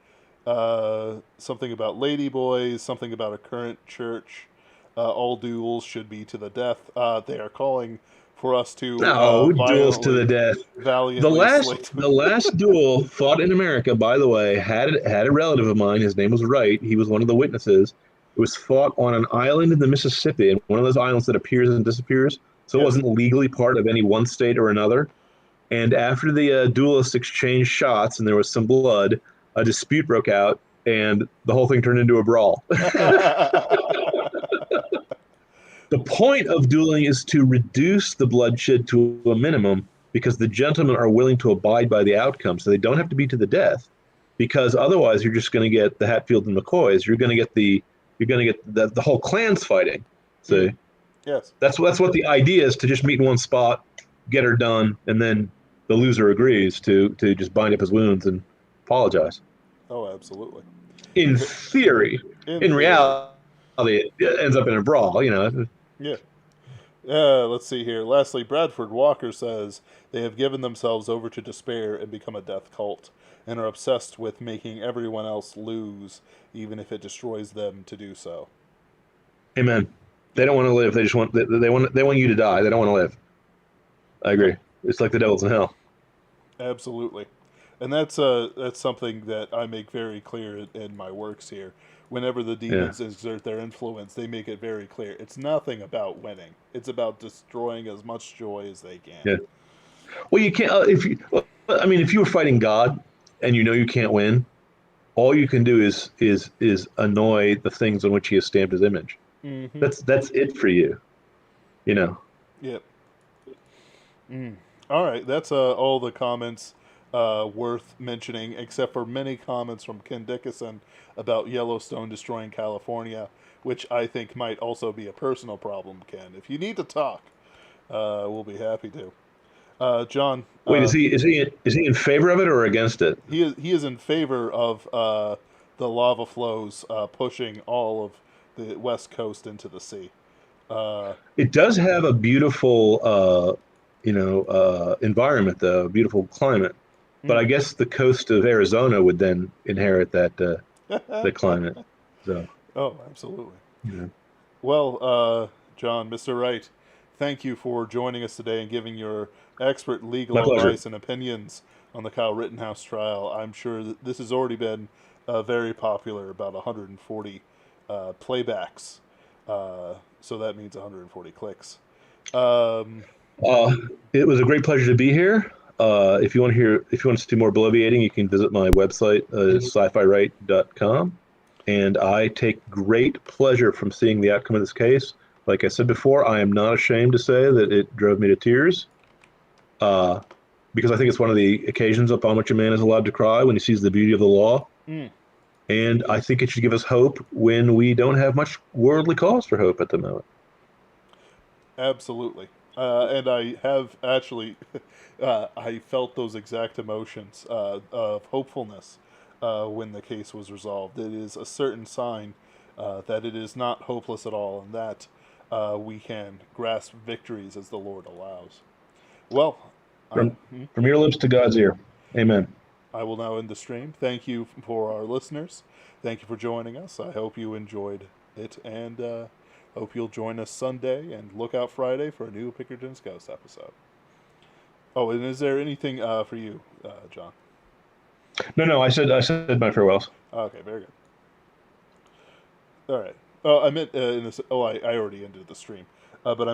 Something about ladyboys. Something about a current church. All duels should be to the death. They are calling for us to No, duels to the death. valiantly slate. The last duel fought in America, by the way, had a relative of mine. His name was Wright. He was one of the witnesses. It was fought on an island in the Mississippi, and one of those islands that appears and disappears. So it Yes. wasn't legally part of any one state or another. And after the duelists exchanged shots and there was some blood, a dispute broke out, and the whole thing turned into a brawl. The point of dueling is to reduce the bloodshed to a minimum because the gentlemen are willing to abide by the outcome, so they don't have to be to the death. Because otherwise, you're just going to get the Hatfield and McCoys. You're going to get the whole clans fighting. So Yes. that's what the idea is, to just meet in one spot, get her done, and then the loser agrees to just bind up his wounds and apologize. Oh, absolutely. In theory, in reality, it ends up in a brawl. Yeah. Let's see here. Lastly, Bradford Walker says they have given themselves over to despair and become a death cult, and are obsessed with making everyone else lose, even if it destroys them to do so. Amen. They don't want to live. They just want they want you to die. They don't want to live. I agree. It's like the devil's in hell. Absolutely. And that's something that I make very clear in my works here. Whenever the Yeah, demons exert their influence, they make it very clear. It's nothing about winning. It's about destroying as much joy as they can. yeah. Well, you can't if you. Well, I mean, if you were fighting God and you know you can't win, all you can do is annoy the things on which He has stamped His image. Mm-hmm. That's it for you. You know. Yep. Mm. All right, that's all the comments worth mentioning, except for many comments from Ken Dickinson about Yellowstone destroying California, which I think might also be a personal problem, Ken. If you need to talk, we'll be happy to. John, Wait, is he in favor of it or against it? he is in favor of the lava flows pushing all of the west coast into the sea. Uh, It does have a beautiful, environment, though, a beautiful climate. But I mm. guess the coast of Arizona would then inherit that climate. So, Oh, absolutely. yeah. Well, John, Mr. Wright, thank you for joining us today and giving your expert My legal pleasure. advice and opinions on the Kyle Rittenhouse trial. I'm sure that this has already been very popular, about 140 playbacks. So that means 140 clicks. Um, Uh, it was a great pleasure to be here. If you want to see more bloviating, you can visit my website, sci-fi-right.com. And I take great pleasure from seeing the outcome of this case. Like I said before, I am not ashamed to say that it drove me to tears, uh, because I think it's one of the occasions upon which a man is allowed to cry when he sees the beauty of the law. mm, And I think it should give us hope when we don't have much worldly cause for hope at the moment. Absolutely. And I have actually, I felt those exact emotions of hopefulness when the case was resolved. It is a certain sign that it is not hopeless at all, and that we can grasp victories as the Lord allows. Well, I, From, from your lips to God's ear. Amen. I will now end the stream. Thank you for our listeners. Thank you for joining us. I hope you enjoyed it, and hope you'll join us Sunday and look out Friday for a new Pickerton's Ghost episode. Oh, and is there anything for you, John? No, no, I said my farewells. Okay, very good. All right. Oh, I meant in this. Oh, I already ended the stream, but I meant